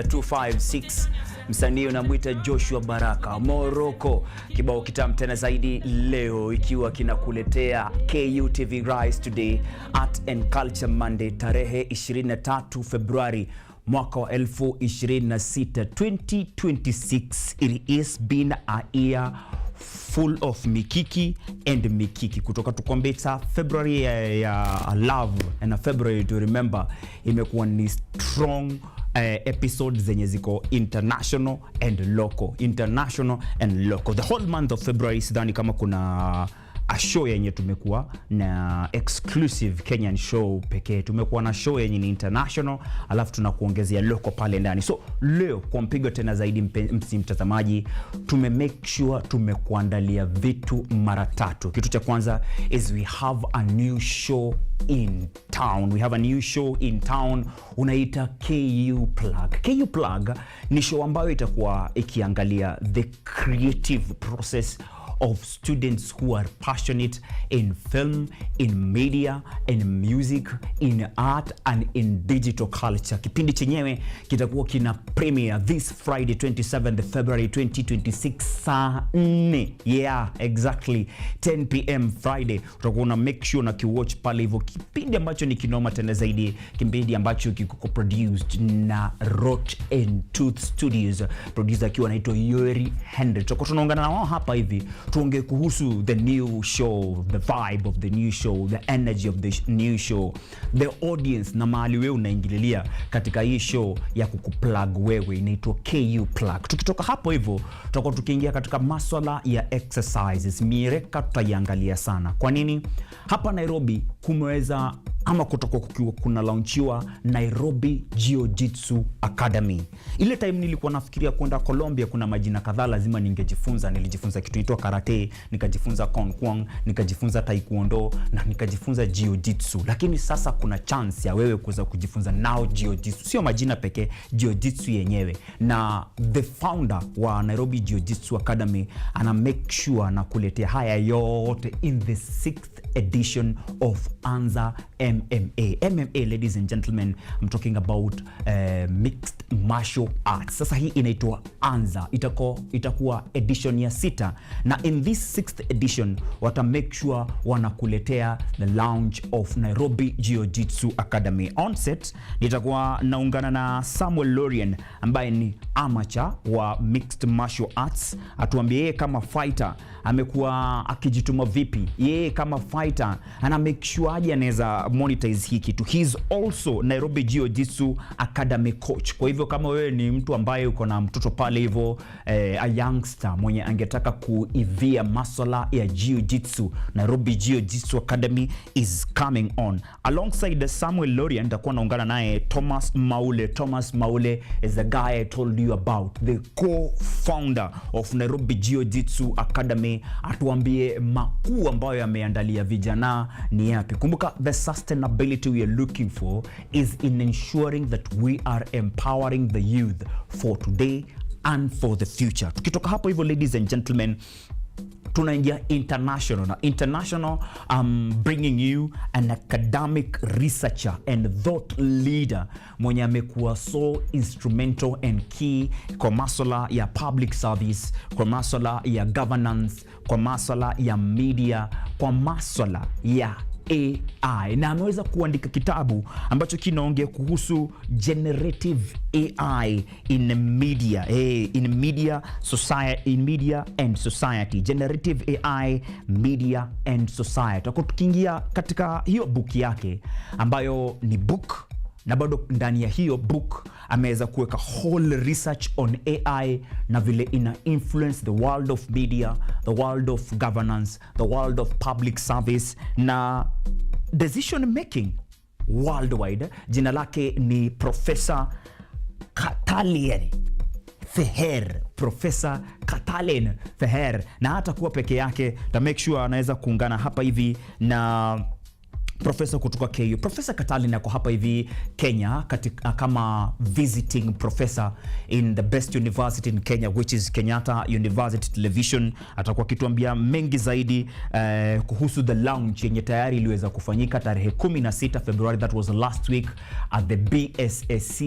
256 msanii unamwita Joshua Baraka Morocco, kibao kitamu tena zaidi leo ikiwa kinakuletea KUTV Rise Today Art and Culture Monday tarehe 23 Februari mwaka wa 2026 2026. It is been a year full of mikiki and mikiki kutoka tukombeta February ya love and a February to remember imekuwa ni strong episodes zenye ziko international and local. The whole month of February sidhani kama kuna a show yenye tumekuwa na exclusive Kenyan show pekee. Tumekuwa na show yenye ni international alafu tunakuongezea local pale ndani. So leo kwa mpigo tena zaidi mtazamaji, make sure tumekuandalia vitu mara tatu. Kitu cha kwanza is we have a new show in town. Unaita KU Plug ni show ambayo itakuwa ikiangalia the creative process of students who are passionate in film, in media, in music, in art and in digital culture. Kipindi chenyewe kitakuwa kina premiere this Friday 27th February 2026 saa 4. Yeah, exactly 10 PM Friday. Utakuwa na make sure na kiwatch pale hivyo, kipindi ambacho ni kinoma tena zaidi, kipindi ambacho kiko produced na Roach and Tooth Studios, producer akiwa anaitwa Yuri Henry. Tutakuwa tunaungana na wao hapa hivi tuongee kuhusu the new show, the vibe of the new show, the energy of the new show, the audience na mahali wewe unaingililia katika hii show ya kukuplug wewe, inaitwa KU Plug. Tukitoka hapo hivyo tutakuwa tukiingia katika masuala ya exercises. Mireka tutaiangalia sana. Kwa nini? Hapa Nairobi kumeweza ama kutoka kukiwa kuna launchiwa Nairobi Jiu-Jitsu Academy. Ile time nilikuwa nafikiria kwenda Colombia, kuna majina kadhaa lazima ningejifunza. Nilijifunza kitu inaitwa karate, nikajifunza kung fu, nikajifunza taekwondo na nikajifunza jiu-jitsu. Lakini sasa kuna chance ya wewe kuweza kujifunza nao jiu-jitsu. Sio majina pekee, jiu-jitsu yenyewe. Na the founder wa Nairobi Jiu-Jitsu Academy ana make sure na kuletea haya yote in the 6th edition of Anza MMA, ladies and gentlemen, I'm talking about mixed martial arts. Sasa hii inaitwa Anza, itakuwa edition ya 6, na in this 6th edition wata make sure wanakuletea the launch of Nairobi Jiu-Jitsu Academy. On set nitakuwa naungana na Samuel Lorian ambaye ni amateur wa mixed martial arts, atuambie yeye kama fighter amekuwa akijituma vipi, yeye kama fighter ana make sure aje anaweza monetize hii kitu. He's also Nairobi Jiu-Jitsu Academy coach. Kwa hivyo kama wewe ni mtu ambaye uko na mtoto pale hivyo, a youngster mwenye angetaka kuivia masuala ya jiu-jitsu, Nairobi Jiu-Jitsu Academy is coming on. Alongside Samuel Lorian nitakuwa naungana naye Thomas Maule is the guy I told you about, the co-founder of Nairobi Jiu-Jitsu Academy. Atuambie makuu ambayo yameandalia vijana ni yapi. Kumbuka, the sustainability we are looking for is in ensuring that we are empowering the youth for today and for the future. Tukitoka hapo hivyo, ladies and gentlemen, tunaingia international. Bringing you an academic researcher and thought leader mwenye amekuwa so instrumental and key kwa masuala ya public service, kwa masuala ya governance, kwa masuala ya media, kwa masuala ya AI, na ameweza kuandika kitabu ambacho kinaongea kuhusu generative AI in media, and society. Generative AI, media and society. Tukiingia katika hiyo book yake ambayo ni book, na bado ndani ya hiyo book ameweza kuweka whole research on AI na vile ina influence the world of media, the world of governance, the world of public service na decision making worldwide. Jina lake ni Professor Katalen Feher, na hata kuwa peke yake ta make sure anaweza kuungana hapa hivi na professor kutoka KU. Professor Katali nako hapa hivi Kenya kama visiting professor in the best university in Kenya, which is Kenyatta University Television. Atakuwa kituambia mengi zaidi kuhusu the launch yenye tayari iliweza kufanyika tarehe 16 February, that was last week at the BSSC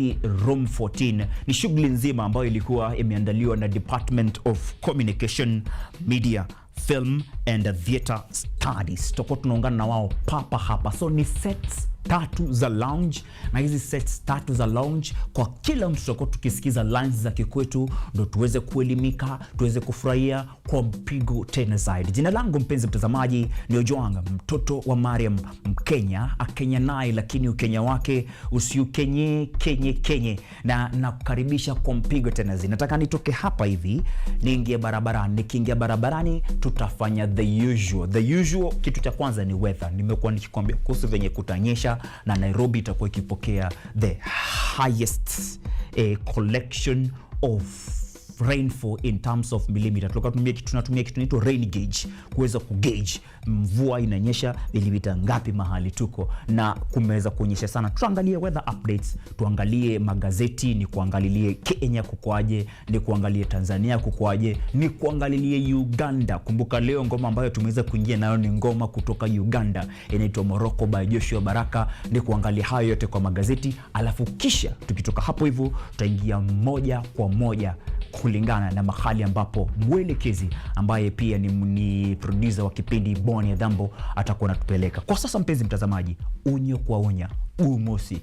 room 14. Ni shughuli nzima ambayo ilikuwa imeandaliwa na Department of Communication, Media, Film and Theatre Studies. Tutakuwa tunaungana na wao papa hapa. So ni sets 3 za lounge, na hizi sets 3 za lounge kwa kila mtu tutakuwa tukisikiza lines za kikwetu ndo tuweze kuelimika, tuweze kufurahia kwa mpigo tena zaidi. Jina langu mpenzi mtazamaji ni Ojwang, mtoto wa Mariam, Mkenya, Akenya naye lakini Ukenya wake usiukenye kenye na nakukaribisha kwa mpigo tena zaidi. Nataka nitoke hapa hivi niingie barabarani. Nikiingia barabarani tutafanya the usual. Kitu cha kwanza ni weather. Nimekuwa nikikwambia kuhusu venye kutanyesha na Nairobi itakuwa ikipokea the highest collection of rainfall in terms of millimeter. Tunatumia kitu inaitwa rain gauge kuweza kugauge mvua inanyesha milimita ngapi mahali tuko, na kumeweza kuonyesha sana. Tuangalie weather updates, tuangalie magazeti, ni kuangalilie Kenya kukoaje, ni kuangalie Tanzania kukoaje, ni kuangalilie Uganda. Kumbuka leo ngoma ambayo tumeweza kuingia nayo ni ngoma kutoka Uganda inaitwa Morocco by Joshua Baraka. Ni kuangalia hayo yote kwa magazeti, alafu kisha tukitoka hapo hivyo tutaingia moja kwa moja kulingana na mahali ambapo mwelekezi ambaye pia ni producer wa kipindi Boni ya Dhambo atakuwa anatupeleka. Kwa sasa mpenzi mtazamaji, unyo kwa unya, mosi,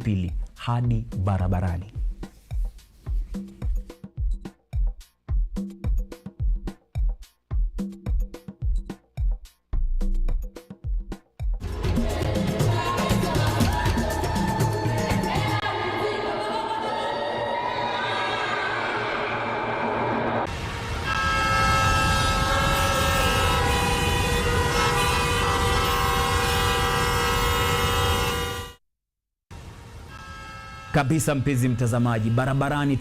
pili hadi barabarani. Kabisa mpenzi mtazamaji, barabarani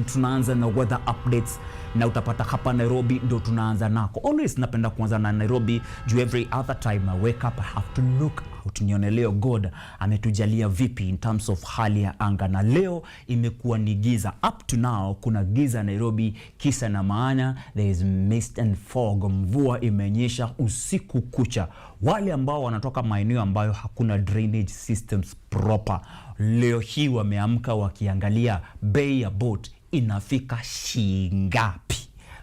tunaanza na weather updates, na utapata hapa Nairobi ndo tunaanza nako. Always napenda kuanza na Nairobi, every other time I wake up I have to look out, nione leo God ametujalia vipi in terms of hali ya anga. Na leo imekuwa ni giza. Up to now kuna giza Nairobi, kisa na maana there is mist and fog. Mvua imenyesha usiku kucha. Wale ambao wanatoka maeneo ambayo hakuna drainage systems proper, leo hii wameamka wakiangalia bei ya boat inafika shingapi.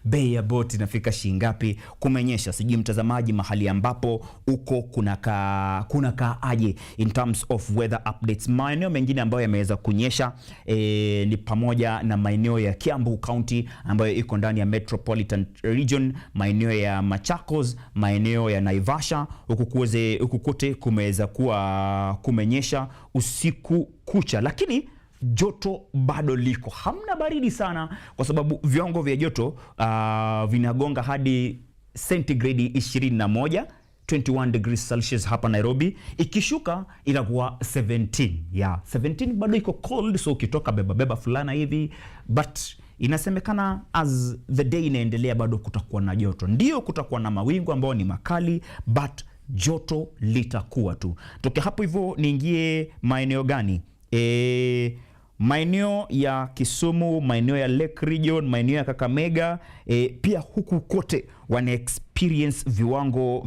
Bei ya boat inafika shingapi kumenyesha. Sijui mtazamaji mahali ambapo uko kuna aje in terms of weather updates. Maeneo mengine ambayo yameweza kunyesha ni pamoja na maeneo ya Kiambu County ambayo iko ndani ya Metropolitan Region, maeneo ya Machakos, maeneo ya Naivasha. Huku kote kumeweza kuwa kumenyesha usiku kucha, lakini joto bado liko. Hamna baridi sana kwa sababu viwango vya joto vinagonga hadi centigrade 21, 21 degrees Celsius hapa Nairobi. Ikishuka inakuwa 17. 17 bado iko cold, so ukitoka beba fulana hivi, but inasemekana as the day inaendelea bado kutakuwa na joto. Ndio kutakuwa na mawingu ambayo ni makali, but joto litakuwa tu. Toke hapo hivyo niingie maeneo gani? Maeneo ya Kisumu, maeneo ya Lake Region, maeneo ya Kakamega, pia huku kote wana experience viwango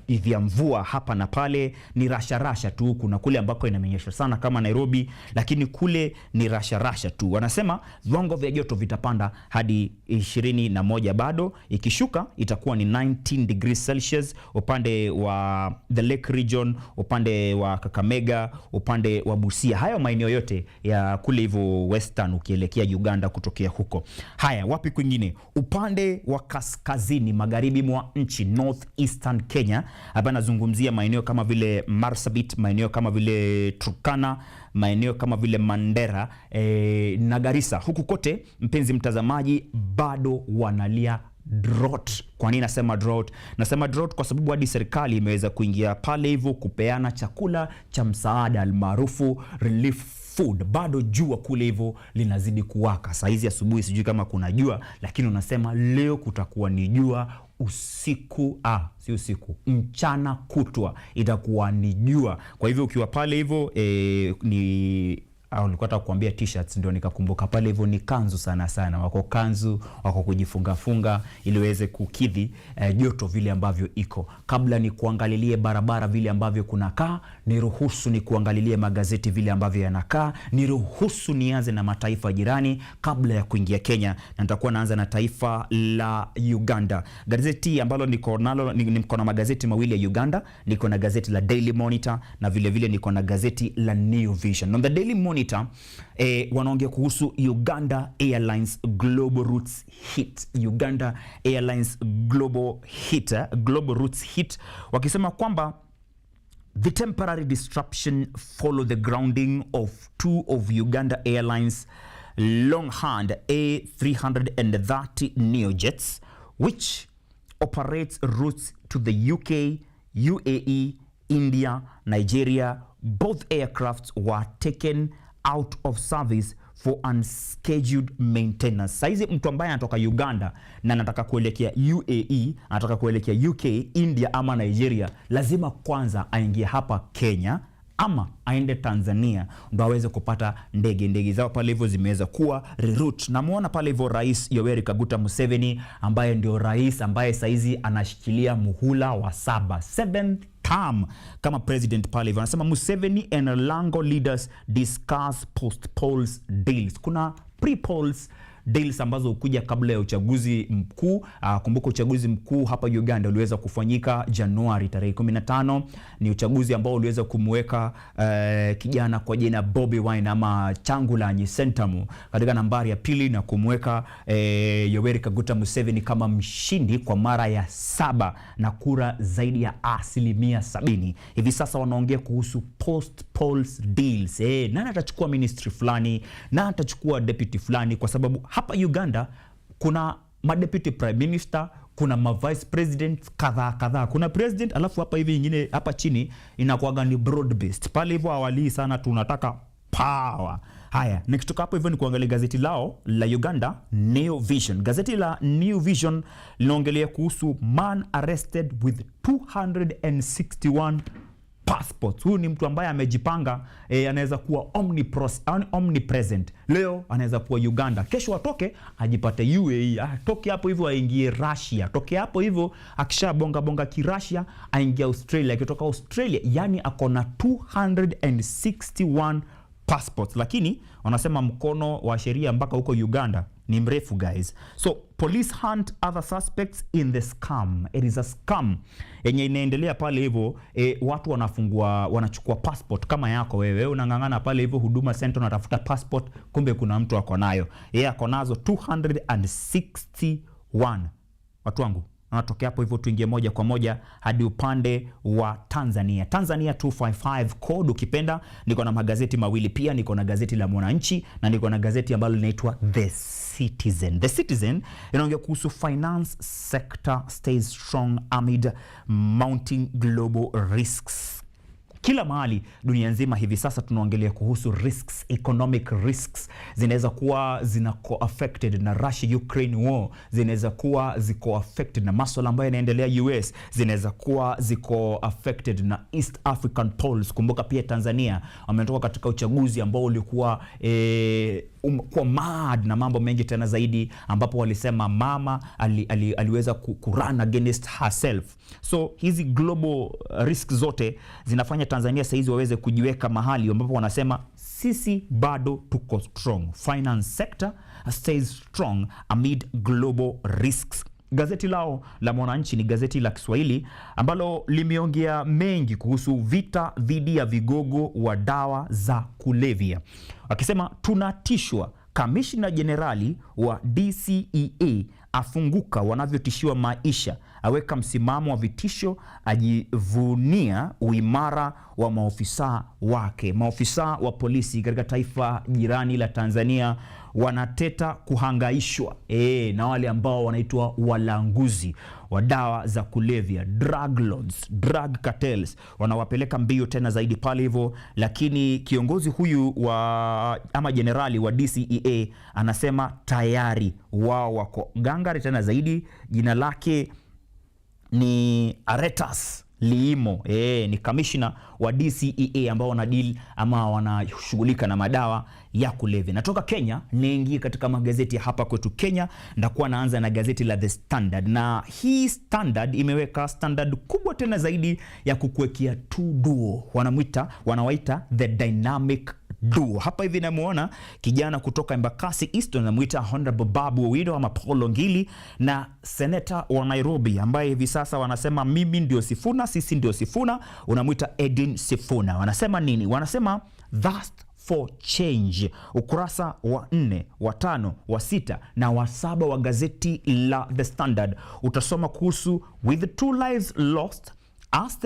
vya mvua hapa na pale. Ni rasha tu. Kuna kule ambako inamenyesha sana kama Nairobi, lakini kule ni rasha tu. Wanasema viwango vya joto vitapanda hadi 21 bado. Ikishuka itakuwa ni 19 degrees Celsius upande wa the Lake Region, upande wa Kakamega, upande wa Busia. Hayo maeneo yote ya kule hivyo western ukielekea Uganda kutokea huko. Haya, wapi kwingine? Upande wa kaskazini magharibi mwa nchi, northeastern Kenya. Hapa nazungumzia maeneo kama vile Marsabit, maeneo kama vile Turkana, maeneo kama vile Mandera na Garissa. Huku kote mpenzi mtazamaji bado wanalia drought. Kwa nini nasema drought? Nasema drought kwa sababu hadi serikali imeweza kuingia pale hivyo kupeana chakula cha msaada almaarufu relief food. Bado jua kule hivyo linazidi kuwaka. Saa hizi asubuhi sijui kama kuna jua, lakini unasema leo kutakuwa ni jua usiku, si usiku, mchana kutwa itakuwa ni jua. Kwa hivyo ukiwa pale hivyo nilikuwa nataka kuambia t-shirts, ndio nikakumbuka pale hivyo ni kanzu sana. Wako kanzu, wako kujifunga ili waweze kukidhi joto vile ambavyo iko. Kabla ni kuangalilie barabara vile ambavyo kunakaa, niruhusu ni kuangalilie magazeti vile ambavyo yanakaa, niruhusu nianze na mataifa jirani kabla ya kuingia Kenya, na nitakuwa naanza na taifa la Uganda. Gazeti ambalo niko nalo, niko na magazeti mawili ya Uganda, niko na gazeti la Daily Monitor na vile vile niko na gazeti la New Vision. On the Daily Monitor wanaongea kuhusu Uganda Airlines Global Routes Hit. Uganda Airlines Global Routes Hit, wakisema kwamba the temporary disruption follow the grounding of two of Uganda Airlines Longhand A330 Neojets, which operates routes to the UK, UAE, India, Nigeria. Both aircrafts were taken out of service for unscheduled maintenance. Saizi mtu ambaye anatoka Uganda na anataka kuelekea UAE, anataka kuelekea UK, India ama Nigeria, lazima kwanza aingie hapa Kenya ama aende Tanzania ndo aweze kupata ndege zao pale hivyo zimeweza kuwa reroute. Na muona pale hivyo Rais Yoweri Kaguta Museveni ambaye ndio rais ambaye saizi anashikilia muhula wa 7th term kama president pale hivyo. Anasema Museveni and Lango leaders discuss post-polls deals. Kuna pre-polls deals ambazo ukuja kabla ya uchaguzi mkuu. Kumbuka uchaguzi mkuu hapa Uganda uliweza kufanyika Januari tarehe 15. Ni uchaguzi ambao uliweza kumweka kijana kwa jina Bobi Wine ama Changulanyi Sentamu katika nambari ya pili na kumweka Yoweri Kaguta Museveni kama mshindi kwa mara ya 7 na kura zaidi ya 70%. Hivi sasa wanaongea kuhusu post polls deals. Nani atachukua ministry fulani, nani atachukua deputy fulani, kwa sababu hapa Uganda kuna deputy prime minister, kuna vice president kadhaa. Kuna president alafu hapa hivi nyingine hapa chini inakuwa ni broad based. Pale hivyo awali sana tunataka power. Haya, next hapo hivyo ni kuangalia gazeti lao la Uganda New Vision. Gazeti la New Vision linaongelea kuhusu man arrested with 261 passports. Huyu ni mtu ambaye amejipanga, anaweza kuwa omnipresent. Leo anaweza kuwa Uganda, kesho atoke ajipate UAE, atoke hapo hivyo aingie Russia, toke hapo hivyo akishabonga ki-Russia aingie Australia, akitoka Australia, yani akona 261 passports. Lakini wanasema mkono wa sheria mpaka huko Uganda ni mrefu guys. So police hunt other suspects in the scam. It is a scam yenye inaendelea pale hivyo. Watu wanachukua passport kama yako wewe, unangangana pale hivyo Huduma Center unatafuta passport, kumbe kuna mtu ako nayo. Yeye ako nazo 261. Watu wangu, natokea hapo hivyo tuingie moja kwa moja hadi upande wa Tanzania. Tanzania 255 code ukipenda. Niko na magazeti mawili pia, niko na gazeti la Mwananchi na niko na gazeti ambalo linaitwa The Citizen. The Citizen inaongea kuhusu finance sector stays strong amid mounting global risks. Kila mahali dunia nzima hivi sasa tunaongelea kuhusu risks, economic risks. Zinaweza kuwa zinako affected na Russia Ukraine war, zinaweza kuwa ziko affected na masuala ambayo yanaendelea US, zinaweza kuwa ziko affected na East African polls. Kumbuka pia Tanzania wametoka katika uchaguzi ambao ulikuwa kwa mad na mambo mengi tena zaidi, ambapo walisema mama aliweza kurun against herself. So hizi global risks zote zinafanya Tanzania saizi waweze kujiweka mahali ambapo wanasema sisi bado tuko strong. Finance sector stays strong amid global risks. Gazeti lao la Mwananchi ni gazeti la Kiswahili ambalo limeongea mengi kuhusu vita dhidi ya vigogo wa dawa za kulevya. Wakisema tunatishwa, Kamishna Jenerali wa DCEA afunguka wanavyotishiwa maisha, aweka msimamo wa vitisho, ajivunia uimara wa maofisa wake. Maofisa wa polisi katika taifa jirani la Tanzania wanateta kuhangaishwa na wale ambao wanaitwa walanguzi wa dawa za kulevya, drug lords, drug cartels. Wanawapeleka mbio tena zaidi pale hivyo, lakini kiongozi huyu ama generali wa DCEA anasema tayari wao wako gangari tena zaidi. Jina lake ni Aretas Liimo, ni kamishna wa DCEA ambao wanadeal ama wanashughulika na madawa ya kulevya. Natoka Kenya niingie katika magazeti hapa kwetu Kenya, ndakuwa naanza na gazeti la The Standard, na hii Standard imeweka standard kubwa tena zaidi ya kukuwekea tu duo, wanawaita the dynamic duo. Hapa hivi namuona kijana kutoka Embakasi East, anamuita Honorable Babu Owino ama Paul Ngili, na senator wa Nairobi ambaye hivi sasa wanasema mimi ndio Sifuna, sisi ndio Sifuna, unamuita Edin Sifuna. Wanasema nini? Wanasema thirst for change. Ukurasa wa 4, wa 5, wa 6 na wa 7 wa gazeti la The Standard utasoma kuhusu with 2 lives lost as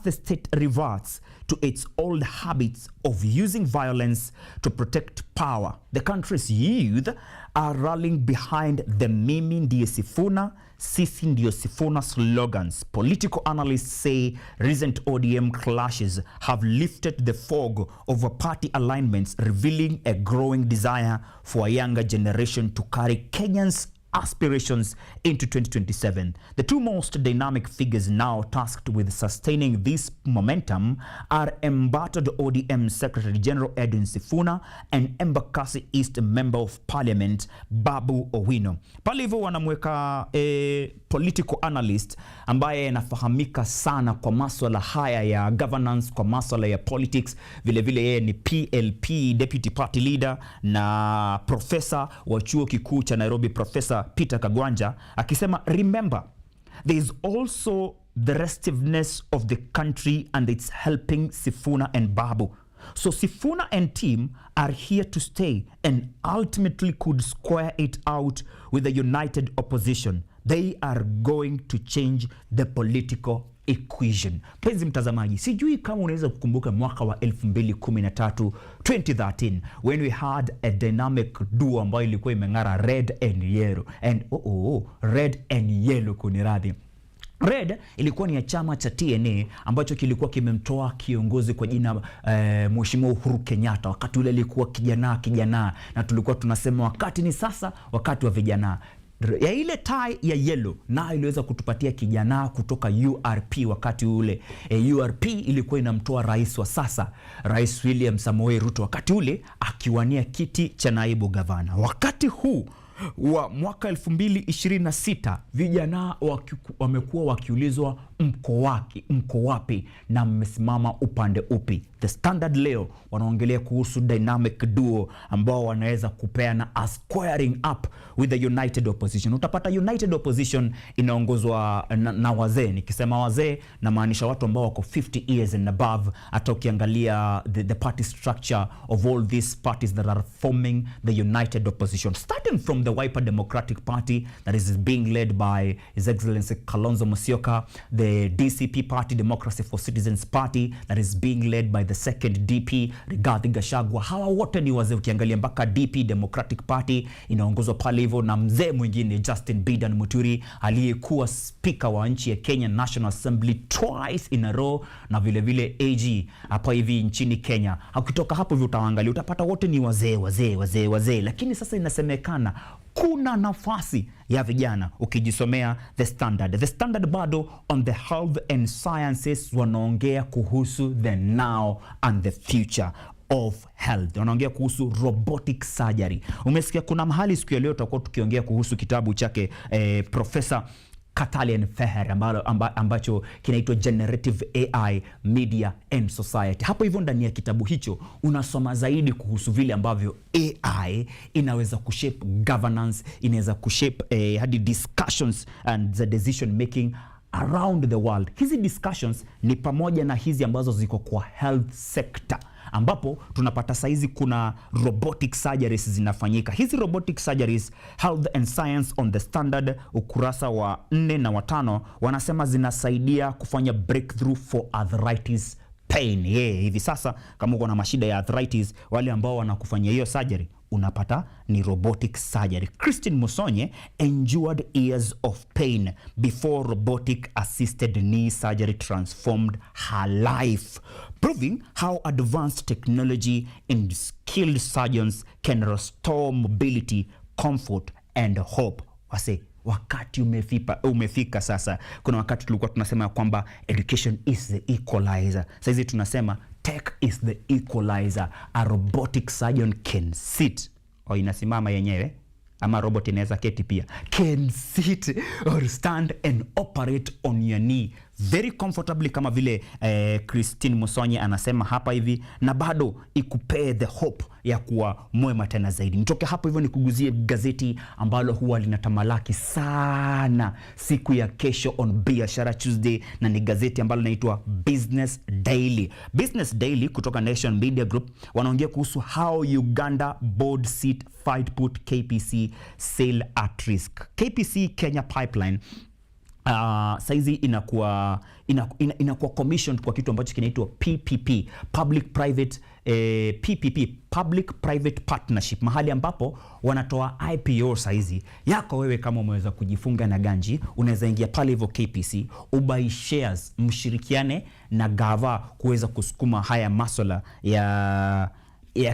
the state reverts to its old habits of using violence to protect power. The country's youth are rallying behind the Mimi Ndiye Sifuna, Sisi Ndio Sifuna slogans. Political analysts say recent ODM clashes have lifted the fog over party alignments, revealing a growing desire for a younger generation to carry Kenyans' aspirations into 2027. The two most dynamic figures now tasked with sustaining this momentum are embattled ODM Secretary General Edwin Sifuna and Embakasi East Member of Parliament Babu Owino. Pale hivyo wanamweka political analyst ambaye anafahamika sana kwa masuala haya ya governance, kwa masuala ya politics, vile vile yeye ni PLP Deputy Party Leader na professor wa chuo kikuu cha Nairobi, Professor Peter Kagwanja, akisema remember there is also the restiveness of the country and it's helping Sifuna and Babu. So Sifuna and team are here to stay and ultimately could square it out with a united opposition. They are going to change the political equation. Penzi mtazamaji, sijui kama unaweza kukumbuka mwaka wa 2013, 2013, when we had a dynamic duo ambayo ilikuwa imeng'ara red and yellow. And red and yellow kuniradhi. Red ilikuwa ni ya chama cha TNA ambacho kilikuwa kimemtoa kiongozi kwa jina Mheshimiwa Uhuru Kenyatta. Wakati ule alikuwa kijana, na tulikuwa tunasema wakati ni sasa, wakati wa vijana. Ya ile tie ya yellow na iliweza kutupatia kijana kutoka URP wakati ule. URP ilikuwa inamtoa rais wa sasa, Rais William Samoei Ruto, wakati ule akiwania kiti cha naibu gavana. Wakati huu wa mwaka 2026 vijana wamekuwa wakiulizwa mko wapi na mmesimama upande upi. The Standard leo wanaongelea kuhusu dynamic duo ambao wanaweza kupeana a squaring up with the united opposition. Utapata united opposition inaongozwa na wazee. Nikisema wazee na maanisha watu ambao wako 50 years and above. Hata ukiangalia the party structure of all these parties that are forming the united opposition, starting from the Wiper Democratic Party that is being led by His Excellency Kalonzo Musyoka, the DCP Party, Democracy for Citizens Party, that is being led by the second DP Rigathi Gachagua. Hawa wote ni wazee. Ukiangalia mpaka DP Democratic Party inaongozwa pale hivyo na mzee mwingine Justin Bidan Muturi, aliyekuwa speaker wa nchi ya Kenya National Assembly twice in a row, na vile vile AG hapa hivi nchini Kenya. Ukitoka hapo hivyo utaangalia utapata wote ni wazee. Lakini sasa inasemekana kuna nafasi ya vijana. Ukijisomea The Standard bado on the health and sciences wanaongea kuhusu the now and the future of health. Wanaongea kuhusu robotic surgery. Umesikia kuna mahali siku ya leo tutakuwa tukiongea kuhusu kitabu chake Professor Katalian Feher ambacho kinaitwa Generative AI, Media and Society. Hapo hivyo ndani ya kitabu hicho unasoma zaidi kuhusu vile ambavyo AI inaweza kushape governance, inaweza kushape hadi discussions and the decision making around the world. Hizi discussions ni pamoja na hizi ambazo ziko kwa health sector, ambapo tunapata saizi kuna robotic surgeries zinafanyika. Hizi robotic surgeries, Health and Science on the Standard ukurasa wa 4 na wa 5 wanasema zinasaidia kufanya breakthrough for arthritis pain. Hivi sasa kama uko na mashida ya arthritis, wale ambao wanakufanyia hiyo surgery unapata ni robotic surgery. Christine Musonye endured years of pain before robotic assisted knee surgery transformed her life, proving how advanced technology and skilled surgeons can restore mobility, comfort and hope. Wase wakati umefika sasa. Kuna wakati tulikuwa tunasema kwamba education is the equalizer. Sasa hizi tunasema tech is the equalizer. A robotic surgeon can sit, inasimama yenyewe, ama robot inaweza keti pia, can sit or stand and operate on your knee very comfortably, kama vile Christine Musonye anasema hapa hivi, na bado ikupee the hope ya kuwa mwema tena zaidi. Nitoke hapo hivyo nikuguzie gazeti ambalo huwa linatamalaki sana siku ya kesho on Biashara Tuesday, na ni gazeti ambalo linaitwa Business Daily. Business Daily kutoka Nation Media Group wanaongea kuhusu how Uganda board seat fight put KPC sale at risk. KPC Kenya Pipeline saizi inakuwa commissioned kwa kitu ambacho kinaitwa PPP, public private partnership, mahali ambapo wanatoa IPO. Saizi yako wewe kama umeweza kujifunga na ganji, unaweza ingia pale hivyo KPC, ubuy shares, mshirikiane na gava kuweza kusukuma haya masuala ya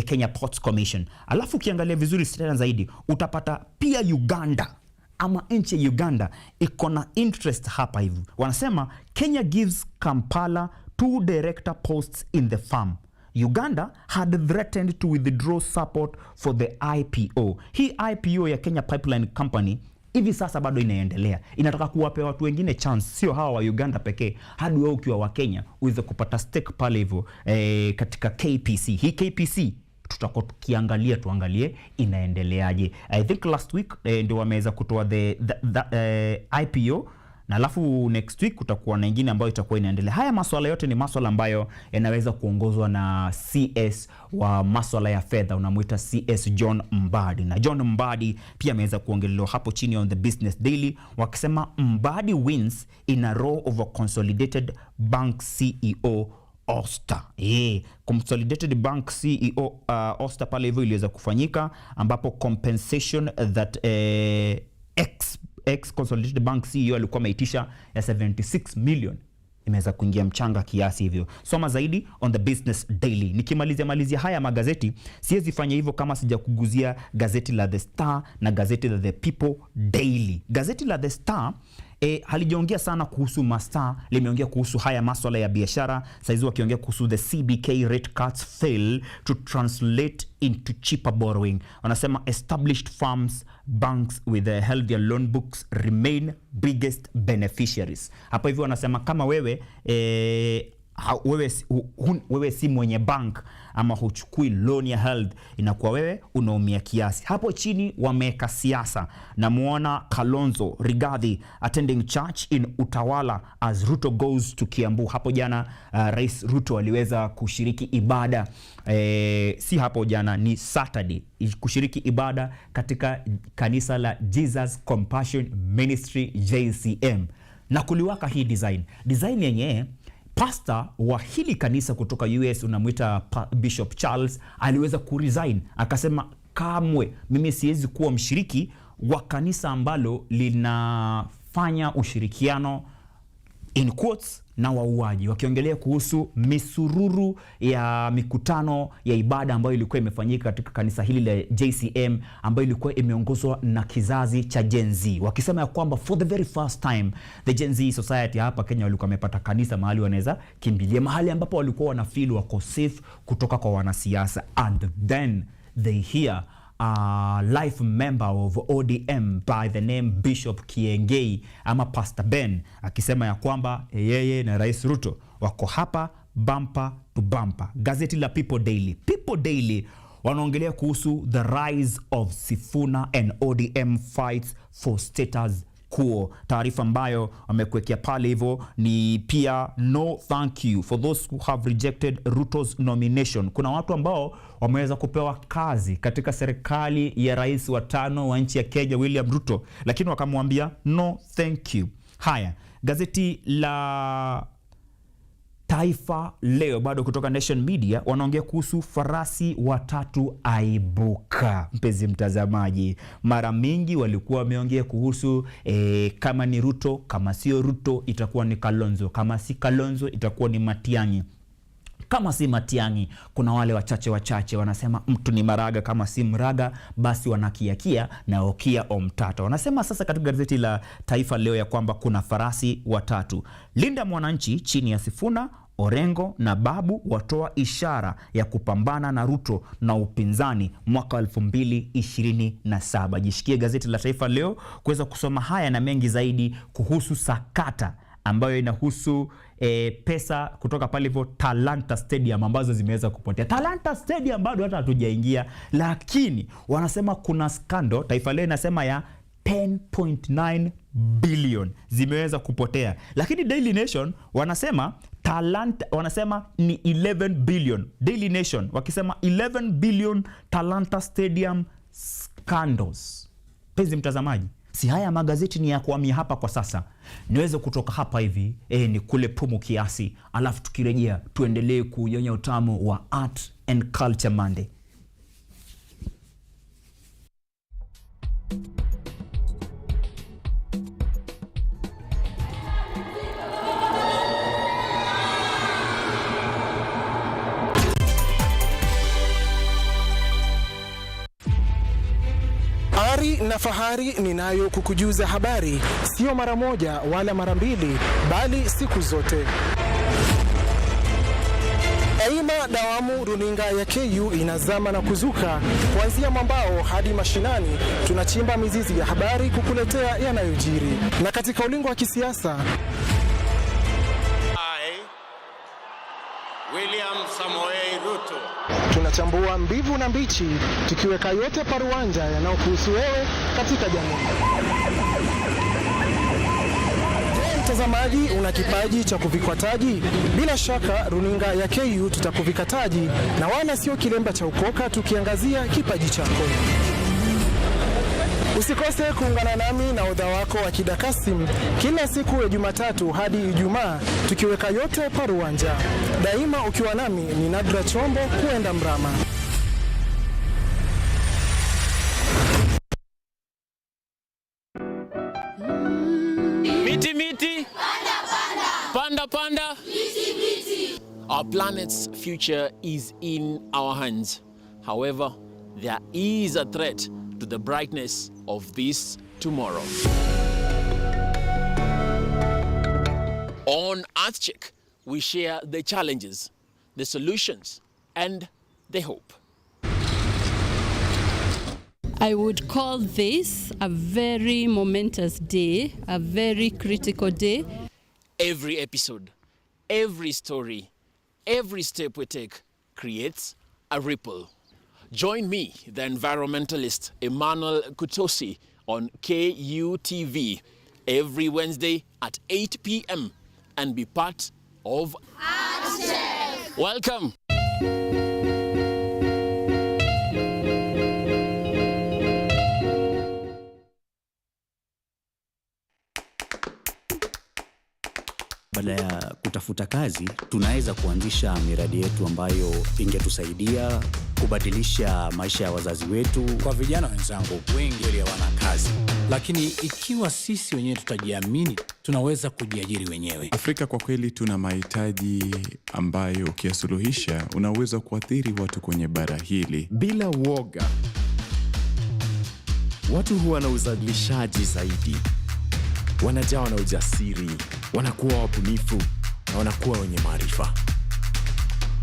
Kenya Ports Commission. Alafu ukiangalia vizuri tena zaidi utapata pia Uganda ama nchi ya Uganda iko na interest hapa hivi. Wanasema Kenya gives Kampala 2 director posts in the firm. Uganda had threatened to withdraw support for the IPO. Hii IPO ya Kenya Pipeline Company hivi sasa bado inaendelea. Inataka kuwapea watu wengine chance, sio hawa wa Uganda pekee, hadi wewe ukiwa wa Kenya uweze kupata stake pale hivyo katika KPC. Hii KPC tutakuwa tuangalie inaendeleaje. I think last week ndio wameweza kutoa the IPO, na alafu next week kutakuwa na nyingine ambayo itakuwa inaendelea. Haya masuala yote ni masuala ambayo yanaweza kuongozwa na CS wa masuala ya fedha, unamuita CS John Mbadi. Na John Mbadi pia ameweza kuongelelewa hapo chini on the Business Daily, wakisema Mbadi wins in a row of a consolidated bank CEO Oster. Consolidated Bank CEO Oster pale hivyo iliweza kufanyika, ambapo compensation that ex Consolidated Bank CEO alikuwa ameitisha ya 76 million imeweza kuingia mchanga kiasi hivyo. Soma zaidi on the Business Daily. Nikimalizia haya magazeti, siwezi fanya hivyo kama sijakuguzia gazeti la The Star na gazeti la The People Daily. Gazeti la The Star halijaongea sana kuhusu Mastar, limeongea kuhusu haya masuala ya biashara. Saizi wakiongea kuhusu the CBK rate cuts fail to translate into cheaper borrowing. Wanasema established firms, banks with a healthier loan books remain biggest beneficiaries. Hapa hivyo wanasema kama wewe wewe si mwenye bank ama huchukui loan ya health, inakuwa wewe unaumia kiasi. Hapo chini wameka siasa, na muona Kalonzo Rigathi attending church in Utawala as Ruto goes to Kiambu. Hapo jana Rais Ruto aliweza kushiriki ibada, si hapo jana, ni Saturday, kushiriki ibada katika kanisa la Jesus Compassion Ministry JCM, na kuliwaka hii design yenyewe. Pastor wa hili kanisa kutoka US unamuita Bishop Charles aliweza kuresign, akasema kamwe mimi siwezi kuwa mshiriki wa kanisa ambalo linafanya ushirikiano in quotes na wauaji, wakiongelea kuhusu misururu ya mikutano ya ibada ambayo ilikuwa imefanyika katika kanisa hili la JCM, ambayo ilikuwa imeongozwa na kizazi cha Gen Z, wakisema ya kwamba for the very first time the Gen Z society hapa Kenya walikuwa wamepata kanisa mahali wanaweza kimbilia, mahali ambapo walikuwa wanafeel wako safe kutoka kwa wanasiasa. And then they hear a life member of ODM by the name Bishop Kiengei ama Pastor Ben akisema ya kwamba yeye na Rais Ruto wako hapa bumper to bumper. Gazeti la People Daily wanaongelea kuhusu the rise of Sifuna and ODM fights for status quo. Taarifa ambayo wamekuwekea pale hivyo ni pia no thank you for those who have rejected Ruto's nomination. Kuna watu ambao wameweza kupewa kazi katika serikali ya rais wa 5 wa nchi ya Kenya William Ruto, lakini wakamwambia no thank you. Haya, gazeti la Taifa Leo bado kutoka Nation Media wanaongea kuhusu farasi watatu aibuka. Mpenzi mtazamaji, mara mingi walikuwa wameongea kuhusu kama ni Ruto, kama sio Ruto itakuwa ni Kalonzo, kama si Kalonzo itakuwa ni Matiang'i. kama si Matiang'i. Kuna wale wachache wanasema mtu ni maraga, kama si mraga basi wanakiakia na Okia Omtata. Wanasema sasa katika gazeti la Taifa Leo ya kwamba kuna farasi watatu. Linda Mwananchi chini ya Sifuna, Orengo na Babu watoa ishara ya kupambana na Ruto na upinzani mwaka 2027. Jishikie gazeti la Taifa Leo kuweza kusoma haya na mengi zaidi kuhusu sakata ambayo inahusu pesa kutoka pale hivyo Talanta Stadium ambazo zimeweza kupotea. Talanta Stadium bado hata hatujaingia, lakini wanasema kuna scandal. Taifa Leo inasema ya 10.9 billion zimeweza kupotea, lakini Daily Nation wanasema Talanta, wanasema ni 11 billion. Daily Nation wakisema 11 billion Talanta Stadium scandals. Penzi mtazamaji, si haya magazeti ni ya kuhamia hapa kwa sasa. Niweze kutoka hapa hivi ni kule pumu kiasi, alafu tukirejea tuendelee kuyonya utamu wa Art and Culture Monday. Ari na fahari ninayo kukujuza habari, sio mara moja wala mara mbili, bali siku zote. Daima dawamu runinga ya KU inazama na kuzuka, kuanzia mwambao hadi mashinani. Tunachimba mizizi ya habari kukuletea yanayojiri. Na katika ulingo wa kisiasa, William Samoei Ruto, tunachambua mbivu na mbichi, tukiweka yote paruanja yanayokuhusu wewe katika jamii. Mtazamaji, una kipaji cha kuvikwa taji? Bila shaka runinga ya KU tutakuvika taji, na wala sio kilemba cha ukoka, tukiangazia kipaji chako. Usikose kuungana nami na odha wako wa Kidakasim kila siku ya Jumatatu hadi Ijumaa, tukiweka yote paruanja. Daima ukiwa nami ni Nadra Chombo, kuenda mrama. Miti miti, panda panda, miti miti. Our planet's future is in our hands. However, there is a threat to the brightness of this tomorrow. On EarthCheck, we share the challenges, the solutions, and the hope. I would call this a very momentous day, a very critical day. Every episode, every story, every step we take creates a ripple. Join me, the environmentalist Emmanuel Kutosi, on KUTV every Wednesday at 8 p.m. and be part of EarthCheck. Welcome. Baada ya kutafuta kazi, tunaweza kuanzisha miradi yetu ambayo ingetusaidia kubadilisha maisha ya wazazi wetu. Kwa vijana wenzangu, wengi hawana kazi, lakini ikiwa sisi wenyewe tutajiamini, tunaweza kujiajiri wenyewe. Afrika kwa kweli tuna mahitaji ambayo ukiyasuluhisha unaweza kuathiri watu kwenye bara hili. Bila woga, watu huwa na uzalishaji zaidi, wanajawa na ujasiri, wanakuwa wabunifu na wanakuwa wenye maarifa.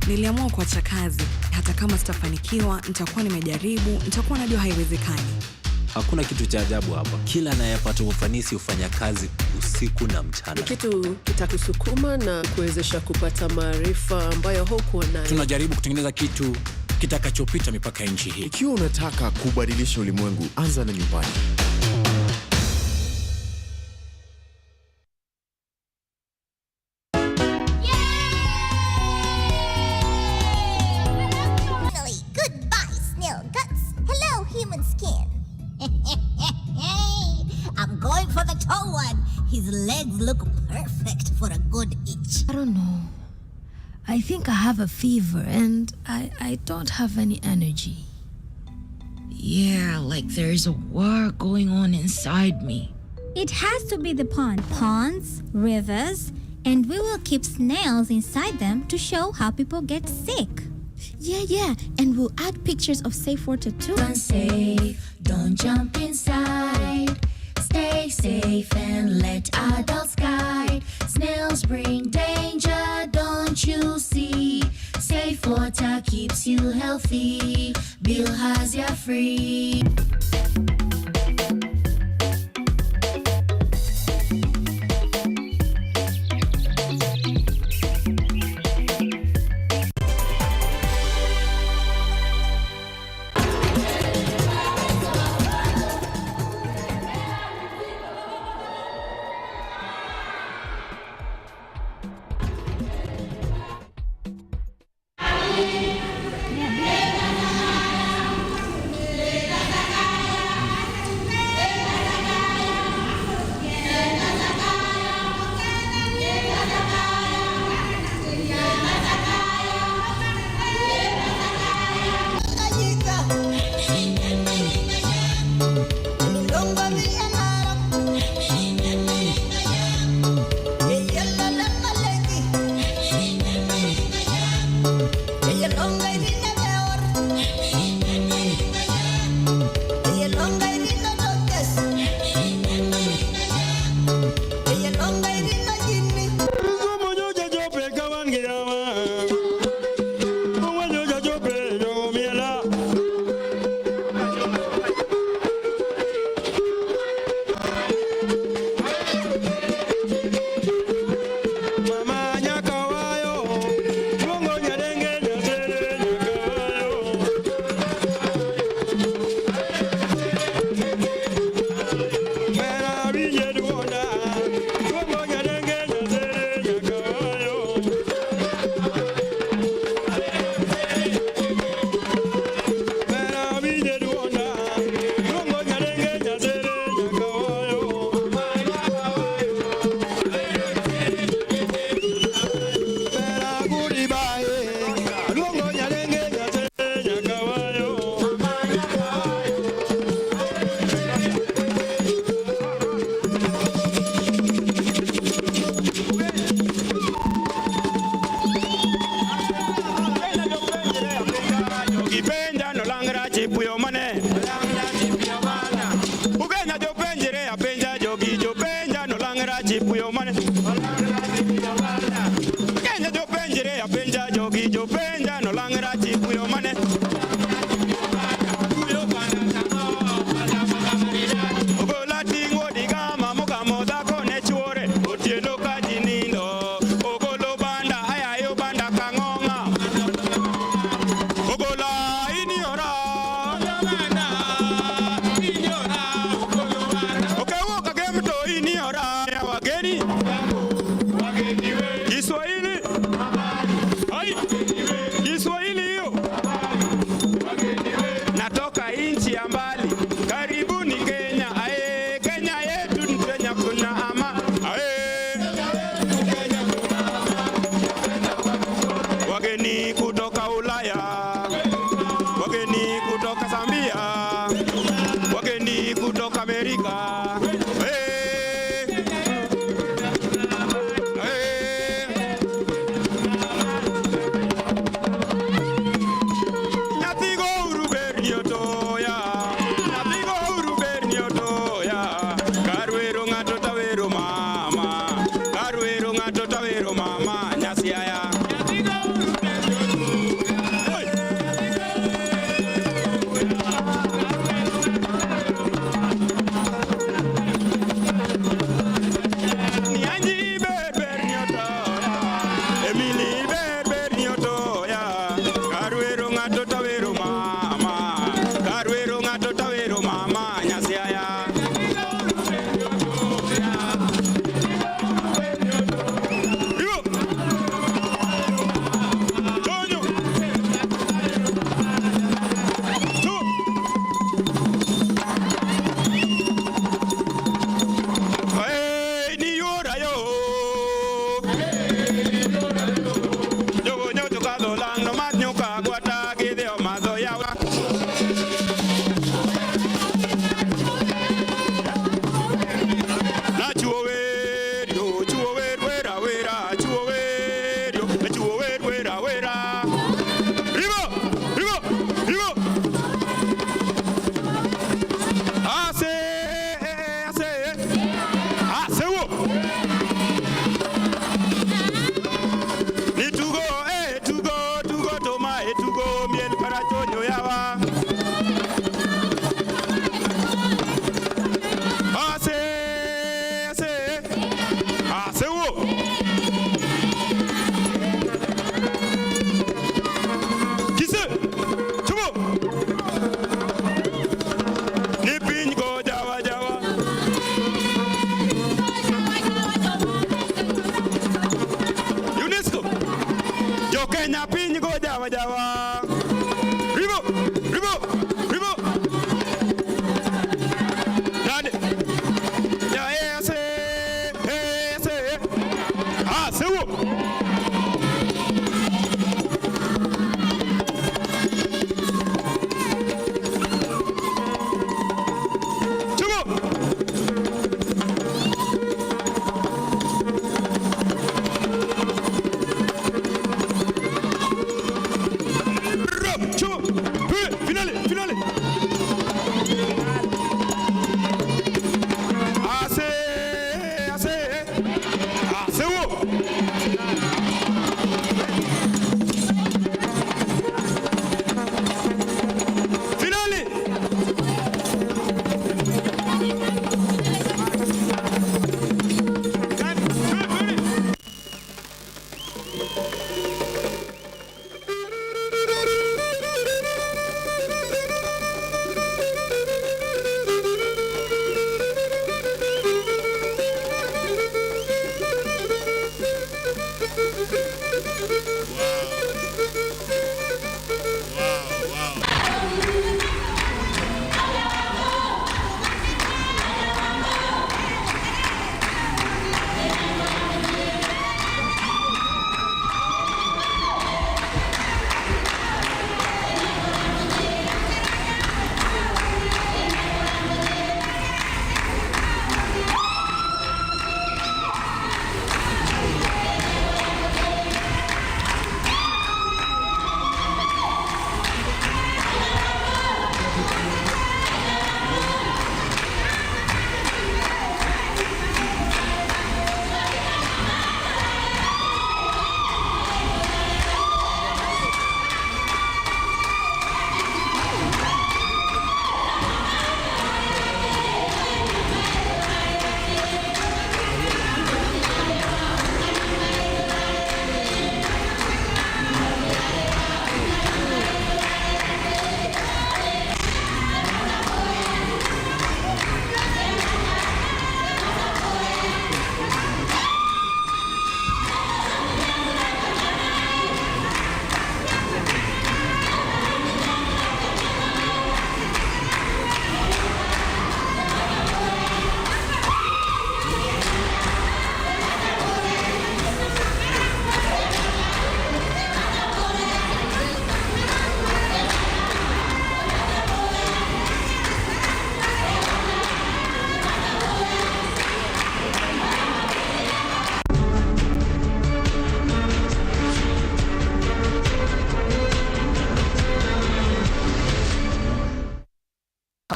Niliamua kuacha kazi. Hata kama sitafanikiwa, nitakuwa nimejaribu, nitakuwa najua haiwezekani. Hakuna kitu cha ajabu hapa. Kila anayepata ufanisi hufanya kazi usiku na mchana. Kitu kitakusukuma na kuwezesha kupata maarifa ambayo hukuwa nayo. Tunajaribu kutengeneza kitu kitakachopita mipaka ya nchi hii. Ikiwa unataka kubadilisha ulimwengu, anza na nyumbani. I'm going for the tall one. His legs look perfect for a good itch. I don't know. I think I have a fever and I don't have any energy. Yeah, like there's a war going on inside me. It has to be the pond. Ponds, rivers, And we will keep snails inside them to show how people get sick. Yeah, and we'll add pictures of safe water too. Unsafe, don't jump inside. Stay safe and let adults guide. Snails bring danger, don't you see? Safe water keeps you healthy. Bilharzia free.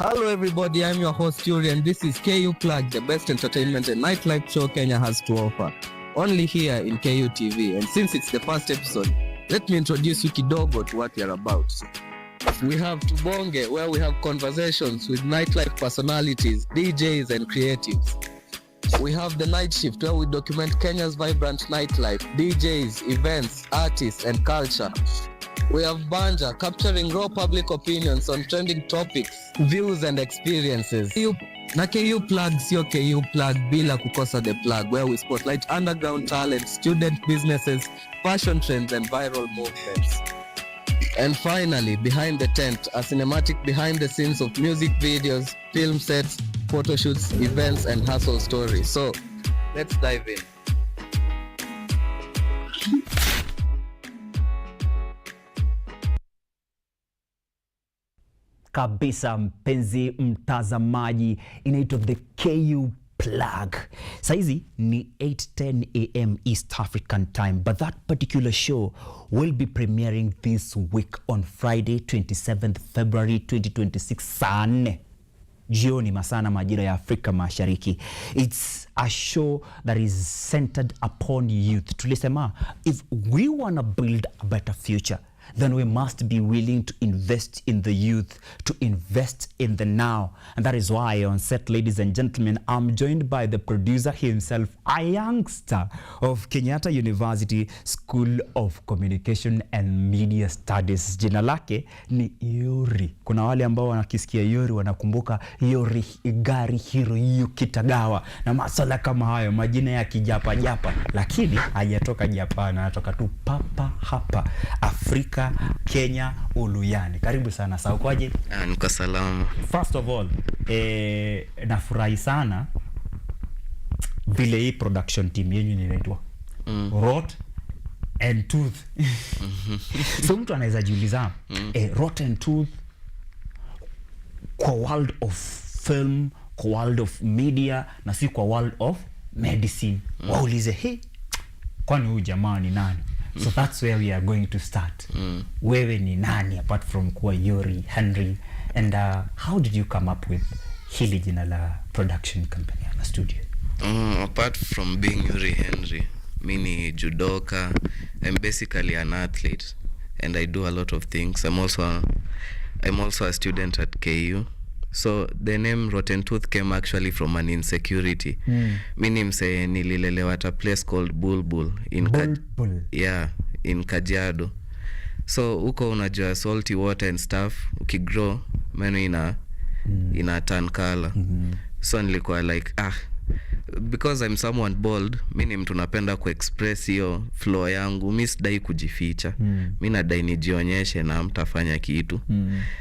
Hello everybody, I'm your host Yuri and this is KU Plug, the best entertainment and nightlife show Kenya has to offer. Only here in KUTV, and since it's the first episode, let me introduce you kidogo to what we are about. We have Tubonge, where we have conversations with nightlife personalities, DJs and creatives. We have the night shift, where we document Kenya's vibrant nightlife, DJs, events, artists and culture. We have Banja, capturing raw public opinions on trending topics, views and experiences. Na KU Plug sio KU Plug bila kukosa the plug, where we spotlight underground talent, student businesses, fashion trends and viral movements. And finally, Behind the Tent, a cinematic behind the scenes of music videos, film sets, photo shoots, events and hustle stories. So, let's dive in. Kabisa mpenzi mtazamaji, inaitwa the KU Plug. Saizi ni 8:10 a.m. East African time, but that particular show will be premiering this week on Friday 27th February 2026 saa 4 jioni masana majira ya Afrika Mashariki. It's a show that is centered upon youth. Tulisema if we want to build a better future, then we must be willing to invest in the youth, to invest in the now. And that is why on set, ladies and gentlemen, I'm joined by the producer himself, a youngster of Kenyatta University School of Communication and Media Studies. Jina lake ni Yuri. Kuna wale ambao wanakisikia Yuri wanakumbuka Yuri Gari Hiro Yukitagawa na masala kama hayo, majina ya kijapa japa, lakini hajatoka Japan, anatoka tu papa hapa Afrika, Kenya, Uluyani. Karibu sana. Saukwaje? Niko salama. First of all, nafurahi sana vile hii production team yenyu inaitwa Rot and Tooth. So mtu anaweza jiuliza, Rot and Tooth kwa world of film, kwa world of media na si kwa world of medicine. Waulize, hey, kwani huyu jamaa ni nani? So that's where we are going to start. Wewe ni nani apart from kuwa Yuri Henry, and how did you come up with hili jina la production company ama studio? Apart from being Yuri Henry, mi ni judoka. I'm basically an athlete and I do a lot of things. I'm also a student at KU. So the name Rotten Tooth came actually from an insecurity. Mimi mse nililelewa at a place called Bulbul in in Kajiado. So uko unajua salty water and stuff, ukigrow meno ina turn color. So nilikuwa like because I'm someone bold, mimi mtu napenda kuexpress hiyo flow yangu, mimi sidai kujificha. Mimi nadai nijionyeshe na mtafanya kitu.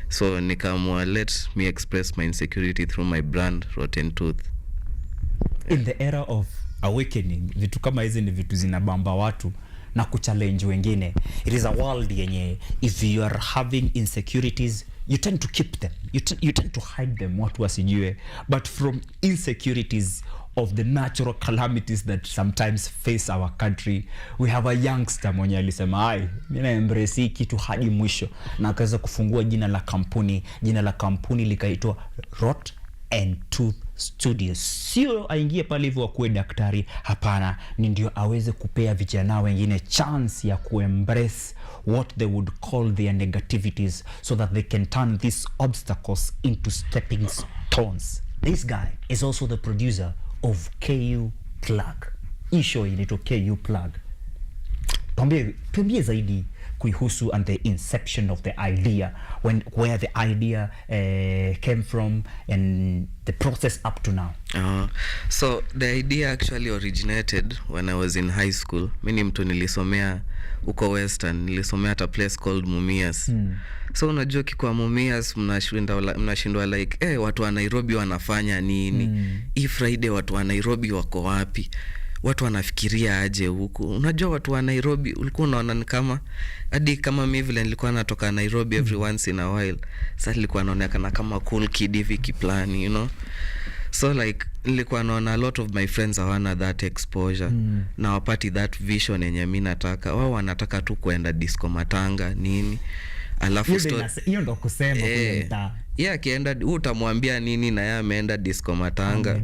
So nikaamua let me express my insecurity through my brand Rotten Tooth. In the era of awakening, vitu kama hizi ni vitu zinabamba watu na kuchallenge wengine. It is a world yenye if you are having insecurities, you tend to keep them. You tend to hide them, watu wasijue. But from insecurities of the natural calamities that sometimes face our country, we have a youngster mwenye alisema, mimi na embrace kitu hadi mwisho, na akaweza kufungua jina la kampuni likaitwa Rot and Tooth Studios. Sio aingie pale hivyo akuwe daktari, hapana, ni ndio aweze kupea vijana wengine chance ya kuembrace what they would call their negativities, so that they can turn these obstacles into stepping stones. This guy is also the producer of KU Plug. Hii show inaitwa KU Plug. Tuambie zaidi kuihusu and the inception of the idea, where the idea came from and the process up to now. So the idea actually originated when I was in high school. Mimi mtu nilisomea uko Western, nilisomea at a place called Mumias. So unajua kikwa Mumias mnashindwa like watu wa Nairobi wanafanya nini? Hii Friday watu wa Nairobi wako wapi? Watu wanafikiria aje huku? Unajua watu wa Nairobi ulikuwa unaona ni kama hadi kama mimi vile nilikuwa natoka Nairobi every once in a while. Sasa nilikuwa naonekana kama cool kid hivi kiplani, you know. So like nilikuwa naona a lot of my friends hawana that exposure. Na wapati that vision yenye mimi nataka. Wao wanataka tu kwenda disco matanga nini. alafu hiyo ndo kusema kule mtaa. Akienda utamwambia nini na yeye ameenda disco matanga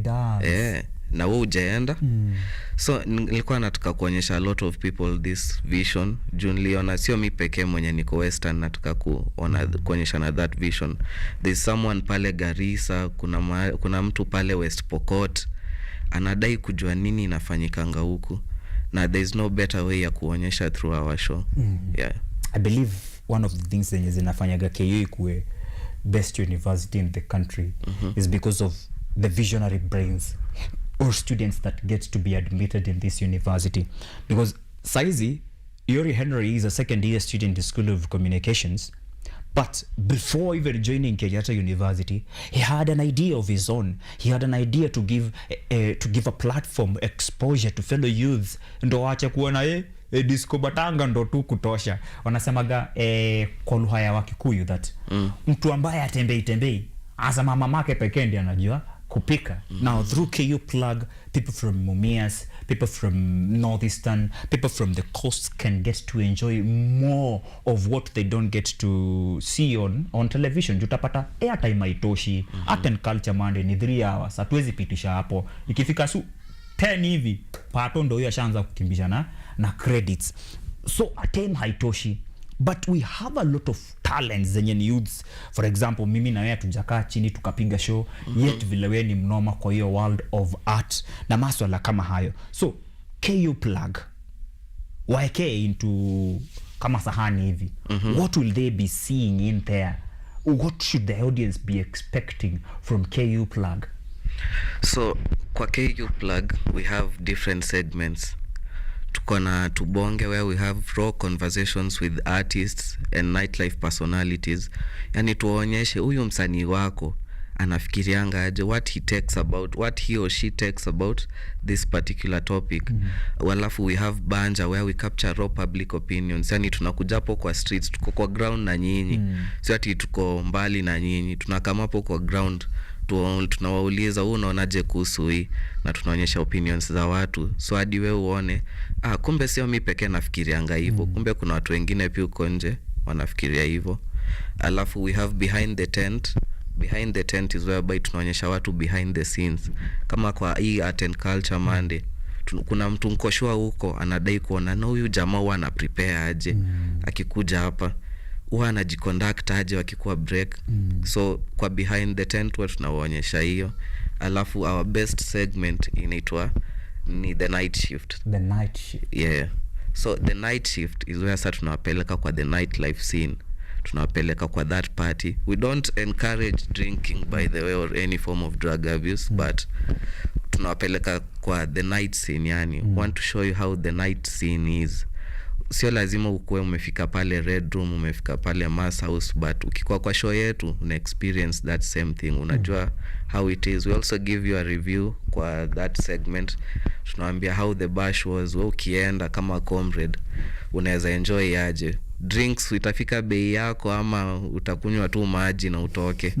na wewe hujaenda. So nilikuwa nataka kuonyesha a lot of people this vision. Niliona sio mimi pekee mwenye niko Western, nataka kuonyesha na that vision. There's someone pale Garissa, kuna mtu pale West Pokot anadai kujua nini inafanyikanga huku, na there's no better way ya kuonyesha through our show. I believe one of the things zenye zinafanyaga KU ikuwe best university in the country is because of the visionary brains or students that get to be admitted in this university. Because saizi Yuri Henry is a second year student in the School of Communications, but before even joining Kenyatta University, he had an idea of his own. He had an idea to give a platform, exposure to fellow youths. Ndo wache kuona disco batanga ndo tu kutosha. Wanasemaga kwa lugha ya Wakikuyu that mtu ambaye atembei asa mama make pekee ndiye anajua kupika. Now through KU Plug, people from Mumias, people from Northeastern, people from the coast can get to enjoy more of what they don't get to see on television. Jutapata airtime haitoshi. Art and Culture Monday ni 3 hours. Hatuwezi pitisha hapo. Ikifika 10 hivi pato ndo hiyo ashaanza kukimbishana na credits. So time haitoshi. But we have a lot of talents zenye youths. For example, mimi na wewe tujakaa chini tukapiga show, yet vile wewe ni mnoma kwa hiyo world of art na maswala kama hayo. So KU Plug waeke into kama sahani hivi. What will they be seeing in there? What should the audience be expecting from KU Plug? So kwa KU Plug we have different segments. Tuko na Tubonge where we have raw conversations with artists and nightlife personalities. Yani tuonyeshe huyu msanii wako anafikirianga aje, what he or she takes about this particular topic. Walafu we have Banja where we capture raw public opinions. Yani tunakuja hapo kwa streets, tuko kwa ground na nyinyi. Sio ati tuko mbali na nyinyi, tunakama hapo kwa ground. Tunawauliza unaonaje kuhusu hii, na tunaonyesha opinions za watu, so hadi wewe uone kumbe sio mimi pekee nafikirianga hivyo, kumbe kuna watu wengine pia uko nje wanafikiria hivyo. Alafu we have behind the tent. Behind the tent is whereby tunaonyesha watu behind the scenes. Kama kwa hii Art and Culture Monday, kuna mtu mkoshwa huko anadai kuona na huyu jamaa huwa ana prepare aje akikuja hapa, huwa anajiconduct aje wakikuwa break. So kwa behind the tent watu tunawaonyesha hiyo. Alafu our best segment inaitwa ni the night shift. The night shift. Yeah. So the night shift is where sasa tunawapeleka kwa the nightlife scene. Tunawapeleka kwa that party. We don't encourage drinking by the way or any form of drug abuse, but tunawapeleka kwa the night scene, yani want to show you how the night scene is. Sio lazima ukuwe umefika pale Red Room, umefika pale Mass House, but ukikuwa kwa show yetu una experience that same thing, unajua how it is. We also give you a review kwa that segment. Tunawaambia how the bash was. Wewe ukienda kama comrade unaweza enjoy aje, drinks itafika bei yako ama utakunywa tu maji na utoke.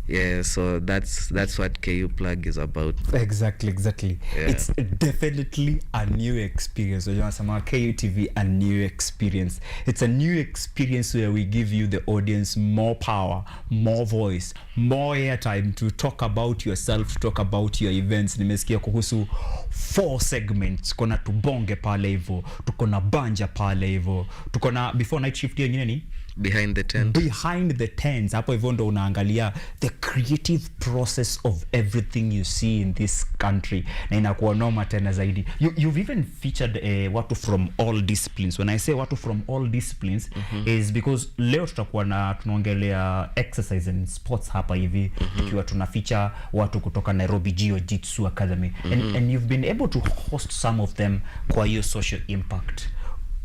Yeah, so that's what KU Plug is about. Exactly. Yeah. It's definitely a new experience. KUTV, a new experience. It's a new experience where we give you, the audience, more power, more voice, more airtime to talk about yourself, to talk about your events. Nimesikia kuhusu 4 segments. Kuna Tubonge pale hivyo, tuko na Banja pale hivyo, tuko na before night shift nyingine ni behind the tent. Behind the tent. Hapo hivyo ndo unaangalia the creative process of everything you see in this country, na inakuwa noma tena zaidi. You've even featured watu from all disciplines. When I say watu from all disciplines is because leo tutakuwa na tunaongelea exercise and sports hapa hivi, ikiwa tuna feature watu kutoka Nairobi Jiu-Jitsu Academy, and you've been able to host some of them kwa hiyo social impact.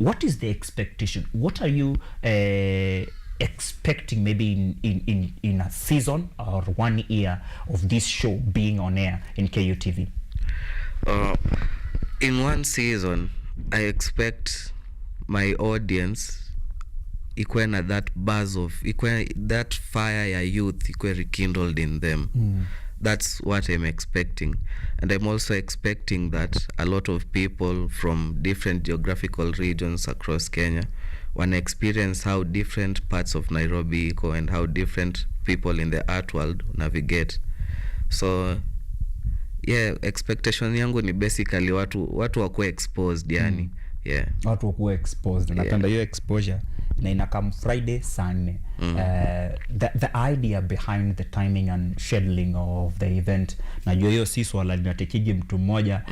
What is the expectation? What are you expecting maybe in a season or 1 year of this show being on air in KUTV? In 1 season, I expect my audience ikuwe na that buzz of, ikuwe that fire ya youth ikuwe rekindled in them. that's what I'm expecting. And I'm also expecting that a lot of people from different geographical regions across Kenya wanna experience how different parts of Nairobi iko and how different people in the art world navigate. So yeah, expectation yangu ni basically watu wakuwe exposed yani. Yeah. Watu wakuwe exposed. Napenda hiyo exposure na inakam Friday Sunday. The idea behind the timing and scheduling of the event, najua hiyo si swala linatekiji mtu mmoja.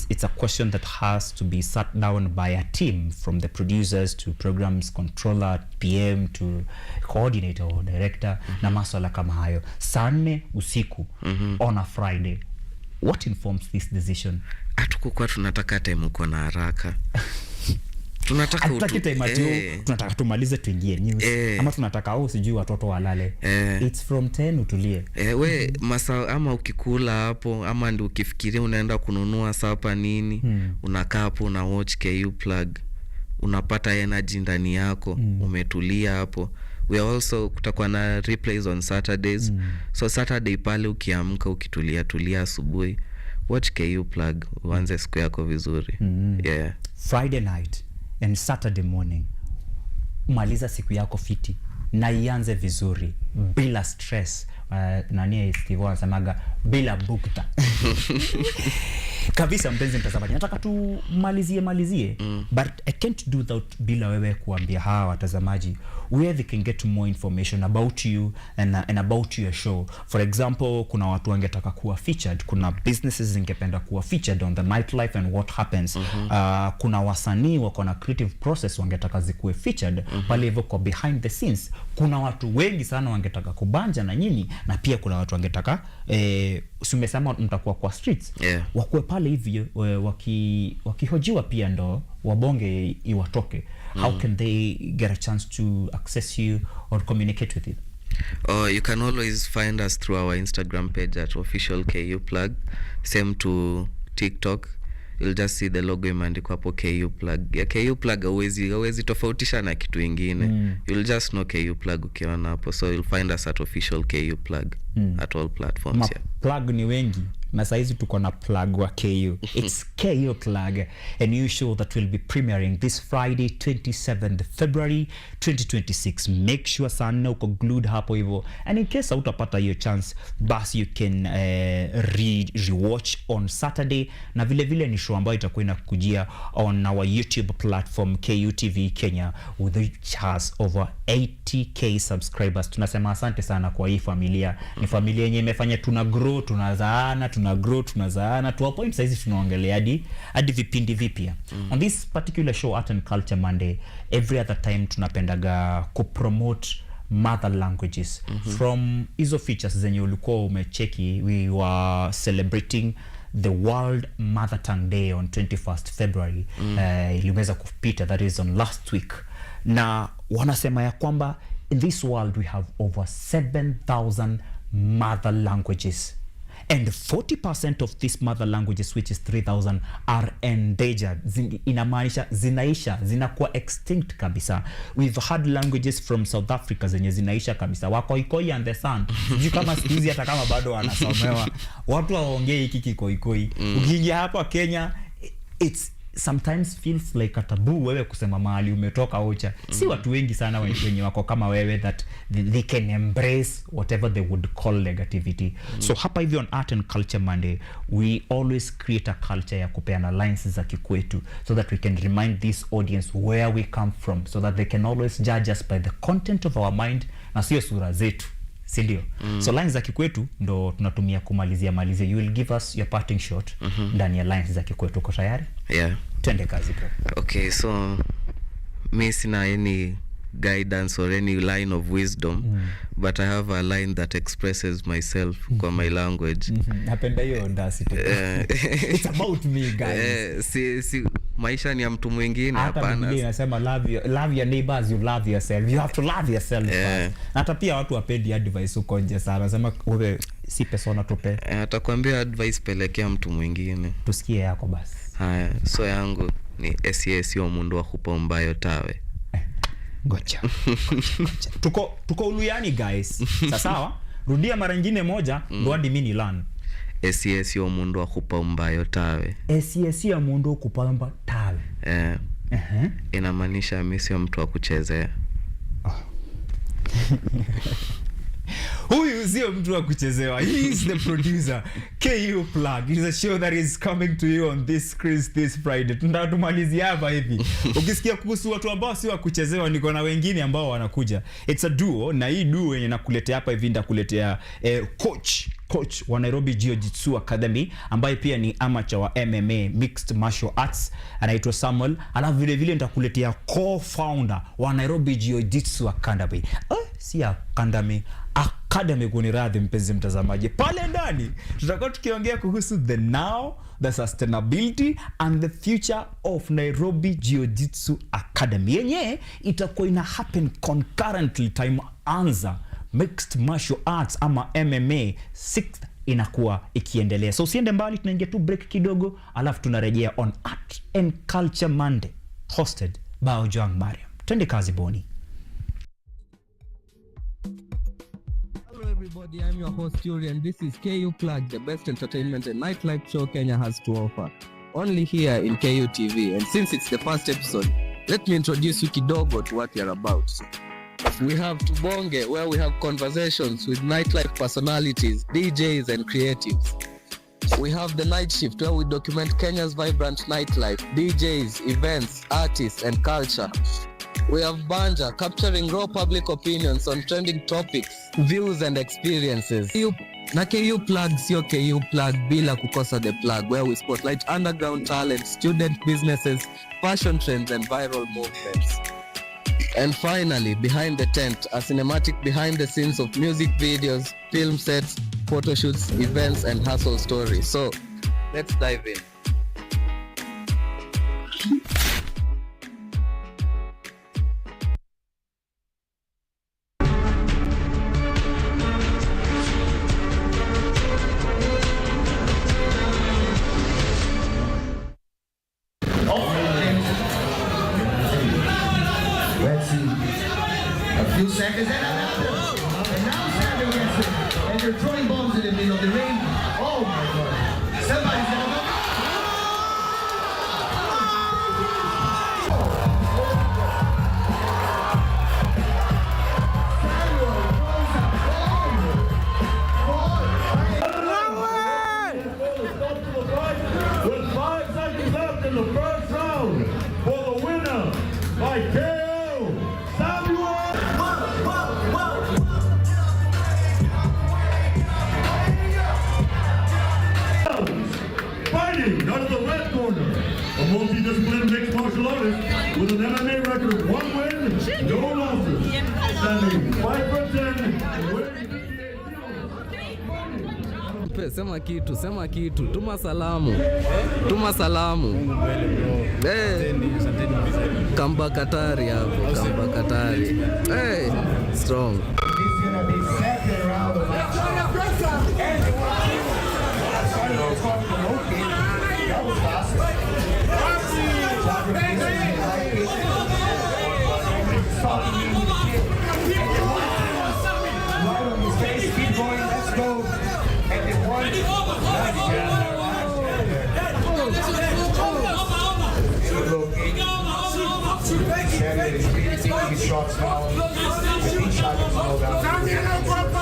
It's a question that has to be sat down by a team, from the producers to programs controller, PM to coordinator or director, na maswala kama hayo. Sunday usiku on a Friday. What informs this decision? Hatukuwa tunataka time uko na haraka. Tunataka tunataka tumalize tuingie news, ama tunataka sijui watoto walale. It's from 10 utulie. We masa ama ukikula hapo ama ndio ukifikiria unaenda kununua sapa nini, unakaa hapo una watch KU Plug, unapata energy ndani yako, umetulia hapo. We also kutakuwa na replays on Saturdays. So Saturday pale ukiamka ukitulia asubuhi, watch KU Plug, uanze siku yako vizuri. Yeah. Friday night and Saturday morning, maliza siku yako fiti na ianze vizuri bila stress. Nani Steve anasemaga bila bukta. Kabisa mpenzi mtazamaji, nataka tu malizie but I can't do that bila wewe kuambia hawa watazamaji where they can get more information about you and about your show. For example, kuna watu wangetaka kuwa featured, kuna businesses zingependa kuwa featured on the nightlife and what happens. Kuna wasanii wako na creative process wangetaka zikuwe featured pale hivyo kwa behind the scenes. Kuna watu wengi sana wangetaka kubanja na nyinyi, na pia kuna watu wangetaka umesema mtakuwa kwa streets, wakuwe pale hivi wakihojiwa pia ndo wabonge iwatoke. How can they get a chance to access you or communicate with you? You can always find us through our Instagram page at official KU Plug. Same to TikTok. You'll just see the logo imeandikwa hapo KU Plug. Yeah, KU Plug hauwezi tofautisha na kitu ingine. You'll just know KU Plug ukiona hapo. So you'll find us at official KU Plug at all platforms. Plug ni wengi na saizi tuko na plug wa KU. It's KU Plug, a new show that will be premiering this Friday 27th February 2026. Make sure sana uko glued hapo hivyo, and in case utapata hiyo chance, basi you can rewatch on Saturday. Na vile ni show ambayo itakuwa inakujia on our YouTube platform KUTV Kenya, which has over 80k subscribers. Tunasema asante sana kwa hii familia. Ni familia yenye imefanya tuna grow, tunazaana to a point saizi tunaongelea hadi vipindi vipya. On this particular show, Art and Culture Monday, every other time tunapendaga kupromote mother languages. From hizo features zenye ulikuwa umecheki, we were celebrating the World Mother Tongue Day on 21st February. Iliweza kupita, that is on last week. Na wanasema ya kwamba in this world we have over 7,000 mother languages, and 40% of these mother languages, which is 3,000, are endangered. Inamaanisha zinaisha, zinakuwa extinct kabisa. We've had languages from South Africa zenye zinaisha kabisa. Wakoikoi and the San, sijui kama sikizi hata kama bado wanasomewa watu waongee hiki kikoikoi. Ukiingia hapa Kenya, it's sometimes feels like a taboo wewe kusema mahali umetoka Ocha. Si watu wengi sana wenye wako kama wewe that they can embrace whatever they would call negativity. So hapa hivi on Art and Culture Monday, we always create a culture ya kupeana lines za kikwetu, so that we can remind this audience where we come from, so that they can always judge us by the content of our mind na sio sura zetu, si ndio? So lines za kikwetu ndo tunatumia kumalizia. You will give us your parting shot ndani ya lines za kikwetu. Uko tayari? Yeah. Twende kazi bro. Okay, so mi sina any guidance or any line of wisdom, but I have a line that expresses myself kwa my language. Napenda hiyo audacity. It's about me, guys. Si maisha ni ya mtu mwingine, hapana. Hata Biblia inasema love your neighbors, you love yourself. You have to love yourself first. Hata pia watu wapendi advice uko nje sana. Nasema wewe si persona tupe. Atakwambia advice pelekea mtu mwingine. Tusikie yako basi. Haya, so yangu ni SES yo mundu wa kupombayo tawe. Gocha. Tuko uluyani guys. Sawa? Rudia mara nyingine moja ndo hadi mimi learn. SES yo mundu akupa umbayo tawe. SES ya mundu akupamba tawe. Inamaanisha mimi sio mtu wa kuchezea. Huyu sio mtu wa kuchezewa. He is the producer. KU Plug. It is a show that is coming to you on this Friday. Tunatumalizia hapa hivi. Ukisikia kuhusu watu ambao sio wa kuchezewa, niko na wengine ambao wanakuja. It's a duo, na hii duo yenye nakuletea hapa hivi ndakuletea coach wa Nairobi Jiu-Jitsu Academy ambaye pia ni amateur wa MMA Mixed Martial Arts, anaitwa Samuel. Alafu vile vile nitakuletea co-founder wa Nairobi Jiu-Jitsu Academy. Si Academy kuniradhi mpenzi mtazamaji. Pale ndani tutakuwa tukiongea kuhusu the now, the sustainability and the future of Nairobi Jiu-Jitsu Academy. Yenye itakuwa ina happen concurrently time anza Mixed Martial Arts ama MMA 6th inakuwa ikiendelea. So usiende mbali, tunaingia tu break kidogo alafu tunarejea on Art and Culture Monday hosted by Ojwang Mariam. Twende kazi Boni. Hello everybody, I'm your host Yuri and this is KU Plug, the best entertainment and nightlife show Kenya has to offer. Only here in KUTV, and since it's the first episode, let me introduce you kidogo to what you're about. We have Tubonge, where we have conversations with nightlife personalities, DJs and creatives. We have the night shift, where we document Kenya's vibrant nightlife, DJs, events, artists and culture. We have Banja, capturing raw public opinions on trending topics, views and experiences. Na KU Plug sio KU Plug bila kukosa the plug, where we spotlight underground talent, student businesses, fashion trends and viral movements. And finally, Behind the Tent, a cinematic behind the scenes of music videos, film sets, photo shoots, events and hustle stories. So, let's dive in. Let's see. A few seconds and now Samuel gets it. And they're throwing bombs in the middle of the ring. Oh my God. Somebody's gonna go. With 5 seconds left in the first round, for the winner by KO, Samuel. Fighting out of the red corner, a multi-disciplined mixed martial artist with an MMA record of 1 win, no losses, standing 5'10", Sema kitu, tuma salamu. Kamba Katari hapo, Kamba Katari. Hey, strong. Keep going, let's go. And it won. Samuel is really taking his shots now. The big shot is slow down. Samuel is really composed.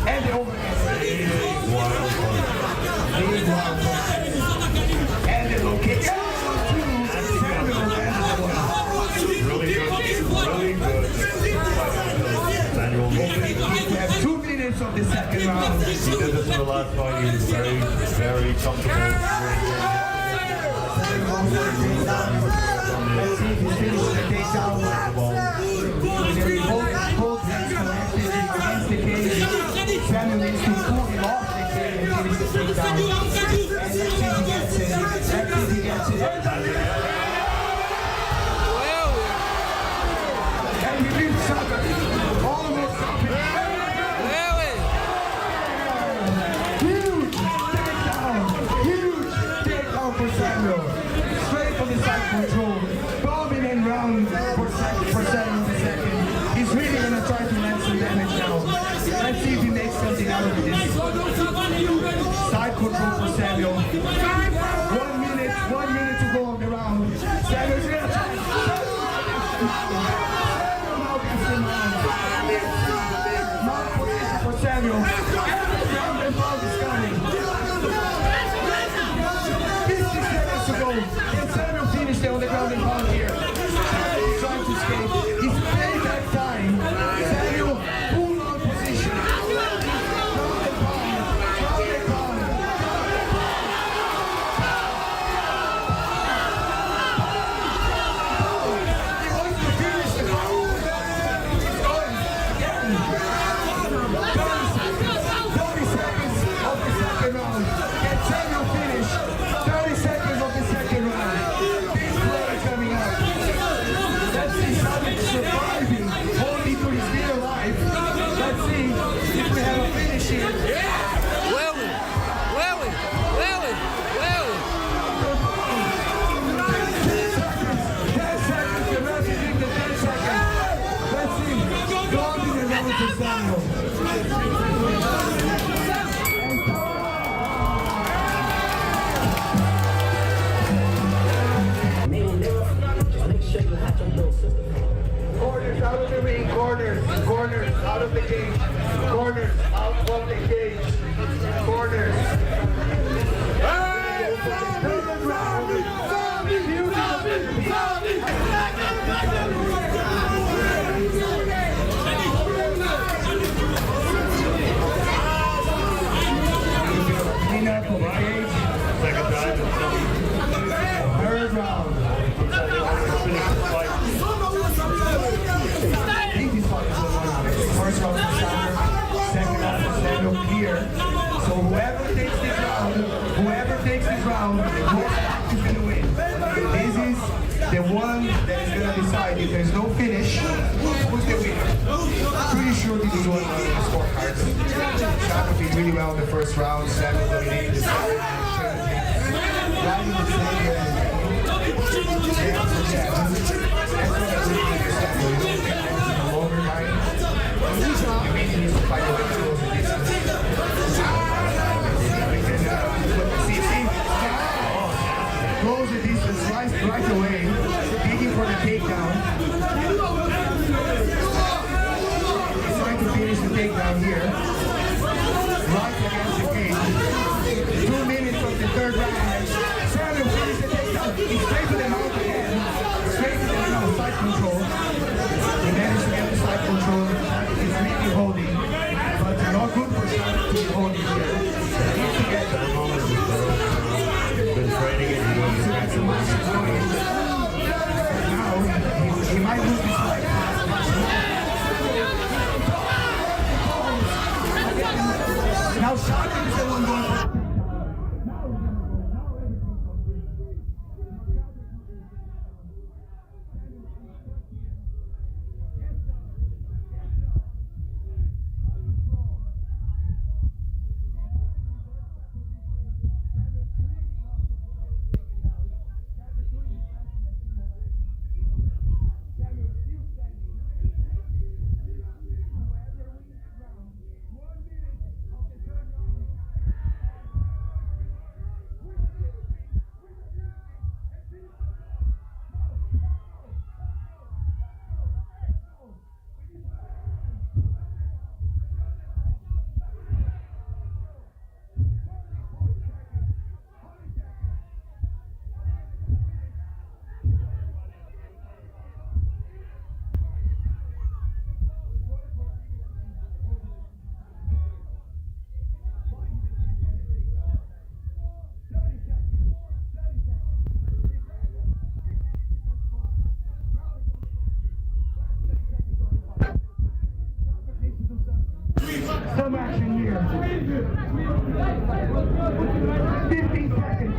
And the overhead. And the location. Really good. We have 2 minutes of the second round. He did this in the last fight. He was very comfortable. Let's see if he finishes the takedown. Both hands connected against the cage. Samuel needs to pull him off the cage and finish the takedown. And let's see if he gets it. Let's see if he gets it. And he leaves up. Almost up. Huge takedown. control. Dominant round for Samuel the second. He's really gonna try to land some damage now. Let's see if he makes something out of this. Side control for Samuel. 1 minute to go on the round. Samuel's gonna try. For Samuel. Round and pound is coming. 50 seconds to go. Can Samuel finish there on the ground and pound here? Samuel trying to escape. He's payback time. Samuel, full on position. Ground and pound. Ground and pound. He wants to finish the round. He's going again. 30 seconds of the second round. Can Samuel finish? 30 seconds of the second round. Big play coming up. Let's see Samuel surviving, holding to his dear life. Let's see if we have a finish here. Corners out of the ring, corners out of the cage, corners out of the cage, corners. Clean up of age. Third round. First round for Samuel, second round for Samuel clear. So whoever takes this round, is going to win. This is the one that is going to decide if there's no finish, who's the winner. Pretty sure this is one of the scorecards. Samuel did really well in the first round. Samuel dominated the second round. Right in the center. Close the distance right away, digging for the takedown. He's trying to finish the takedown here. Right against the cage. 2 minutes of the third round. Samuel finished the takedown. He's straight to the mouth again. Straight to the mouth, side control. He managed to get the side control. He's really holding. But not good for Samuel to be holding here. He needs to get that moment. Been training it. Now he might lose his life. Now Sharkin is the one going. Some action here. 15 seconds.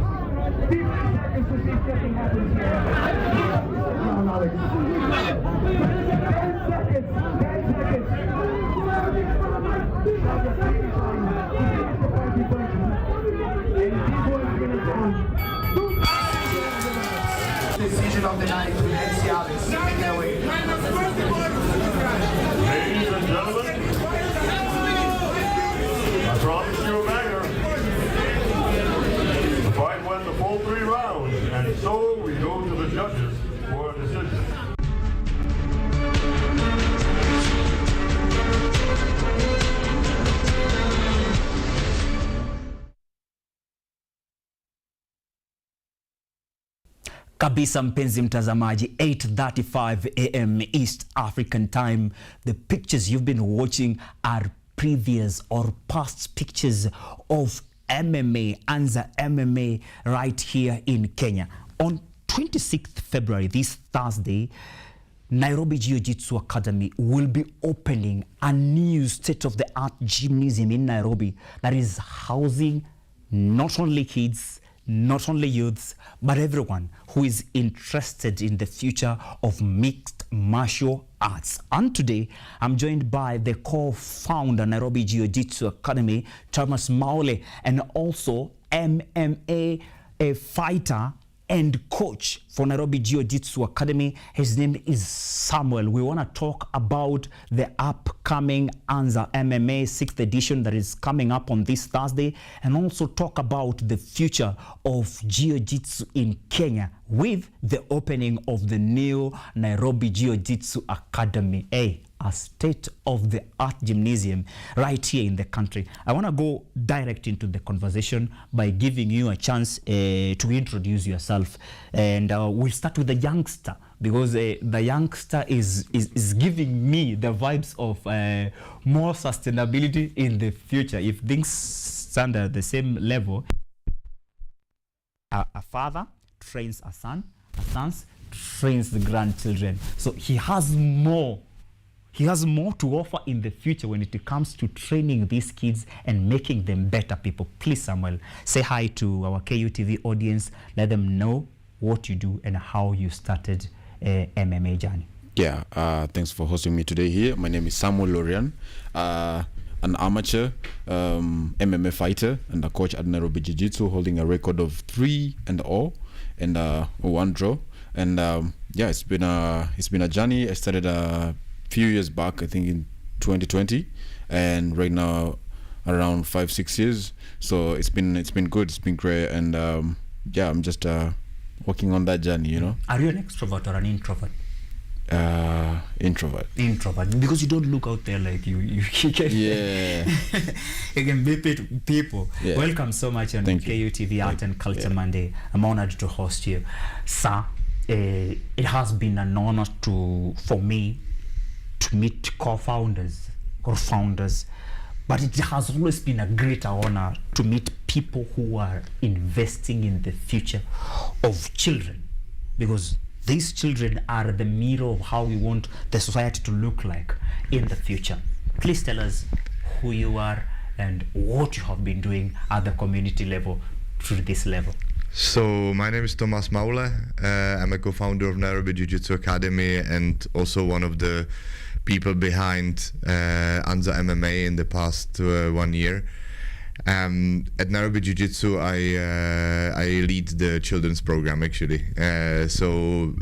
15 seconds to see if something happens here. Come on, Alex. 10 seconds. 10 seconds. And this one's going to go. decision of the night with MC Alex. Take it away. Ladies and gentlemen, I promise you a banger. The fight went the full 3 rounds, and so we go to the judges for a decision. Kabisa mpenzi mtazamaji, 8:35 a.m. East African time. The pictures you've been watching are previous or past pictures of MMA, Anza MMA right here in Kenya. On 26th February, this Thursday, Nairobi Jiu-Jitsu Academy will be opening a new state-of-the-art gymnasium in Nairobi that is housing not only kids, not only youths, but everyone who is interested in the future of mixed martial arts. And today, I'm joined by the co-founder, Nairobi Jiu-Jitsu Academy, Thomas Maule, and also MMA fighter and coach for Nairobi Jiu-Jitsu Academy. His name is Samuel. We want to talk about the upcoming Anza MMA 6th edition that is coming up on this Thursday, and also talk about the future of Jiu-Jitsu in Kenya with the opening of the new Nairobi Jiu-Jitsu Academy, a state-of-the-art gymnasium right here in the country. I want to go direct into the conversation by giving you a chance to introduce yourself. And we'll start with the youngster, because the youngster is giving me the vibes of more sustainability in the future. If things stand at the same level, a father trains a son trains the grandchildren. So he has more to offer in the future when it comes to training these kids and making them better people. Please, Samuel, say hi to our KUTV audience. Let them know what you do and how you started MMA journey. Yeah, thanks for hosting me today here. My name is Samuel Lorian, an amateur MMA fighter and a coach at Nairobi Jiu-Jitsu, holding a record of 3-0 and 1 draw. And yeah, it's been a journey. I started a few years back, I think in 2020, and right now around 5-6 years. So it's been good. It's been great, and yeah, I'm just working on that journey, you know. Are you an extrovert or an introvert? Introvert. Because you don't look out there like you can. Yeah. You can be people. Yeah. Welcome so much on KUTV Art and Culture Monday. I'm honored to host you, sir. It has been an honor for me to meet co-founders or founders, but it has always been a greater honor to meet people who are investing in the future of children, because these children are the mirror of how we want the society to look like in the future. Please tell us who you are and what you have been doing at the community level to this level. So my name is Thomas Maule. I'm a co-founder of Nairobi Jiu-Jitsu Academy and also one of the people behind Anza MMA in the past 1 year. At Nairobi Jiu-Jitsu, I lead the children's program actually. So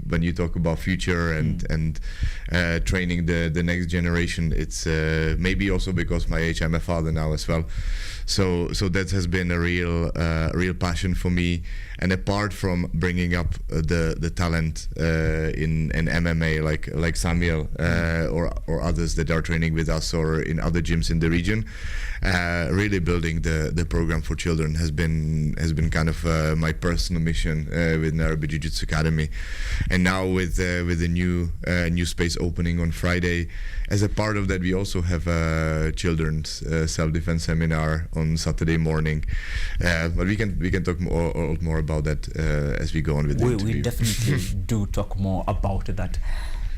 when you talk about future and training the next generation, it's maybe also because my age, I'm a father now as well. So that has been a real passion for me. And apart from bringing up the talent in MMA, like Samuel or others that are training with us or in other gyms in the region, really building the program for children has been kind of my personal mission with Nairobi Jiu-Jitsu Academy. And now with the new space opening on Friday, as a part of that, we also have a children's self-defense seminar on Saturday morning. But we can talk more about that as we go on with the interview. We definitely do talk more about that.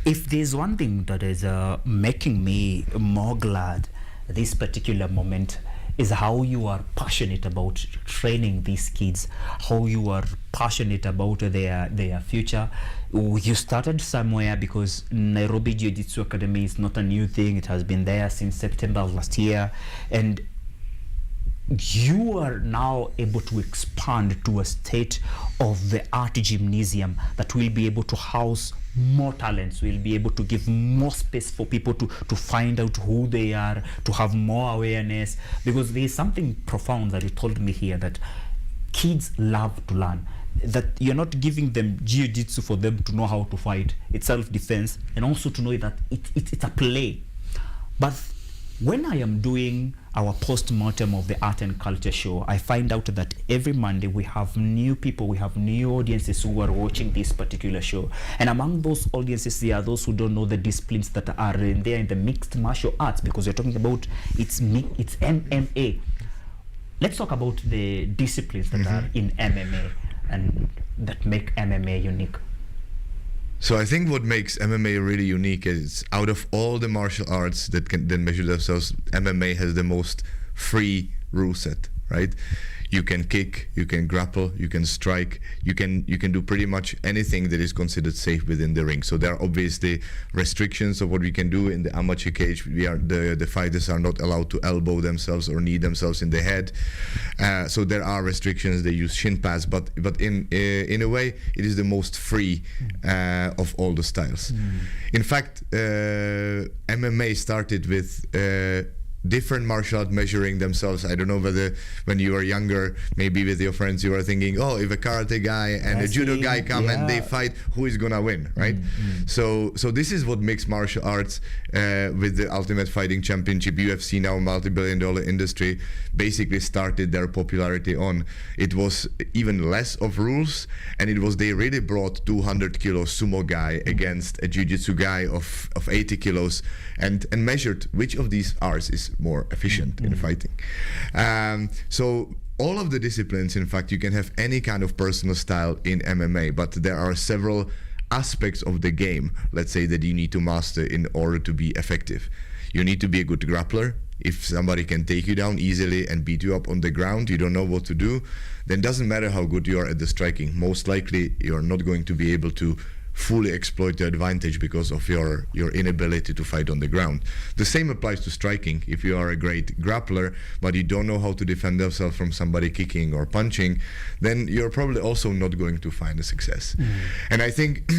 If there's one thing that is making me more glad this particular moment is how you are passionate about training these kids, how you are passionate about their future. You started somewhere, because Nairobi Jiu-Jitsu Academy is not a new thing. It has been there since September of last year, and you are now able to expand to a state of the art gymnasium that will be able to house more talents, will be able to give more space for people to find out who they are, to have more awareness, because there is something profound that you told me here, that kids love to learn, that you're not giving them jiu-jitsu for them to know how to fight. It's self-defense, and also to know that it's a play. But when I am doing our post-mortem of the art and culture show, I find out that every Monday we have new people, we have new audiences who are watching this particular show. And among those audiences, there are those who don't know the disciplines that are in there in the mixed martial arts, because we're talking about it's MMA. Let's talk about the disciplines that are in MMA and that make MMA unique. So I think what makes MMA really unique is, out of all the martial arts that can then measure themselves, MMA has the most free rule set, right? You can kick, you can grapple, you can strike, you can do pretty much anything that is considered safe within the ring. So there are obviously restrictions of what we can do in the amateur cage. The fighters are not allowed to elbow themselves or knee themselves in the head. So there are restrictions. They use shin pads, but in a way it is the most free of all the styles. In fact, MMA started with different martial art measuring themselves. I don't know whether when you were younger, maybe with your friends, you were thinking, oh, if a karate guy and a judo guy come and they fight, who is gonna win, right? So this is what mixed martial arts with the Ultimate Fighting Championship, UFC, now multi-billion-dollar industry, basically started their popularity on. It was even less of rules, and it was, they really brought 200 kilo sumo guy against a jiu-jitsu guy of 80 kilos and measured which of these arts is more efficient in fighting. So all of the disciplines, in fact, you can have any kind of personal style in MMA, but there are several aspects of the game, let's say, that you need to master in order to be effective. You need to be a good grappler. If somebody can take you down easily and beat you up on the ground, you don't know what to do, then it doesn't matter how good you are at the striking. Most likely you're not going to be able to fully exploit the advantage because of your inability to fight on the ground. The same applies to striking. If you are a great grappler but you don't know how to defend yourself from somebody kicking or punching, then you're probably also not going to find a success. And I think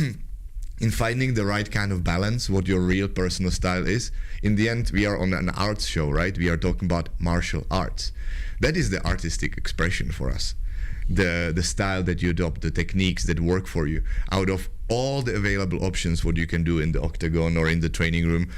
in finding the right kind of balance, what your real personal style is, in the end we are on an arts show, right? We are talking about martial arts. That is the artistic expression for us. The style that you adopt, the techniques that work for you. Out of all the available options, what you can do in the octagon or in the training room,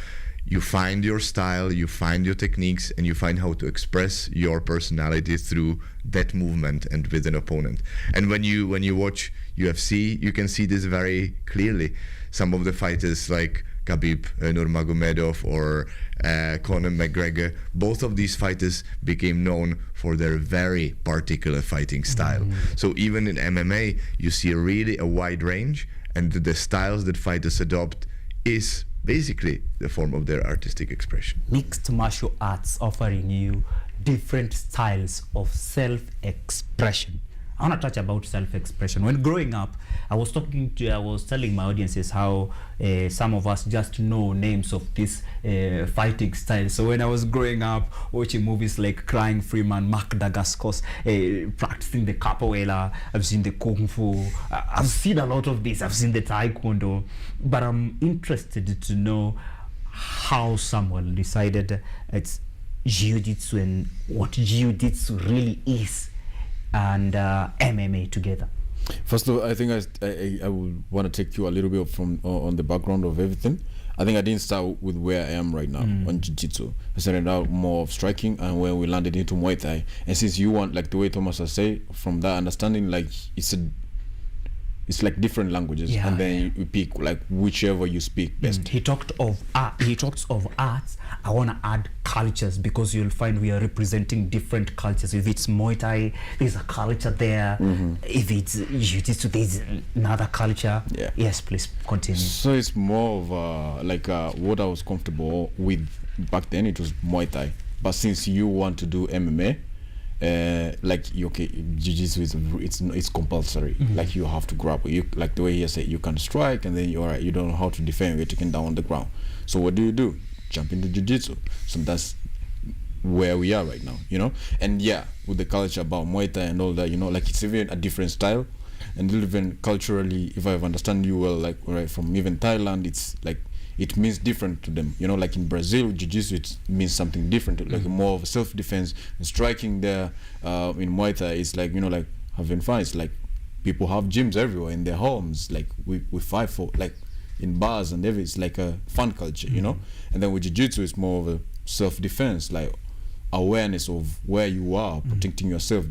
you find your style, you find your techniques, and you find how to express your personality through that movement and with an opponent. And when you watch UFC, you can see this very clearly. Some of the fighters like Khabib Nurmagomedov or Conor McGregor, both of these fighters became known for their very particular fighting style. So even in MMA, you see really a wide range, and the styles that fighters adopt is basically the form of their artistic expression. Mixed martial arts offering you different styles of self-expression. I want to touch about self-expression. When growing up, I was telling my audiences how some of us just know names of this fighting style. So when I was growing up, watching movies like Crying Freeman, Mark Dacascos, practicing the capoeira, I've seen the kung fu, I've seen a lot of this, I've seen the taekwondo, but I'm interested to know how someone decided it's jiu-jitsu and what jiu-jitsu really is, and MMA together. First of all, I think I would want to take you a little bit from on the background of everything. I think I didn't start with where I am right now on jiu-jitsu. I started out more of striking, and when we landed into Muay Thai. And since you want, like the way Thomas has said, from that understanding, like it's like different languages, and then you pick like whichever you speak best. He talked of art. He talks of arts. I want to add cultures, because you'll find we are representing different cultures. If it's Muay Thai, there's a culture there. If it's jiu-jitsu, there's another culture. Yes, please continue. So it's more of like what I was comfortable with back then. It was Muay Thai, but since you want to do MMA, like okay, jiu-jitsu is it's compulsory. Like you have to grapple. You, like the way he said, you can strike, and then you don't know how to defend. You're taken down on the ground. So what do? Jump into jiu-jitsu. Sometimes where we are right now, you know. And yeah, with the culture about Muay Thai and all that, you know, like it's even a different style, and even culturally, if I understand you well, like right from even Thailand, it's like it means different to them, you know. Like in Brazil, jiu-jitsu, it means something different, like more of self-defense. And striking there in Muay Thai is like, you know, like having fun. It's like people have gyms everywhere in their homes, like we fight for, like in bars and everything. It's like a fun culture, you know. And then with jiu-jitsu, it's more of a self-defense, like awareness of where you are, protecting yourself,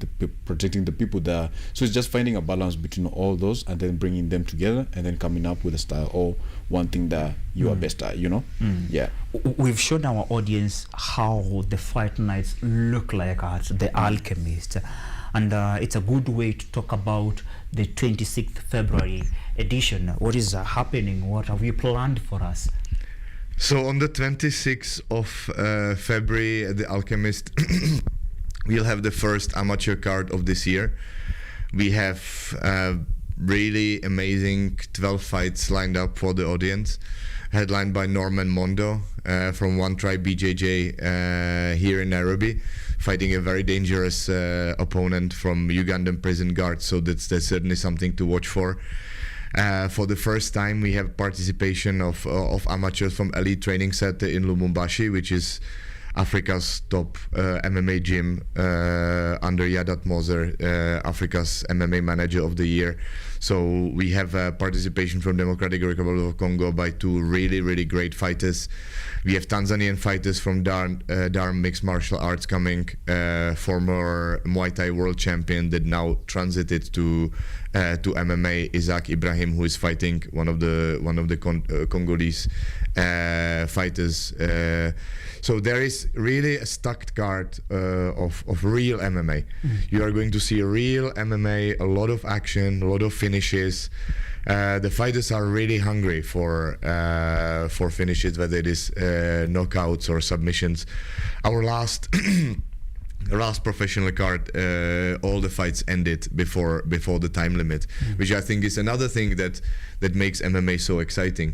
protecting the people there. So it's just finding a balance between all those and then bringing them together and then coming up with a style or one thing that you are best at, you know. Yeah, we've shown our audience how the fight nights look like at the Alchemist, and it's a good way to talk about the 26th February edition. What is happening? What have you planned for us? So on the 26th of February at the Alchemist, we'll have the first amateur card of this year. We have really amazing 12 fights lined up for the audience, headlined by Norman Mondo from One Tribe BJJ here in Nairobi, fighting a very dangerous opponent from Ugandan prison guards. So that's certainly something to watch for. For the first time, we have participation of amateurs from Elite Training Center in Lubumbashi, which is Africa's top MMA gym under Yadat Moser, Africa's MMA Manager of the Year. So we have participation from Democratic Republic of Congo by two really great fighters. We have Tanzanian fighters from Durham Mixed Martial Arts coming, former Muay Thai world champion that now transited to MMA, Isaac Ibrahim, who is fighting one of the Congolese fighters. So there is really a stacked card of real MMA. You are going to see real MMA, a lot of action, a lot of finishes. The fighters are really hungry for finishes, whether it is knockouts or submissions. Our last professional card, all the fights ended before the time limit, which I think is another thing that makes MMA so exciting.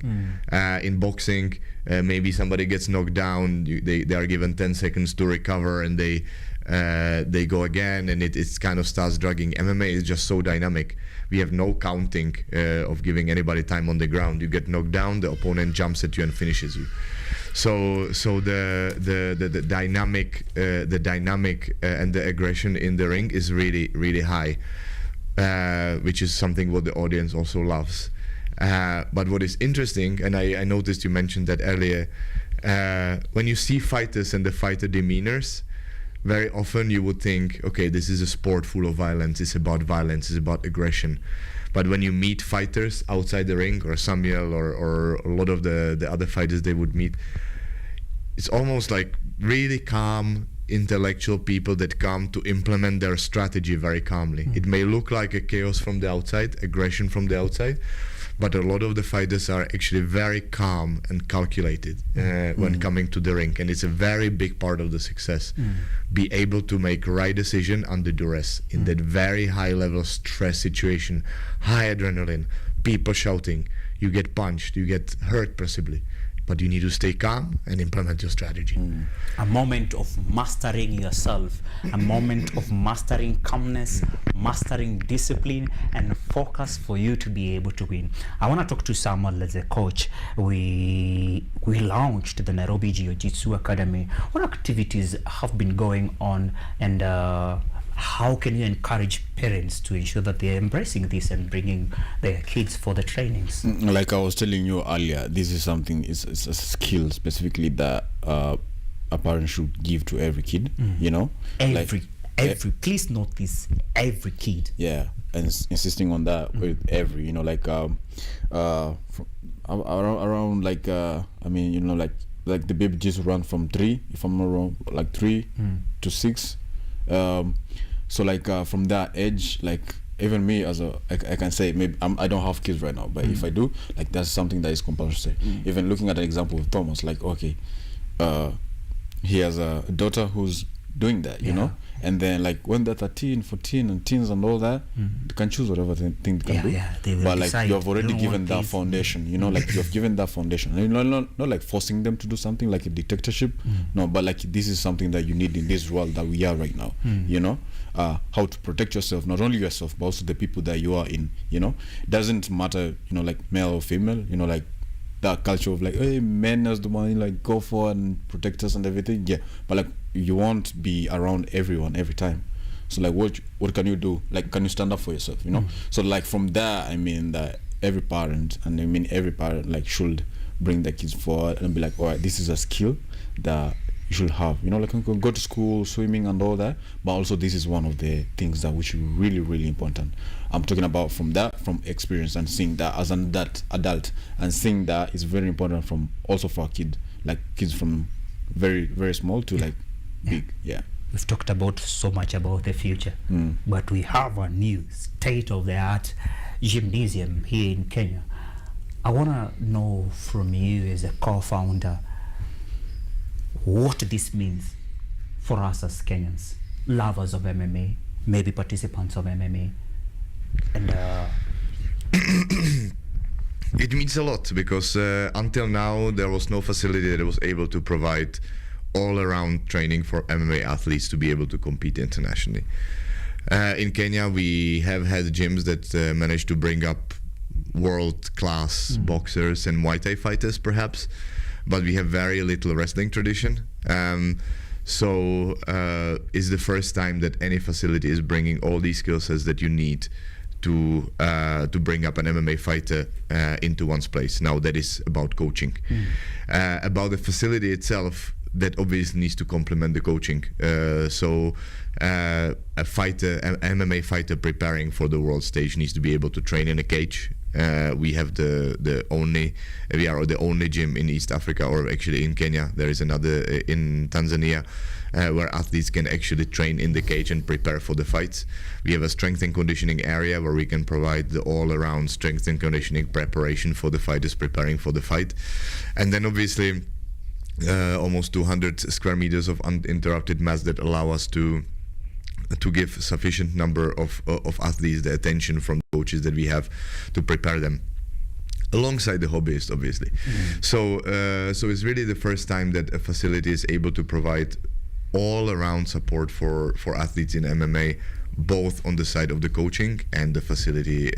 In boxing, maybe somebody gets knocked down, they are given 10 seconds to recover, and they go again, and it kind of starts dragging. MMA is just so dynamic. We have no counting of giving anybody time on the ground. You get knocked down, the opponent jumps at you and finishes you. So the dynamic and the aggression in the ring is really high, which is something what the audience also loves. But what is interesting, and I noticed you mentioned that earlier, when you see fighters and the fighter demeanors, very often you would think, okay, this is a sport full of violence, it's about aggression. But when you meet fighters outside the ring, or Samuel or a lot of the other fighters they would meet, it's almost like really calm, intellectual people that come to implement their strategy very calmly. It may look like a chaos from the outside, aggression from the outside, but a lot of the fighters are actually very calm and calculated when coming to the ring, and it's a very big part of the success. Be able to make right decision under duress in that very high level stress situation, high adrenaline, people shouting, you get punched, you get hurt possibly, but you need to stay calm and implement your strategy. A moment of mastering yourself, a moment of mastering calmness, mastering discipline and focus for you to be able to win. I want to talk to Samuel as a coach. We launched the Nairobi Jiu-Jitsu Academy. What activities have been going on, and how can you encourage parents to ensure that they're embracing this and bringing their kids for the trainings? Like I was telling you earlier, this is something, it's a skill specifically that a parent should give to every kid, you know? Every, please note this, every kid. Yeah, and insisting on that with every, you know, like around like, I mean, you know, like the baby just run from 3, if I'm not wrong, like 3 to 6. So like from that age, like even me as I can say, maybe I don't have kids right now, but if I do, like that's something that is compulsory. Even looking at an example of Thomas, like okay, he has a daughter who's doing that, you know, And then like when they're 13, 14 and teens and all that, they can choose whatever thing they can do. They will but like decide, you have already "I don't given want that this." foundation, you know, like you have given that foundation. And not like forcing them to do something like a dictatorship. No, but like this is something that you need in this world that we are right now. You know, how to protect yourself, not only yourself but also the people that you are in. You know, it doesn't matter, you know, like male or female. You know, like that culture of like, hey, men as the one like go for and protect us and everything. Yeah, but like you won't be around everyone every time. So like what can you do? Like, can you stand up for yourself? You know. So like from there, I mean that every parent like should bring their kids forward and be like, all right, this is a skill that you should have. You know, like you can go to school, swimming and all that, but also this is one of the things that which is really, really important. I'm talking about from experience and seeing that as an adult and seeing that is very important from also for our kids from very, very small to like big. Yeah. We've talked about so much about the future, but we have a new state-of-the-art gymnasium here in Kenya. I want to know from you as a co-founder what this means for us as Kenyans, lovers of MMA, maybe participants of MMA. And it means a lot because until now there was no facility that was able to provide all-around training for MMA athletes to be able to compete internationally. In Kenya, we have had gyms that managed to bring up world-class boxers and Muay Thai fighters, perhaps, but we have very little wrestling tradition. So it's the first time that any facility is bringing all these skill sets that you need to bring up an MMA fighter into one's place. Now that is about coaching. About the facility itself, that obviously needs to complement the coaching. So a MMA fighter preparing for the world stage needs to be able to train in a cage. We are the only gym in East Africa, or actually in Kenya. There is another in Tanzania where athletes can actually train in the cage and prepare for the fights. We have a strength and conditioning area where we can provide the all-around strength and conditioning preparation for the fighters preparing for the fight. And then obviously almost 200 square meters of uninterrupted mats that allow us to give sufficient number of athletes the attention from coaches that we have to prepare them, alongside the hobbyists, obviously. So it's really the first time that a facility is able to provide all-around support for athletes in MMA, both on the side of the coaching and the facility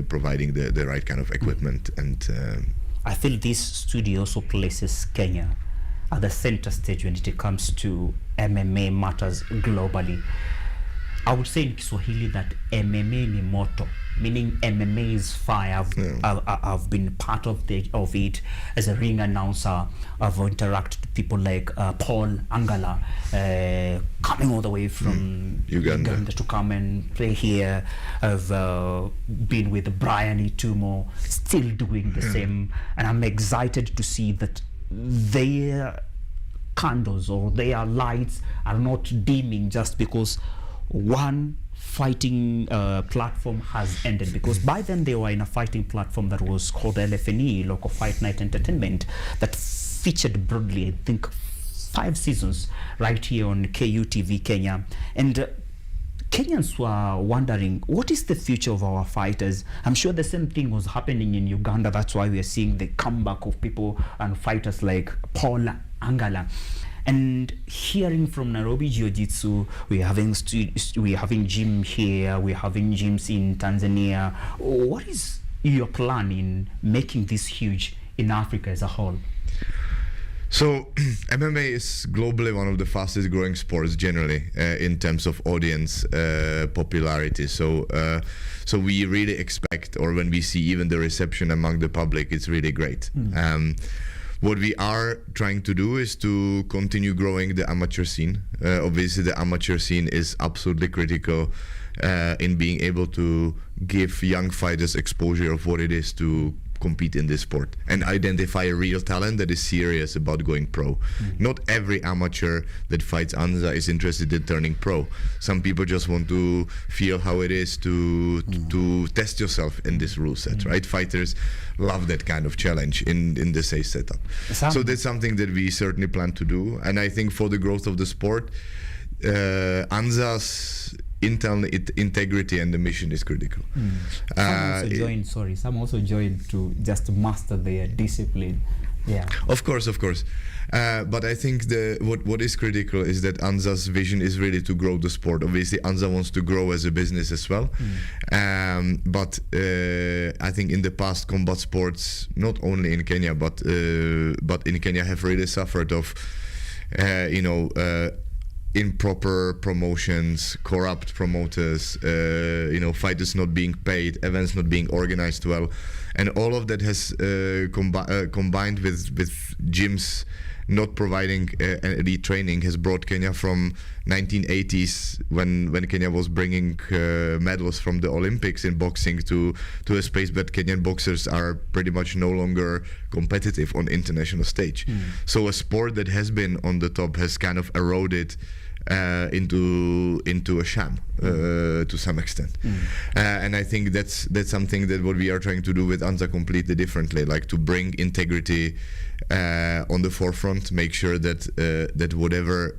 providing the right kind of equipment. And I feel this studio also places Kenya at the center stage when it comes to MMA matters globally. I would say in Kiswahili that MMA ni moto, meaning MMA is fire. I've been part of it as a ring announcer. I've interacted with people like Paul Angala, coming all the way from Uganda to come and play here. I've been with Brian Itumo, still doing the same, and I'm excited to see that their candles or their lights are not dimming just because one fighting platform has ended, because by then they were in a fighting platform that was called LFNE, Local Fight Night Entertainment, that featured broadly, I think, 5 seasons right here on KUTV Kenya. And Kenyans were wondering, what is the future of our fighters? I'm sure the same thing was happening in Uganda. That's why we are seeing the comeback of people and fighters like Paul Angala. And hearing from Nairobi Jiu-Jitsu, we're having gym here, we're having gyms in Tanzania. What is your plan in making this huge in Africa as a whole? So MMA is globally one of the fastest growing sports generally in terms of audience popularity. So we really expect, or when we see even the reception among the public, it's really great. What we are trying to do is to continue growing the amateur scene. Obviously, the amateur scene is absolutely critical in being able to give young fighters exposure of what it is to compete in this sport and identify a real talent that is serious about going pro. Not every amateur that fights Anza is interested in turning pro. Some people just want to feel how it is to test yourself in this rule set, right? Fighters love that kind of challenge in the safe setup. So that's something that we certainly plan to do. And I think for the growth of the sport, Anza's internal integrity and the mission is critical. Some also joined to just master their discipline. Yeah. Of course. But I think what is critical is that Anza's vision is really to grow the sport. Obviously, Anza wants to grow as a business as well. But I think in the past, combat sports, not only in Kenya, but in Kenya, have really suffered of, improper promotions, corrupt promoters, fighters not being paid, events not being organized well, and all of that has combined with gyms not providing elite training has brought Kenya from 1980s when Kenya was bringing medals from the Olympics in boxing to a space that Kenyan boxers are pretty much no longer competitive on international stage. So a sport that has been on the top has kind of eroded into a sham to some extent. And I think that's something that what we are trying to do with Anza completely differently, like to bring integrity on the forefront, make sure that whatever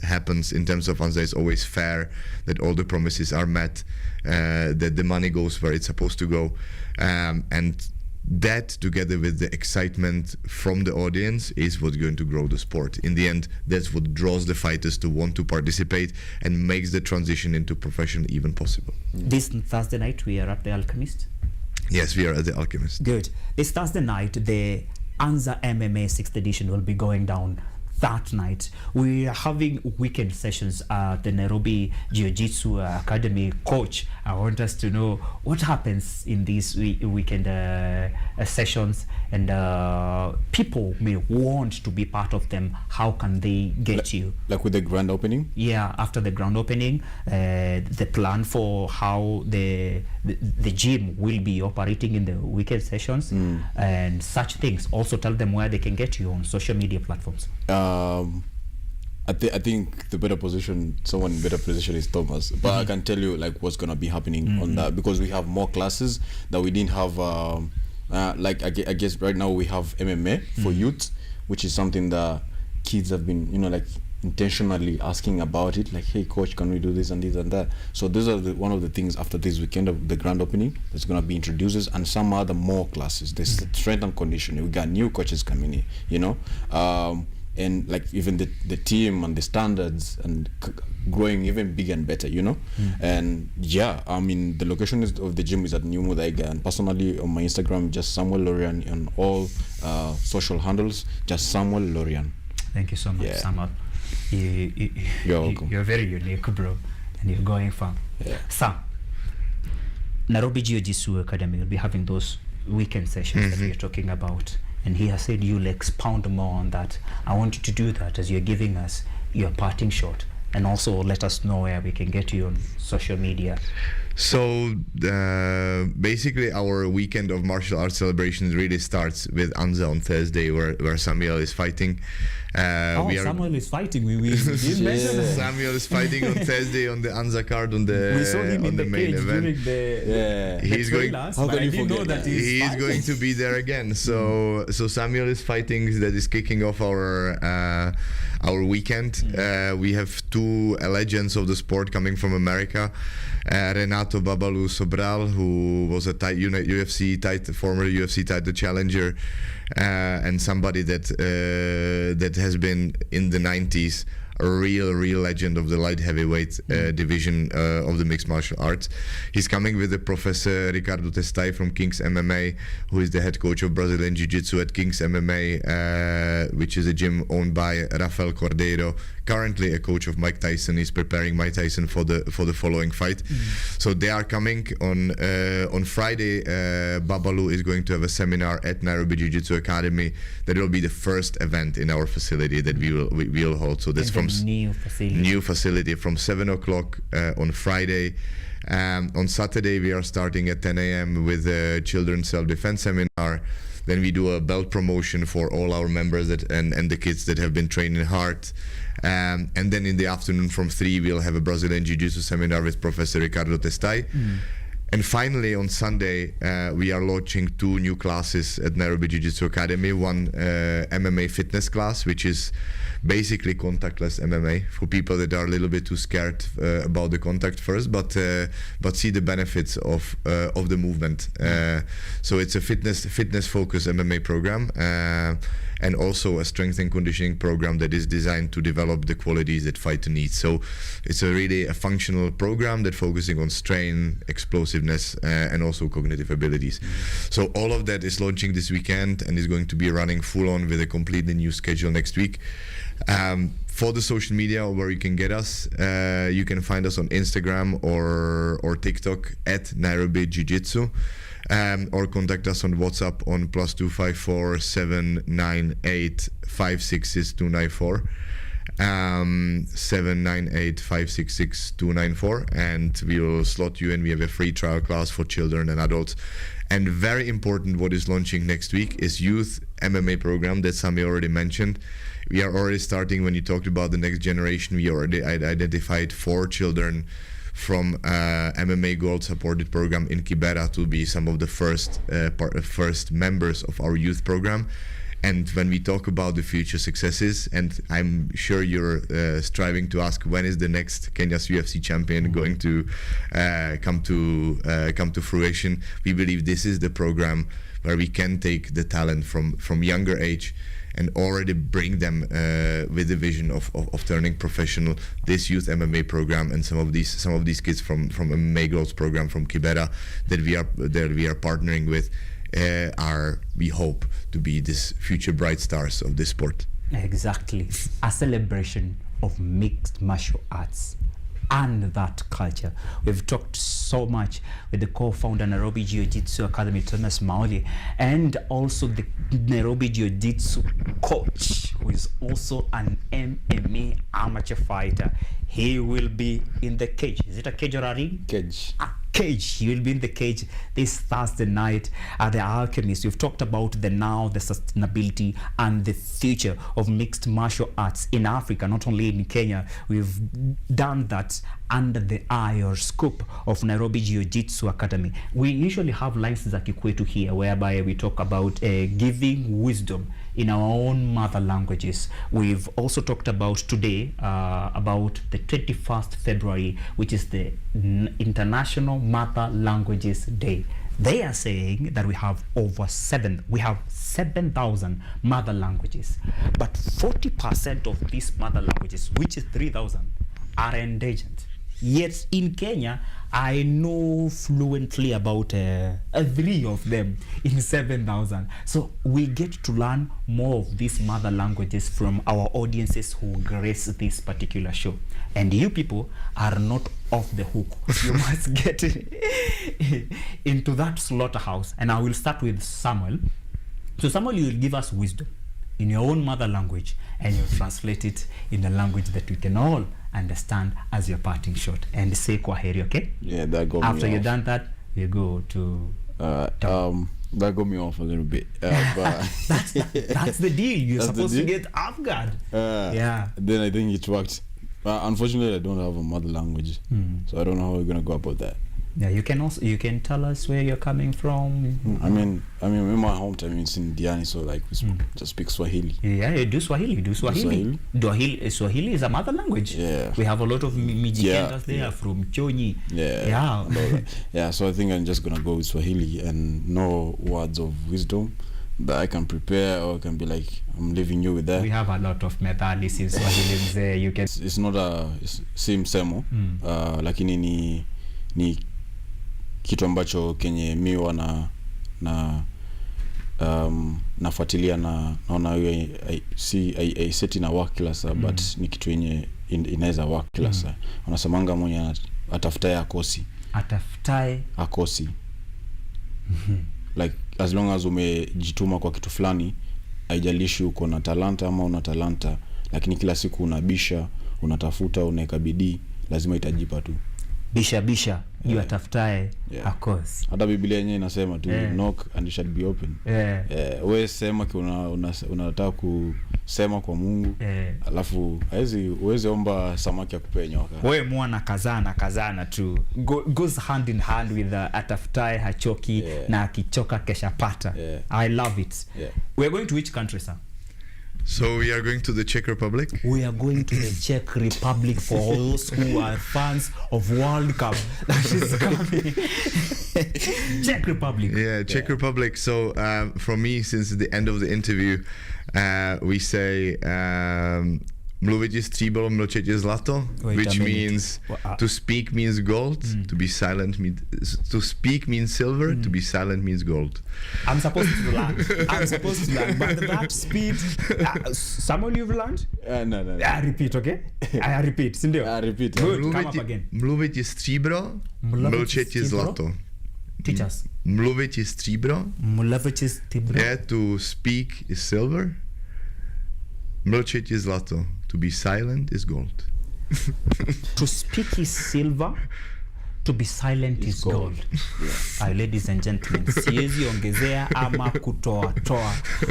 happens in terms of Anza is always fair, that all the promises are met, that the money goes where it's supposed to go, and that together with the excitement from the audience is what's going to grow the sport. In the end, that's what draws the fighters to want to participate and makes the transition into professional even possible. This Thursday night we are at the Alchemist. Yes, we are at the Alchemist. Good. This Thursday night the Anza MMA 6th edition will be going down. That night we are having weekend sessions at the Nairobi Jiu-Jitsu Academy. Coach, I want us to know what happens in these weekend sessions, and people may want to be part of them. How can they get you? Like with the grand opening? Yeah, after the grand opening, the plan for how the gym will be operating in the weekend sessions and such things. Also tell them where they can get you on social media platforms. I think the better position, someone in better position is Thomas. But I can tell you like what's gonna be happening on that, because we have more classes that we didn't have. Like I guess right now we have MMA for youth, which is something that kids have been like intentionally asking about it. Like, hey coach, can we do this and this and that? So those are one of the things after this weekend of the grand opening that's gonna be introduced, and some other more classes. There's strength and conditioning. We got new coaches coming in. And like even the team and the standards and growing even bigger and better, and I mean the location of the gym is at New Muthaiga, and personally on my Instagram just Samuel Lorian, on all social handles just Samuel Lorian. Thank you so much, Samuel. You're welcome. You're very unique, bro, and you're going far. Sam, Nairobi Jiu-Jitsu Academy will be having those weekend sessions that we're talking about. And he has said you'll expound more on that. I want you to do that as you're giving us your parting shot, and also let us know where we can get you on social media. So basically our weekend of martial arts celebrations really starts with Anza on Thursday, where Samuel is fighting. Samuel is fighting. We didn't mention that. Samuel is fighting on Thursday on the Anza card on the we saw him in the main event. He's going. How can you forget that? He's going to be there again. So Samuel is fighting. That is kicking off our weekend. We have two legends of the sport coming from America. Renato Babalu Sobral, who was a former UFC title challenger, and somebody that has been in the 90s a real legend of the light heavyweight division of the mixed martial arts. He's coming with the Professor Ricardo Testai from King's MMA, who is the head coach of Brazilian Jiu-Jitsu at King's MMA, which is a gym owned by Rafael Cordeiro, currently a coach of Mike Tyson. He's preparing Mike Tyson for the following fight. So they are coming on Friday. Babalu is going to have a seminar at Nairobi Jiu-Jitsu Academy. That will be the first event in our facility that we will hold. So that's from new facility from 7 o'clock on Friday. On Saturday, we are starting at 10 a.m. with a children's self-defense seminar. Then we do a belt promotion for all our members and the kids that have been training hard. And then in the afternoon from 3, we'll have a Brazilian Jiu-Jitsu seminar with Professor Ricardo Testai. And finally, on Sunday, we are launching 2 new classes at Nairobi Jiu-Jitsu Academy. One MMA fitness class, which is basically contactless MMA for people that are a little bit too scared about the contact first, but see the benefits of the movement. So it's a fitness-focused MMA program. And also a strength and conditioning program that is designed to develop the qualities that fighter needs. So it's really a functional program that focusing on strength, explosiveness, and also cognitive abilities. So all of that is launching this weekend and is going to be running full on with a completely new schedule next week. For the social media where you can get us, you can find us on Instagram or TikTok at Nairobi Jiu-Jitsu. Or contact us on WhatsApp on +254 798 566 294. 798 566 294, and we will slot you in. We have a free trial class for children and adults. And very important, what is launching next week is youth MMA program that Sami already mentioned. We are already starting. When you talked about the next generation, we already identified 4 children from MMA Gold supported program in Kibera to be some of the first members of our youth program. And when we talk about the future successes, and I'm sure you're striving to ask when is the next Kenya's UFC champion going to come to fruition, we believe this is the program where we can take the talent from younger age and already bring them with the vision of turning professional. This youth MMA program and some of these kids from MMA Girls program from Kibera that we are partnering with are, we hope, to be this future bright stars of this sport. Exactly, a celebration of mixed martial arts and that culture. We've talked so much with the co-founder Nairobi Jiu-Jitsu Academy, Thomas Maoli, and also the Nairobi Jiu-Jitsu coach, who is also an MMA amateur fighter. He will be in the cage. Is it a cage or a ring? Cage. A cage. He will be in the cage this Thursday night at the Alchemist. We've talked about the now, the sustainability, and the future of mixed martial arts in Africa, not only in Kenya. We've done that under the eye or scope of Nairobi Jiu-Jitsu Academy. We usually have lines za kikwetu here whereby we talk about giving wisdom in our own mother languages. We've also talked about today about the 21st February, which is the International Mother Languages Day. They are saying that we have 7,000 mother languages, but 40% of these mother languages, which is 3,000, are endangered. Yet in Kenya, I know fluently about 3 of them in 7,000. So we get to learn more of these mother languages from our audiences who grace this particular show. And you people are not off the hook. You must get into that slaughterhouse. And I will start with Samuel. So Samuel, you will give us wisdom in your own mother language, and you translate it in a language that we can all understand as your parting shot, and say kwaheri, okay? Yeah, that got After me you've off. done that, you go to that got me off a little bit, but that's the deal. You're That's the supposed to deal? get off guard. Yeah. Then I think it worked. Unfortunately, I don't have a mother language, so I don't know how we're gonna go about that. Yeah, you can tell us where you're coming from. I mean, in my hometown it's in Diani, so like we just speak Swahili. Yeah, you do Swahili. Swahili is a mother language. Yeah. We have a lot of Mijikendas there from Chonyi. Yeah. Yeah, so I think I'm just gonna go with Swahili and know words of wisdom that I can prepare, or I can be like, I'm leaving you with that. We have a lot of methali in Swahili mzee. You can. It's not a same semo, lakini ni kitu ambacho kenye miwa nafuatilia na naona hiyo si seti na work kila saa, but ni kitu yenye inaweza work kila saa. Wanasemanga mwenye atafutaye akosi. Like as long as umejituma kwa kitu fulani, haijalishi uko na talanta ama una talanta, lakini kila siku unabisha, unatafuta, unaweka bidii, lazima itajipa tu. bisha you atafutae akos. Hata Biblia yenyewe inasema tu knock and it shall be open. Wewe sema unataka kusema kwa Mungu, alafu uweze omba samaki akupee nyoka. Wewe mwana kazana tu. Goes hand in hand with atafutae hachoki na akichoka kesha pata. I love it. We are going to which country, sir? So we are going to the Czech Republic? We are going to the Czech Republic for those who are fans of World Cup. That is coming. Czech Republic. Yeah, Czech Republic. So for me, since the end of the interview, we say mluvit je stříbro, mlčet je zlato, which means to speak means gold, to be silent means to speak means silver, to be silent means gold. I'm supposed to learn. But that speed, someone you've learned? No. I repeat, okay? I repeat. Sindio? I repeat. Good, come up again. Mluvit je stříbro, mlčet je zlato. Teach us. Mluvit je stříbro. Mluvit je stříbro. Yeah, to speak is silver. Mlčet je zlato. To be silent is gold. To speak is silver. To be silent is gold. Ladies and gentlemen, siezi ongezea ama kutoa.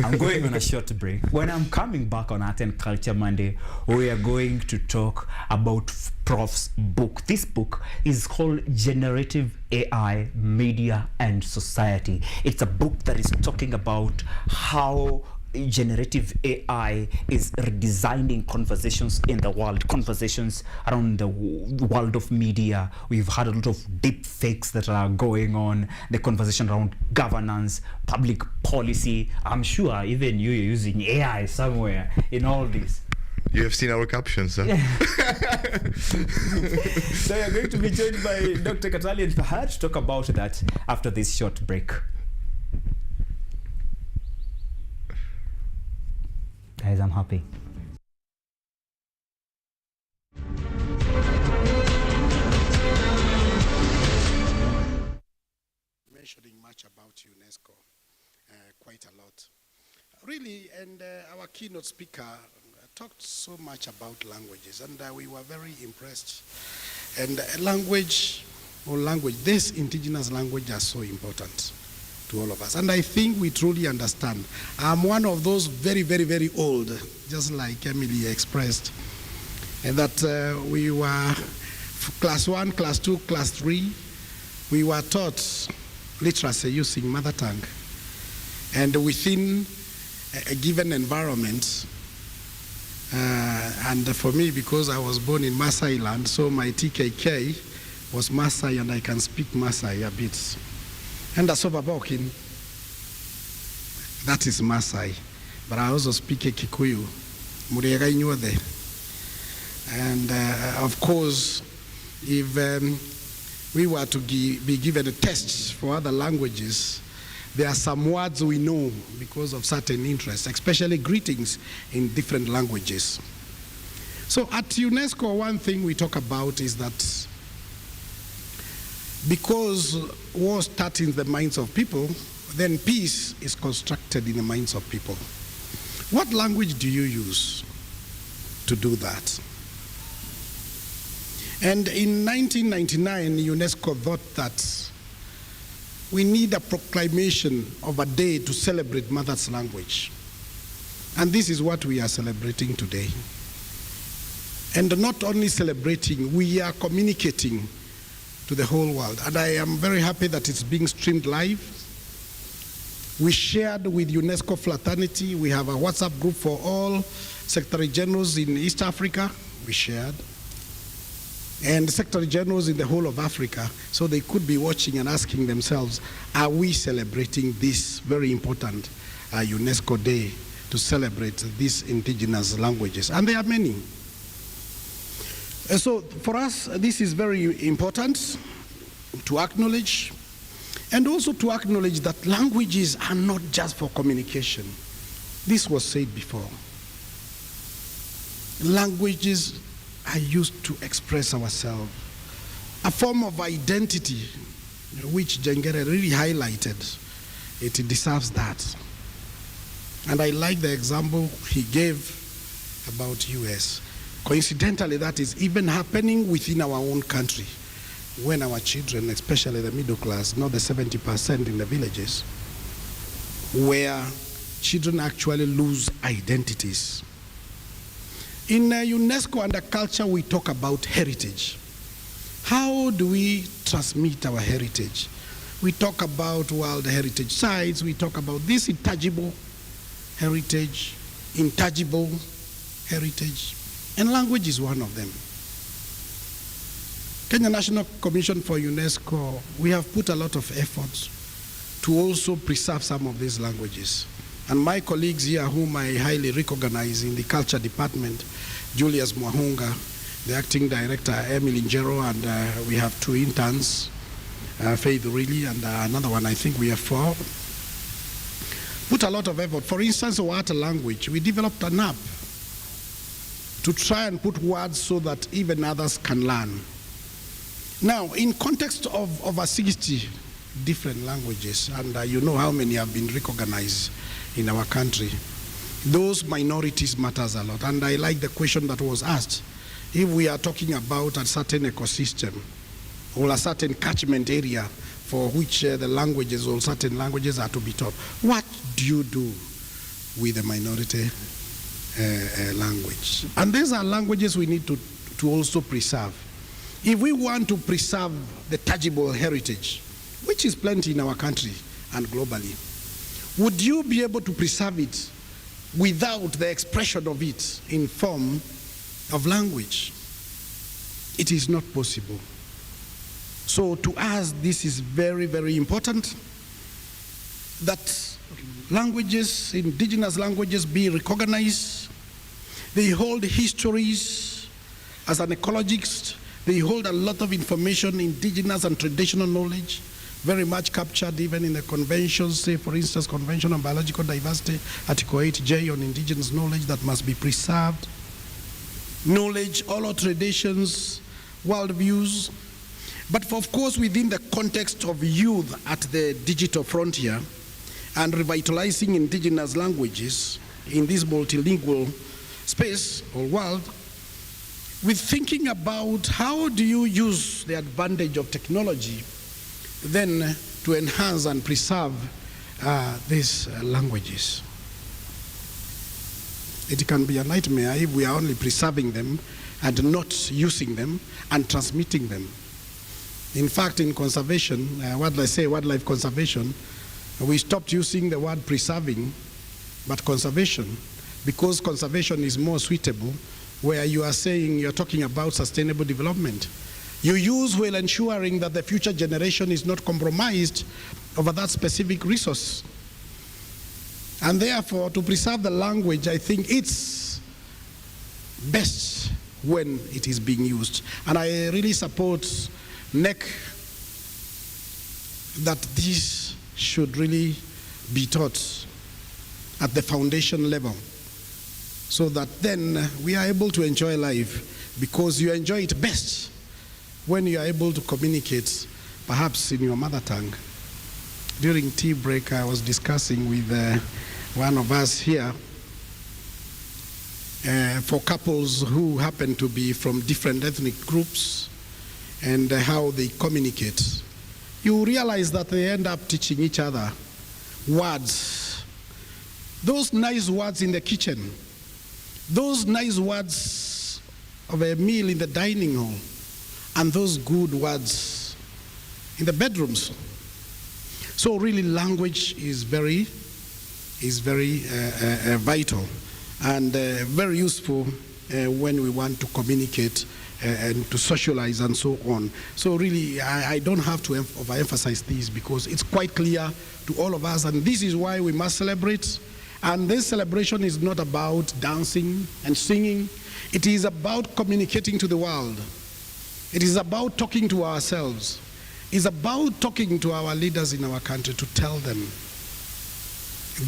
I'm going on a short break. When I'm coming back on Art and Culture Monday, we are going to talk about Prof's book. This book is called Generative AI, Media and Society. It's a book that is talking about how generative AI is redesigning conversations in the world, conversations around the world of media. We've had a lot of deep fakes that are going on, the conversation around governance, public policy. I'm sure even you're using AI somewhere in all this. You have seen our captions, huh? So you're going to be joined by Dr. Katali and Fahad to talk about that after this short break. Guys, I'm happy. Mentioning much about UNESCO, quite a lot. Really, and our keynote speaker talked so much about languages, and we were very impressed. And language, this indigenous language are so important to all of us. And I think we truly understand. I'm one of those very, very, very old, just like Emily expressed, and that we were class 1, class 2, class 3, we were taught literacy using mother tongue. And within a given environment, and for me, because I was born in Maasai land, so my TKK was Maasai, and I can speak Maasai a bit. And Asobabokin, that is Maasai, but I also speak a Kikuyu, Muriega Inyuade. And of course, if we were to be given a test for other languages, there are some words we know because of certain interests, especially greetings in different languages. So at UNESCO, one thing we talk about is that because war starts in the minds of people, then peace is constructed in the minds of people. What language do you use to do that? And in 1999, UNESCO thought that we need a proclamation of a day to celebrate mother's language. And this is what we are celebrating today. And not only celebrating, we are communicating to the whole world. And I am very happy that it's being streamed live. We shared with UNESCO Fraternity. We have a WhatsApp group for all Secretary Generals in East Africa. We shared. And Secretary Generals in the whole of Africa, so they could be watching and asking themselves, are we celebrating this very important UNESCO Day to celebrate these indigenous languages? And there are many. So for us, this is very important to acknowledge, and also to acknowledge that languages are not just for communication. This was said before. Languages are used to express ourselves, a form of identity, which Jengere really highlighted. It deserves that. And I like the example he gave about US. Coincidentally, that is even happening within our own country. when our children, especially the middle class, not the 70% in the villages, where children actually lose identities. In UNESCO under culture, we talk about heritage. How do we transmit our heritage? We talk about world heritage sites, we talk about this intangible heritage, intangible heritage, and language is one of them. Kenya National Commission for UNESCO, we have put a lot of efforts to also preserve some of these languages. And my colleagues here, whom I highly recognize in the culture department, Julius Mwahunga, the acting director, Emily Njero, and we have 2 interns, Faith Really, and another one, I think we have 4, put a lot of effort. For instance, Wata language, we developed an app to try and put words so that even others can learn. Now, in context of over 60 different languages, and you know how many have been recognized in our country, those minorities matters a lot. And I like the question that was asked. If we are talking about a certain ecosystem or a certain catchment area for which the languages or certain languages are to be taught, what do you do with the minority language? And these are languages we need to also preserve. If we want to preserve the tangible heritage, which is plenty in our country and globally, would you be able to preserve it without the expression of it in form of language? It is not possible. So to us, this is very, very important that languages, indigenous languages, be recognized. They hold histories. As an ecologist, they hold a lot of information, indigenous and traditional knowledge, very much captured even in the conventions, say for instance, Convention on Biological Diversity, Article 8J on indigenous knowledge that must be preserved. Knowledge, all our traditions, worldviews, but of course within the context of youth at the digital frontier and revitalizing indigenous languages in this multilingual space or world, with thinking about how do you use the advantage of technology then to enhance and preserve these languages. It can be a nightmare if we are only preserving them and not using them and transmitting them. In fact, in conservation, wildlife conservation, we stopped using the word preserving, but conservation, because conservation is more suitable, where you are saying you're talking about sustainable development. You use while ensuring that the future generation is not compromised over that specific resource. And therefore, to preserve the language, I think it's best when it is being used. And I really support NEC that this should really be taught at the foundation level, so that then we are able to enjoy life, because you enjoy it best when you are able to communicate perhaps in your mother tongue. During tea break, I was discussing with one of us here for couples who happen to be from different ethnic groups and how they communicate. You realize that they end up teaching each other words, those nice words in the kitchen, those nice words of a meal in the dining hall, and those good words in the bedrooms. So really language is very vital and very useful when we want to communicate and to socialize and so on. So really, I don't have to overemphasize this, because it's quite clear to all of us, and this is why we must celebrate. And this celebration is not about dancing and singing. It is about communicating to the world. It is about talking to ourselves. It's about talking to our leaders in our country to tell them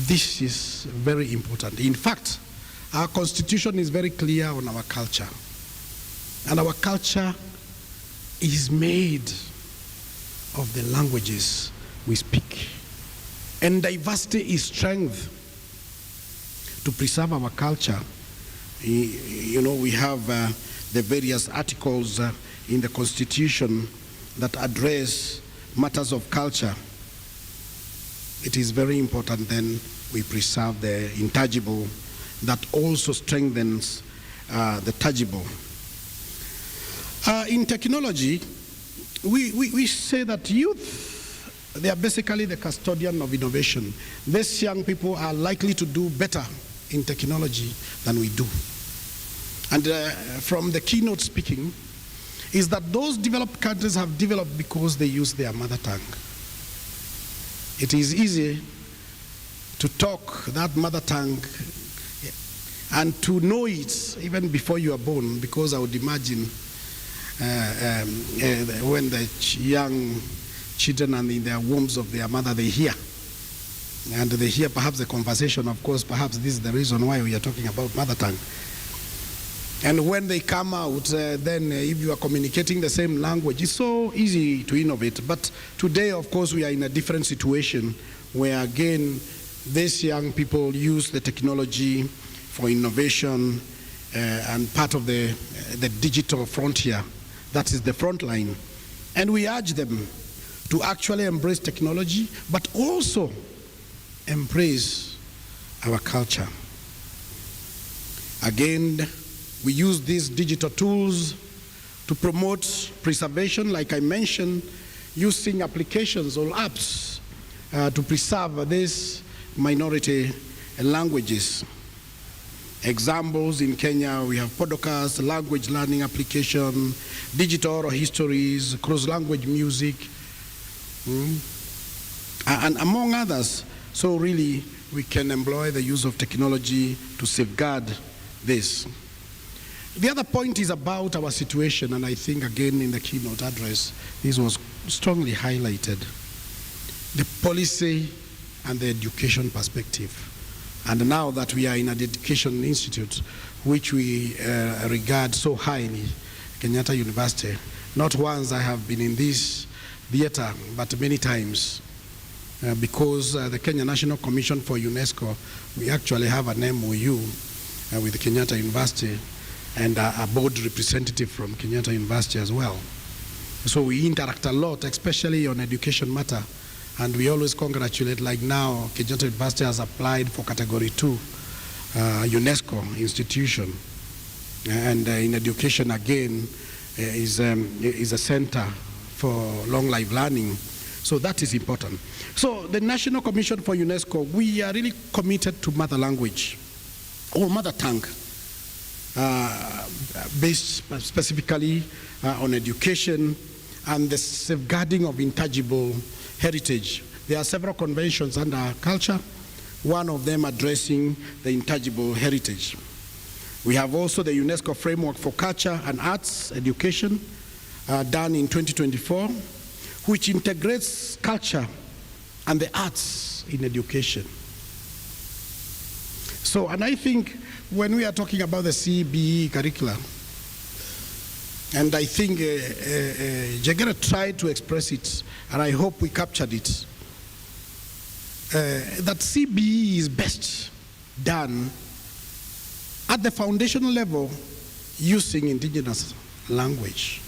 this is very important. In fact, our constitution is very clear on our culture. And our culture is made of the languages we speak. And diversity is strength. To preserve our culture, you know, we have the various articles in the Constitution that address matters of culture, it is very important then we preserve the intangible that also strengthens the tangible. In technology, we say that youth, they are basically the custodian of innovation. These young people are likely to do better in technology than we do. And from the keynote speaking, is that those developed countries have developed because they use their mother tongue. It is easy to talk that mother tongue and to know it even before you are born, because I would imagine when the young children are in their wombs of their mother, they hear. And they hear perhaps the conversation, of course, perhaps this is the reason why we are talking about mother tongue. And when they come out, then if you are communicating the same language, it's so easy to innovate. But today, of course, we are in a different situation where, again, these young people use the technology for innovation and part of the digital frontier. That is the front line. And we urge them to actually embrace technology, but also embrace our culture. Again, we use these digital tools to promote preservation, like I mentioned, using applications or apps to preserve these minority languages. Examples in Kenya, we have podcasts, language learning application, digital oral histories, cross-language music, and among others. So really, we can employ the use of technology to safeguard this. The other point is about our situation, and I think again in the keynote address, this was strongly highlighted. The policy and the education perspective. And now that we are in an education institute, which we regard so highly, Kenyatta University, not once I have been in this theater, but many times, because the Kenya National Commission for UNESCO, we actually have an MOU with Kenyatta University, and a board representative from Kenyatta University as well. So we interact a lot, especially on education matter, and we always congratulate, like now, Kenyatta University has applied for Category 2 UNESCO institution. And in education, again, is a center for long life learning. So that is important. So the National Commission for UNESCO, we are really committed to mother language, or mother tongue, based specifically on education and the safeguarding of intangible heritage. There are several conventions under culture, one of them addressing the intangible heritage. We have also the UNESCO Framework for Culture and Arts Education, done in 2024, which integrates culture and the arts in education. So, and I think when we are talking about the CBE curricula, and I think Jagera tried to express it, and I hope we captured it, that CBE is best done at the foundational level using indigenous language.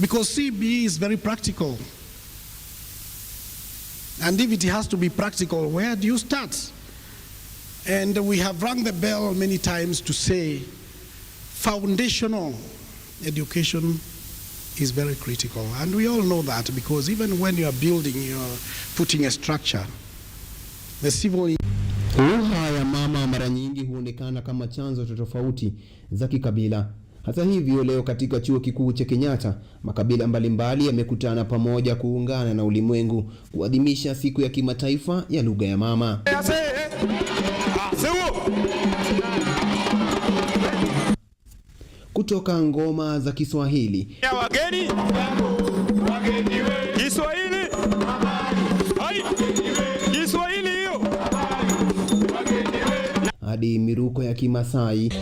Because CBE is very practical. And if it has to be practical, where do you start? And we have rung the bell many times to say foundational education is very critical. And we all know that, because even when you are building, you are putting a structure. The civil lugha ya mama mara nyingi huonekana kama chanzo cha tofauti za kikabila. Hata hivyo, leo katika chuo kikuu cha Kenyatta, makabila mbalimbali yamekutana pamoja kuungana na ulimwengu kuadhimisha siku ya kimataifa ya lugha ya mama. Kutoka ngoma za Kiswahili ya wageni Kiswahili Kiswahili hiyo hadi miruko ya Kimasai,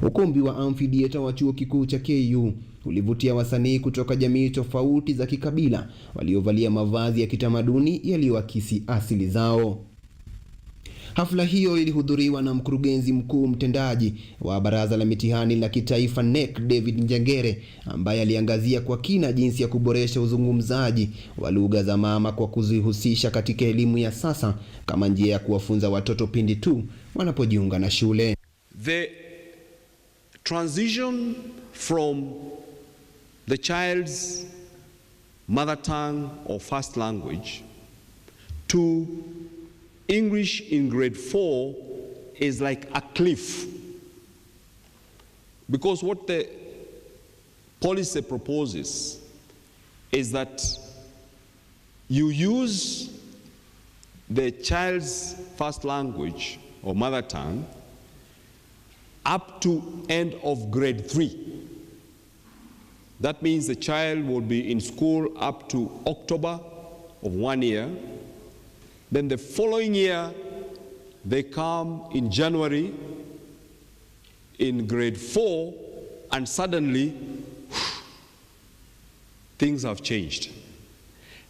ukumbi wa amphitheater wa chuo kikuu cha KU ulivutia wasanii kutoka jamii tofauti za kikabila waliovalia mavazi ya kitamaduni yaliyoakisi asili zao. Hafla hiyo ilihudhuriwa na mkurugenzi mkuu mtendaji wa Baraza la Mitihani la Kitaifa NEC, David Njengere, ambaye aliangazia kwa kina jinsi ya kuboresha uzungumzaji wa lugha za mama kwa kuzihusisha katika elimu ya sasa kama njia ya kuwafunza watoto pindi tu wanapojiunga na shule. The transition from the child's mother tongue or first language to English in grade 4 is like a cliff, because what the policy proposes is that you use the child's first language or mother tongue up to end of grade 3. That means the child will be in school up to October of 1 year. Then the following year, they come in January in grade 4, and suddenly things have changed.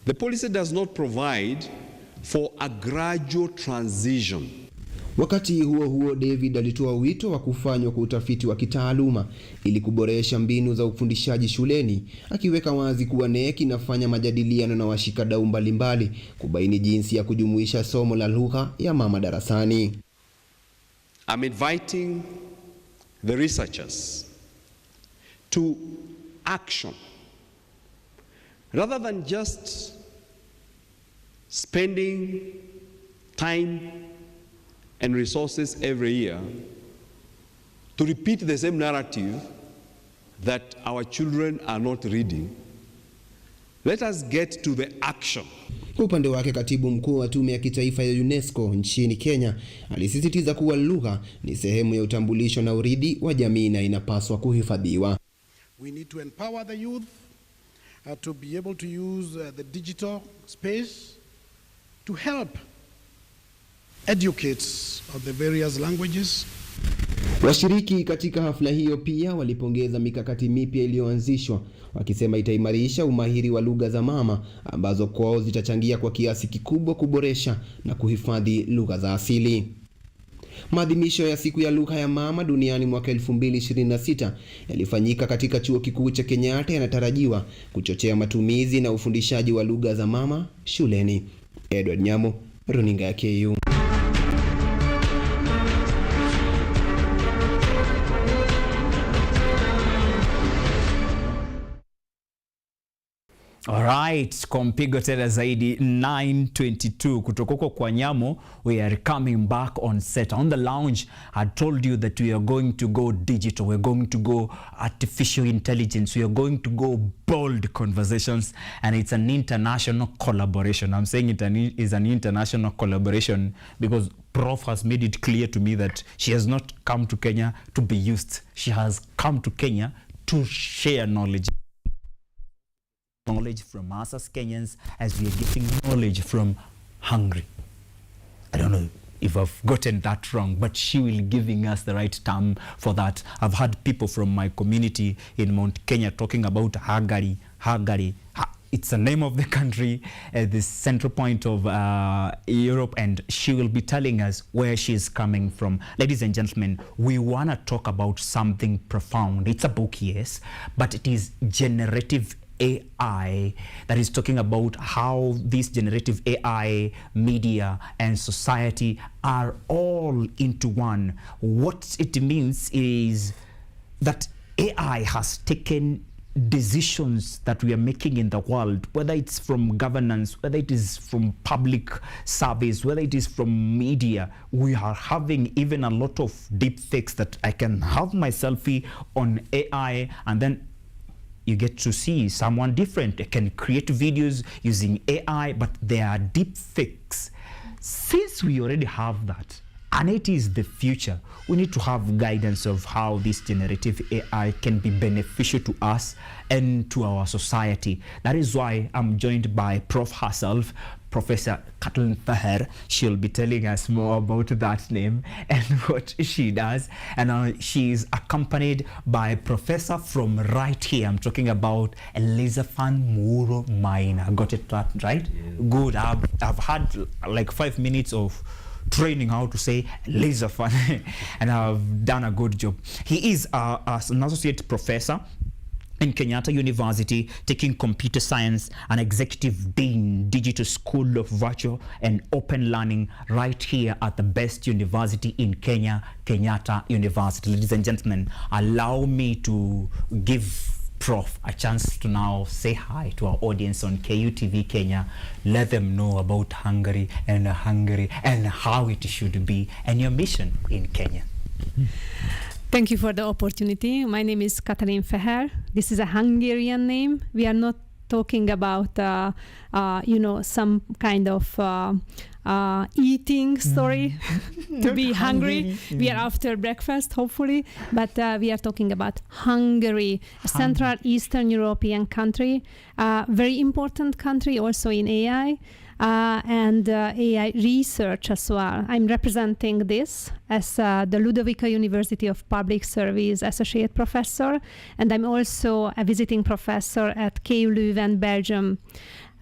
The policy does not provide for a gradual transition. Wakati huo huo, David alitoa wito wa kufanywa kwa utafiti wa kitaaluma ili kuboresha mbinu za ufundishaji shuleni, akiweka wazi kuwa NEC inafanya majadiliano na washikadau mbalimbali kubaini jinsi ya kujumuisha somo la lugha ya mama darasani. I'm inviting the researchers to action rather than just spending time and resources every year to repeat the same narrative that our children are not reading. Let us get to the action. Kwa upande wake, katibu mkuu wa tume ya kitaifa ya UNESCO nchini Kenya alisisitiza kuwa lugha ni sehemu ya utambulisho na urithi wa jamii na inapaswa kuhifadhiwa. We need to empower the youth to be able to use the digital space to help educates of the various languages. Washiriki katika hafla hiyo pia walipongeza mikakati mipya iliyoanzishwa, wakisema itaimarisha umahiri wa lugha za mama ambazo kwao zitachangia kwa kiasi kikubwa kuboresha na kuhifadhi lugha za asili. Maadhimisho ya siku ya lugha ya mama duniani mwaka 2026 yalifanyika katika chuo kikuu cha Kenyatta, yanatarajiwa kuchochea matumizi na ufundishaji wa lugha za mama shuleni. Edward Nyamo, runinga ya KU. Alright, kompigo tena zaidi 9:22 kutoka kwa Nyamo. We are coming back on set. On the lounge, I told you that we are going to go digital. We're going to go artificial intelligence. We are going to go bold conversations, and it's an international collaboration. I'm saying it is an international collaboration because Prof has made it clear to me that she has not come to Kenya to be used. She has come to Kenya to share knowledge from us as Kenyans, as we are getting knowledge from Hungary. I don't know if I've gotten that wrong, but she will giving us the right term for that. I've had people from my community in Mount Kenya talking about Hungary. It's the name of the country, the central point of Europe, and she will be telling us where she's coming from. Ladies and gentlemen, we want to talk about something profound. It's a book, yes, but it is generative AI that is talking about how this generative AI, media, and society are all into one. What it means is that AI has taken decisions that we are making in the world, whether it's from governance, whether it is from public service, whether it is from media. We are having even a lot of deep fakes that I can have my selfie on AI, and then you get to see someone different. They can create videos using AI, but they are deep fakes. Since we already have that, and it is the future, we need to have guidance of how this generative AI can be beneficial to us and to our society. That is why I'm joined by Prof herself, Professor Katlin Faher. She'll be telling us more about that name and what she does. And she's accompanied by Professor from right here. I'm talking about Elizabeth Muro Maina. Got it right? Yeah. Good. I've had like 5 minutes of training how to say laser fun, and I've done a good job. He is an associate professor in Kenyatta University, taking computer science, and executive dean, Digital School of Virtual and Open Learning, right here at the best university in Kenya, Kenyatta University. Ladies and gentlemen, allow me to give Prof a chance to now say hi to our audience on KUTV Kenya. Let them know about Hungary and how it should be, and your mission in Kenya. Thank you for the opportunity. My name is Katalin Feher. This is a Hungarian name. We are not talking about, some kind of eating story to be hungry. We are after breakfast, hopefully, but we are talking about Hungary, a Central Eastern European country, very important country also in AI. And AI research as well. I'm representing this as the Ludovica University of Public Service Associate Professor, and I'm also a visiting professor at KU Leuven, Belgium.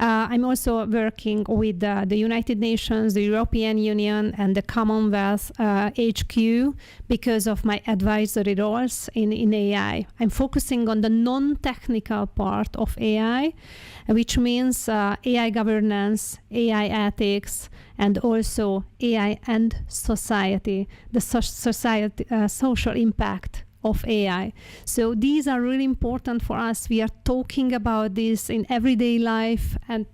I'm also working with the United Nations, the European Union, and the Commonwealth HQ because of my advisory roles in AI. I'm focusing on the non-technical part of AI, which means AI governance, AI ethics, and also AI and society, the social impact of AI. So these are really important for us. We are talking about this in everyday life and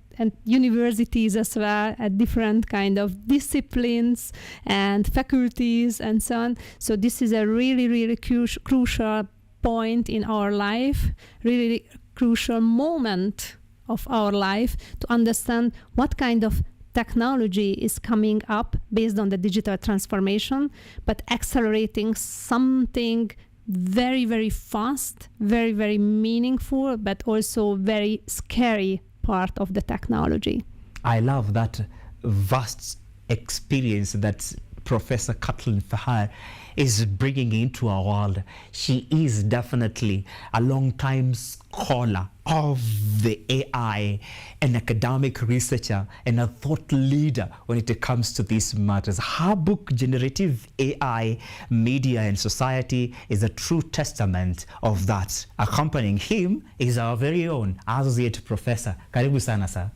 universities as well, at different kind of disciplines and faculties and so on. So this is a really, really crucial point in our life, really crucial moment of our life to understand what kind of technology is coming up based on the digital transformation, but accelerating something very, very fast, very, very meaningful, but also very scary part of the technology. I love that vast experience that Professor Katalin Feher is bringing into our world. She is definitely a long-time scholar of the AI, an academic researcher, and a thought leader when it comes to these matters. Her book, Generative AI, Media and Society, is a true testament of that. Accompanying him is our very own Associate Professor. Karibu sana, sir.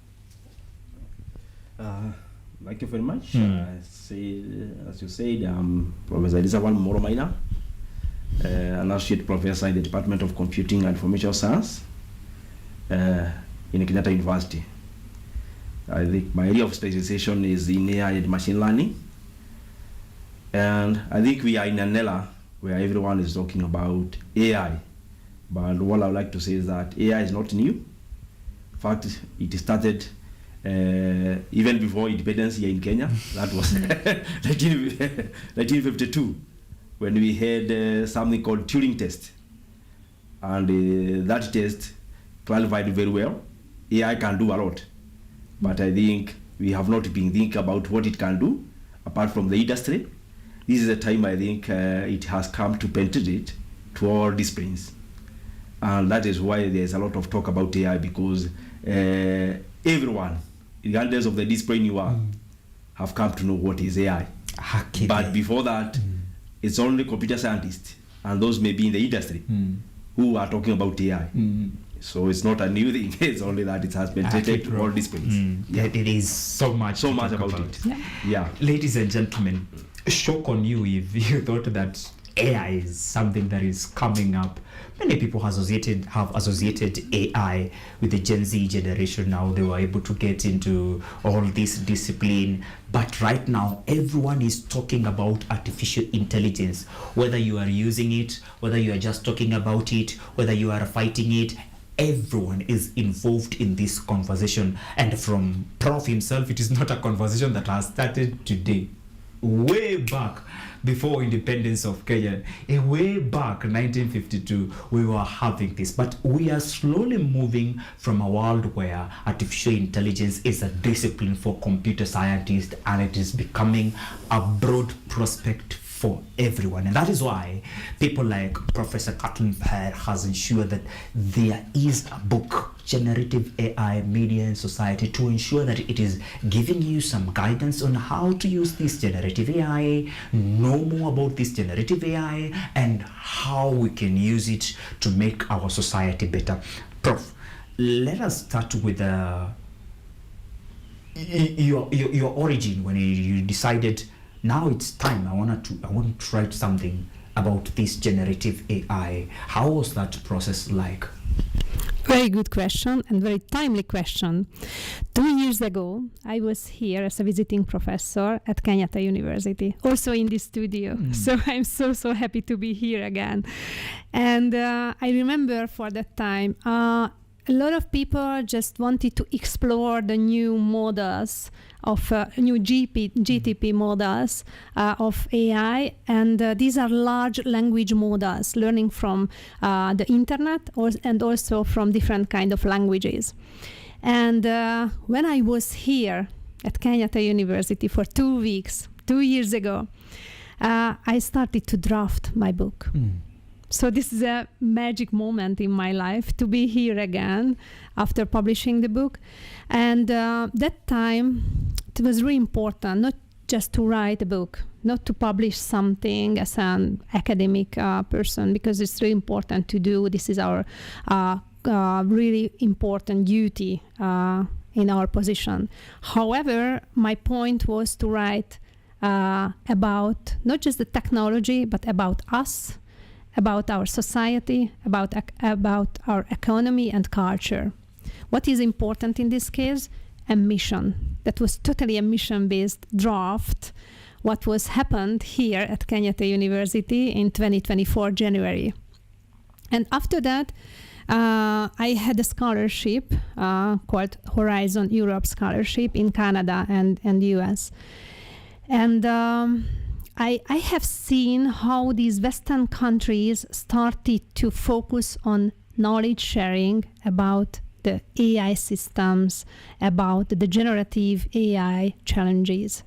Thank you very much. As you said, I'm Professor Elizabeth Moromaina, an associate professor in the Department of Computing and Information Science in Kenyatta University. I think my area of specialization is in AI and machine learning. And I think we are in an era where everyone is talking about AI. But what I would like to say is that AI is not new. In fact, it started even before independence here in Kenya. That was 1952, when we had something called Turing test. And that test clarified very well. AI can do a lot. But I think we have not been thinking about what it can do, apart from the industry. This is a time I think it has come to penetrate to all disciplines. And that is why there's a lot of talk about AI, because everyone, regardless of the discipline you are, have come to know what is AI. But before that, it's only computer scientists, and those may be in the industry, who are talking about AI. So it's not a new thing. It's only that it has penetrated to all disciplines. It is so much about it. Yeah. Ladies and gentlemen, shock on you if you thought that AI is something that is coming up. Many people have associated AI with the Gen Z generation. Now they were able to get into all this discipline. But right now, everyone is talking about artificial intelligence. Whether you are using it, whether you are just talking about it, whether you are fighting it, everyone is involved in this conversation. And from Prof himself, it is not a conversation that has started today. Way back before independence of Kenya, way back 1952, we were having this. But we are slowly moving from a world where artificial intelligence is a discipline for computer scientists, and it is becoming a broad prospect for everyone. And that is why people like Professor Kathleen Fair has ensured that there is a book, Generative AI, Media and Society, to ensure that it is giving you some guidance on how to use this generative AI, know more about this generative AI, and how we can use it to make our society better. Prof, let us start with your origin when you decided now it's time. I want to write something about this generative AI. How was that process like? Very good question and very timely question. 2 years ago, I was here as a visiting professor at Kenyatta University, also in this studio. So I'm so happy to be here again. And I remember for that time, a lot of people just wanted to explore the new models of new GTP models of AI, and these are large language models learning from the internet and also from different kind of languages. And when I was here at Kenyatta University for 2 weeks, 2 years ago, I started to draft my book. So this is a magic moment in my life to be here again after publishing the book. And that time, it was really important not just to write a book, not to publish something as an academic person, because it's really important to do. This is our really important duty in our position. However, my point was to write about not just the technology, but about us, about our society, about our economy and culture. What is important in this case? A mission. That was totally a mission-based draft, what was happened here at Kenyatta University in 2024 January. And after that, I had a scholarship called Horizon Europe Scholarship in Canada and US. And I have seen how these Western countries started to focus on knowledge sharing about the AI systems, about the generative AI challenges.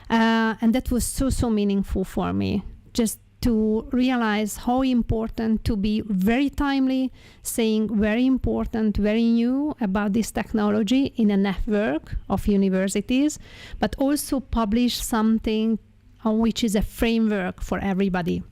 And that was so meaningful for me, just to realize how important to be very timely, saying very important, very new about this technology in a network of universities, but also publish something which is a framework for everybody.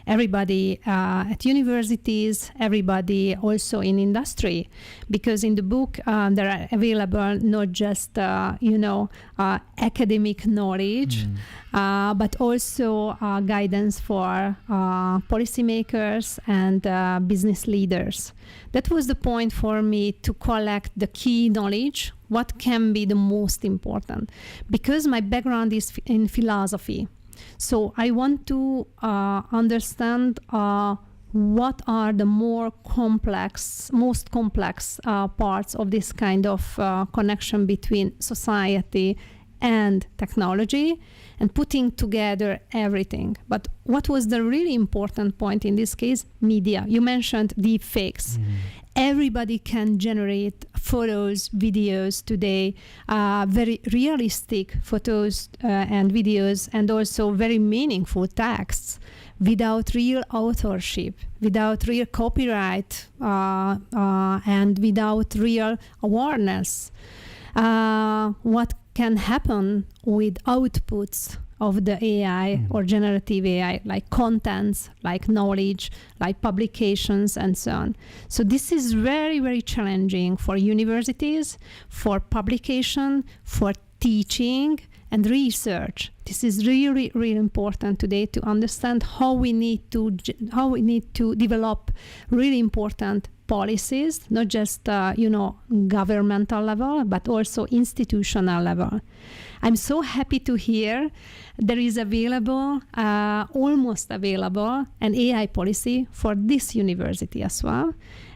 Everybody at universities, everybody also in industry, because in the book there are available not just academic knowledge, but also guidance for policymakers and business leaders. That was the point for me, to collect the key knowledge, what can be the most important, because my background is in philosophy. So I want to understand what are the most complex parts of this kind of connection between society and technology, and putting together everything. But what was the really important point in this case? Media. You mentioned deep fakes. Everybody can generate photos, videos today, very realistic photos and videos, and also very meaningful texts without real authorship, without real copyright, and without real awareness. What can happen with outputs of the AI or generative AI, like contents, like knowledge, like publications, and so on. So this is very challenging for universities, for publication, for teaching and research. This is really important today to understand how we need to develop really important policies, not just governmental level, but also institutional level. I'm so happy to hear there is available, almost available, an AI policy for this university as well.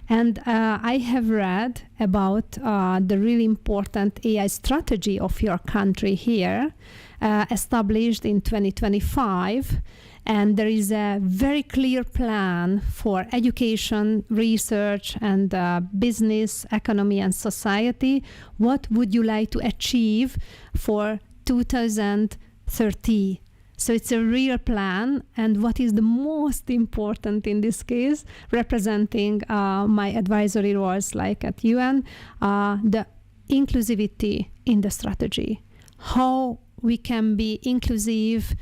And I have read about the really important AI strategy of your country here, established in 2025. And there is a very clear plan for education, research, and business, economy, and society. What would you like to achieve for 2030? So it's a real plan. And what is the most important in this case, representing my advisory roles like at UN, the inclusivity in the strategy. How we can be inclusive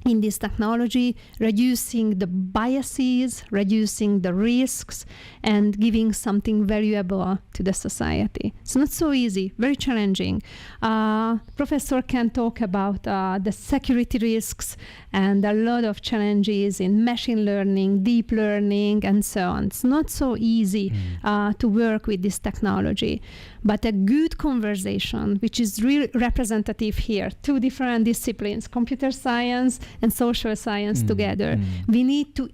in this technology, reducing the biases, reducing the risks, and giving something valuable to the society. It's not so easy, very challenging. Professor can talk about the security risks and a lot of challenges in machine learning, deep learning, and so on. It's not so easy to work with this technology. But a good conversation, which is really representative here, two different disciplines, computer science and social science together. We need to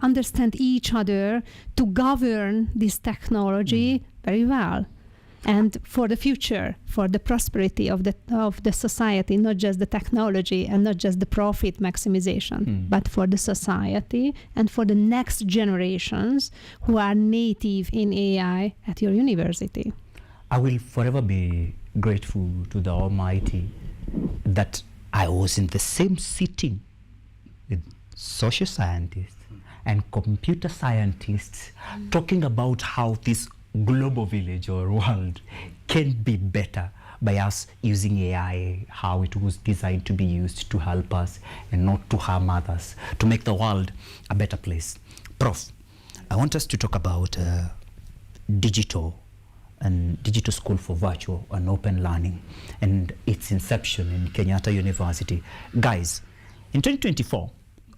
understand each other to govern this technology very well. And for the future, for the prosperity of the society, not just the technology and not just the profit maximization, but for the society and for the next generations who are native in AI at your university. I will forever be grateful to the Almighty that I was in the same sitting with social scientists and computer scientists talking about how this global village or world can be better by us using AI, how it was designed to be used to help us and not to harm others, to make the world a better place. Prof, I want us to talk about digital school for virtual and open learning and its inception in Kenyatta University. Guys, in 2024,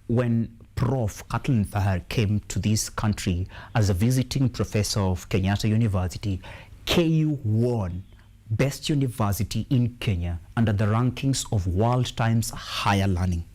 when Prof. Kathleen Fahar came to this country as a visiting professor of Kenyatta University, KU won Best University in Kenya under the rankings of World Times Higher Learning.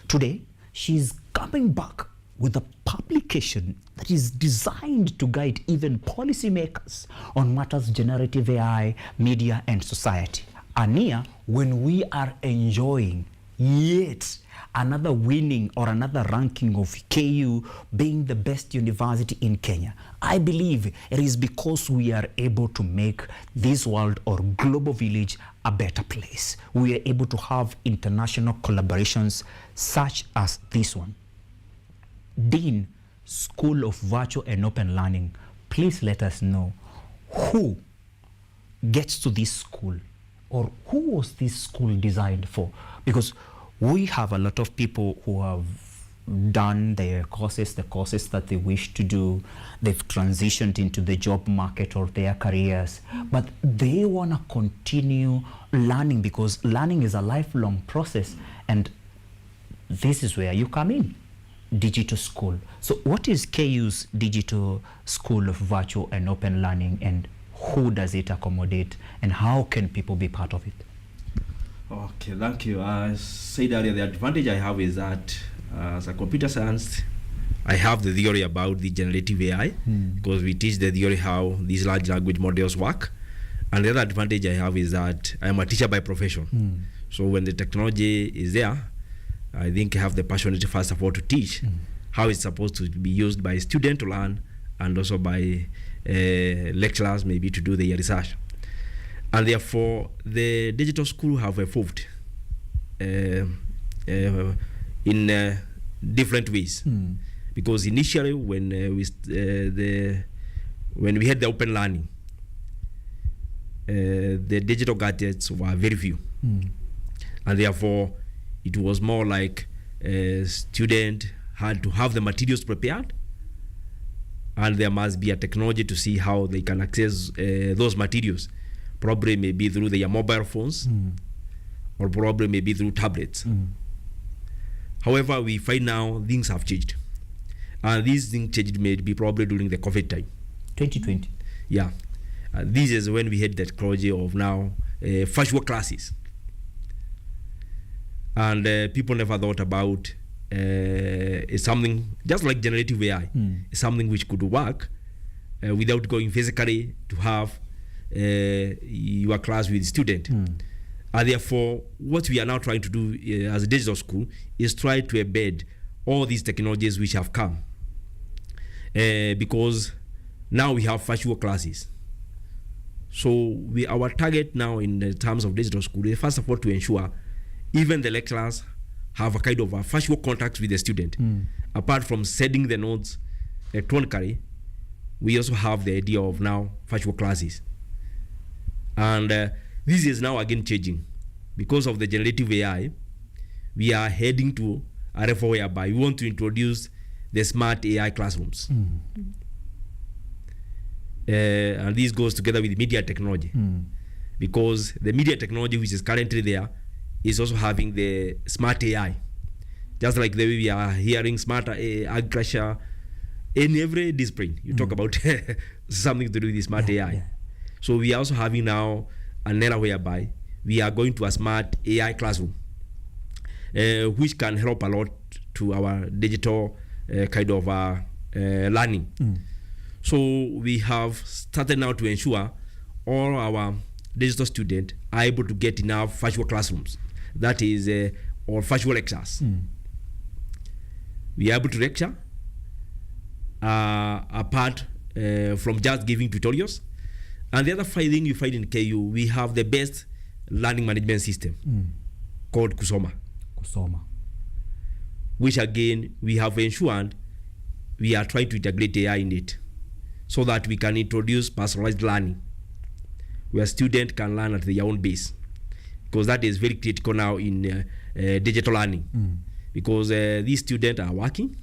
Today, she's coming back with a publication that is designed to guide even policymakers on matters generative AI, media, and society. And here, when we are enjoying yet another winning or another ranking of KU being the best university in Kenya, I believe it is because we are able to make this world or global village a better place. We are able to have international collaborations such as this one. Dean, School of Virtual and Open Learning, please let us know who gets to this school or who was this school designed for, because we have a lot of people who have done their courses, the courses that they wish to do. They've transitioned into the job market or their careers, but they want to continue learning because learning is a lifelong process, and this is where you come in. Digital school. So what is KU's Digital School of Virtual and Open Learning, and who does it accommodate, and how can people be part of it? Okay, thank you. As said earlier, the advantage I have is that as a computer science, I have the theory about the generative AI because we teach the theory how these large language models work. And the other advantage I have is that I am a teacher by profession. So when the technology is there, I think I have the passionate first of all to teach how it's supposed to be used by students to learn, and also by lecturers maybe to do their research. And therefore, the digital school have evolved in different ways. Because initially, when we had the open learning, the digital gadgets were very few, and therefore it was more like a student had to have the materials prepared, and there must be a technology to see how they can access those materials, probably maybe through their mobile phones or probably maybe through tablets. However, we find now things have changed, and these things changed maybe probably during the COVID time. 2020. Yeah. This is when we had the technology of now virtual classes. And people never thought about something just like generative AI, something which could work without going physically to have your class with student. And therefore, what we are now trying to do as a digital school is try to embed all these technologies which have come. Because now we have virtual classes. So our target now in the terms of digital school is first of all to ensure even the lecturers have a kind of a virtual contact with the student. Apart from sending the notes electronically, we also have the idea of now virtual classes. And this is now again changing. Because of the generative AI, we are heading to a level whereby we want to introduce the smart AI classrooms. And this goes together with media technology. Because the media technology which is currently there is also having the smart AI. Just like the way we are hearing smart agriculture in every discipline. You talk about something to do with smart AI. So we are also having now an era whereby we are going to a smart AI classroom, which can help a lot to our digital kind of learning. So we have started now to ensure all our digital students are able to get enough virtual classrooms. That is, or virtual lectures. We are able to lecture apart from just giving tutorials. And the other thing you find in KU, we have the best learning management system called Kusoma. Which again, we have ensured we are trying to integrate AI in it so that we can introduce personalized learning where students can learn at their own pace. Because that is very critical now in digital learning. Because these students are working.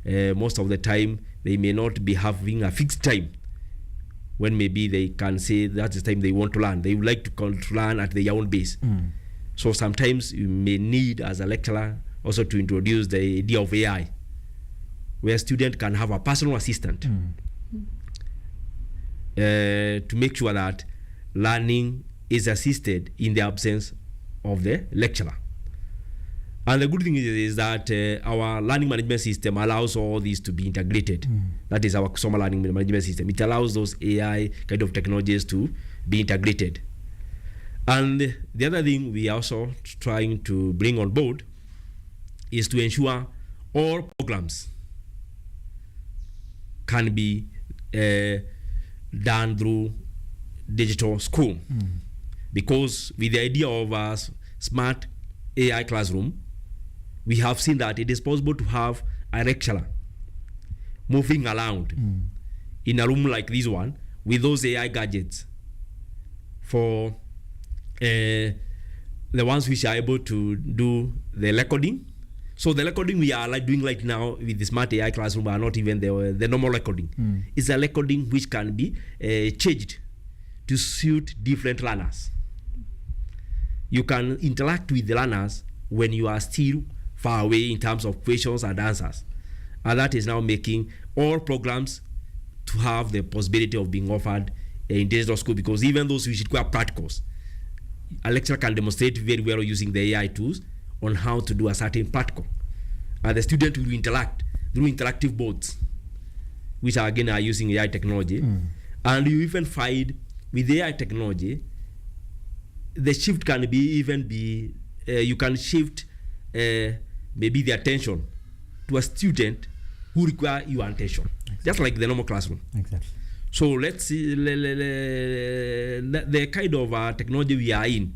Most of the time, they may not be having a fixed time when maybe they can say that's the time they want to learn. They would like to learn at their own pace. So sometimes you may need, as a lecturer, also to introduce the idea of AI, where students can have a personal assistant to make sure that learning is assisted in the absence of the lecturer. And the good thing is that our learning management system allows all these to be integrated. That is our Kusoma learning management system. It allows those AI kind of technologies to be integrated. And the other thing we are also trying to bring on board is to ensure all programs can be done through digital school. Because with the idea of a smart AI classroom, we have seen that it is possible to have a lecturer moving around in a room like this one with those AI gadgets for the ones which are able to do the recording. So the recording we are doing right now with the smart AI classroom are not even the normal recording. It's a recording which can be changed to suit different learners. You can interact with the learners when you are still far away in terms of questions and answers. And that is now making all programs to have the possibility of being offered in digital school, because even those which require practicals, a lecturer can demonstrate very well using the AI tools on how to do a certain practical. And the student will interact through interactive boards, which are again are using AI technology. And you even find with AI technology, the shift can be you can shift maybe the attention to a student who require your attention, just like the normal classroom. Exactly. So let's see the kind of technology we are in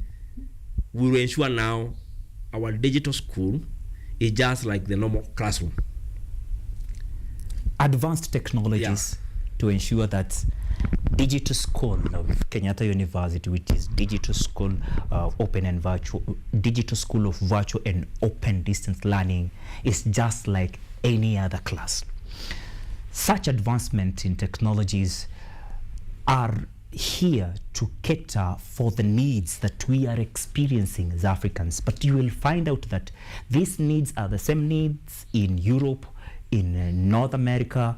will ensure now our digital school is just like the normal classroom. Advanced technologies to ensure that digital school of Kenyatta University, which is digital school open and virtual, digital school of virtual and open distance learning, is just like any other class. Such advancement in technologies are here to cater for the needs that we are experiencing as Africans, but you will find out that these needs are the same needs in Europe, in North America.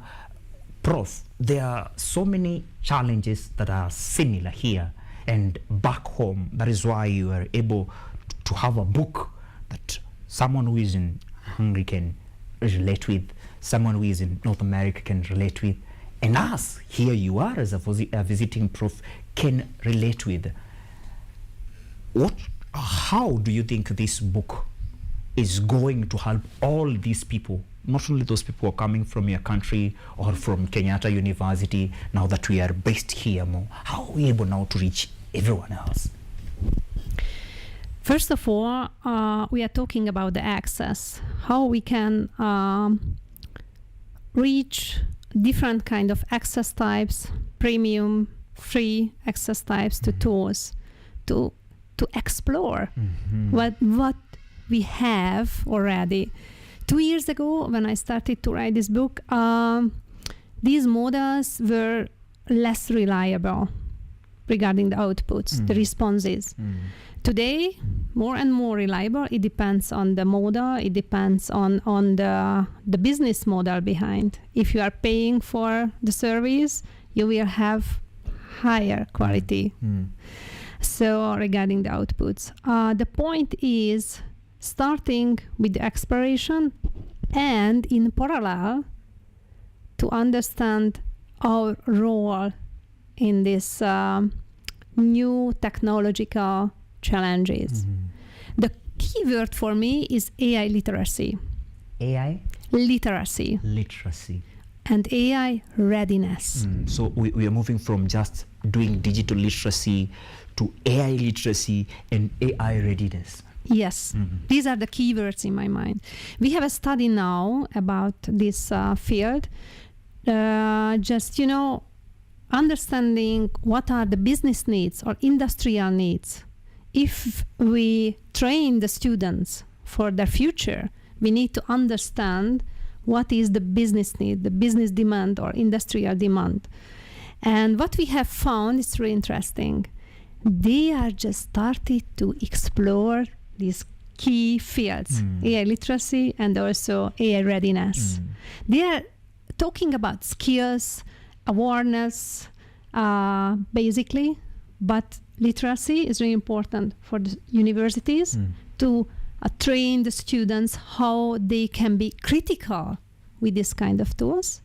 Prof, there are so many challenges that are similar here and back home. That is why you are able to have a book that someone who is in Hungary can relate with, someone who is in North America can relate with, and us, here you are as a visiting prof, can relate with. How do you think this book is going to help all these people, not only those people who are coming from your country or from Kenyatta University, now that we are based here more? How are we able now to reach everyone else? First of all, we are talking about the access, how we can reach different kind of access types, premium, free access types to tools, to explore what we have already. 2 years ago, when I started to write this book, these models were less reliable regarding the outputs, the responses. Today, more and more reliable. It depends on the model. It depends on the business model behind. If you are paying for the service, you will have higher quality. So regarding the outputs, the point is starting with the exploration and in parallel to understand our role in this new technological challenges. The key word for me is AI literacy. AI? Literacy. Literacy. And AI readiness. So we are moving from just doing digital literacy to AI literacy and AI readiness. Yes, these are the keywords in my mind. We have a study now about this field, just, understanding what are the business needs or industrial needs. If we train the students for their future, we need to understand what is the business need, the business demand or industrial demand. And what we have found is really interesting. They are just started to explore these key fields, AI literacy and also AI readiness. They are talking about skills, awareness, basically, but literacy is really important for the universities to train the students how they can be critical with this kind of tools,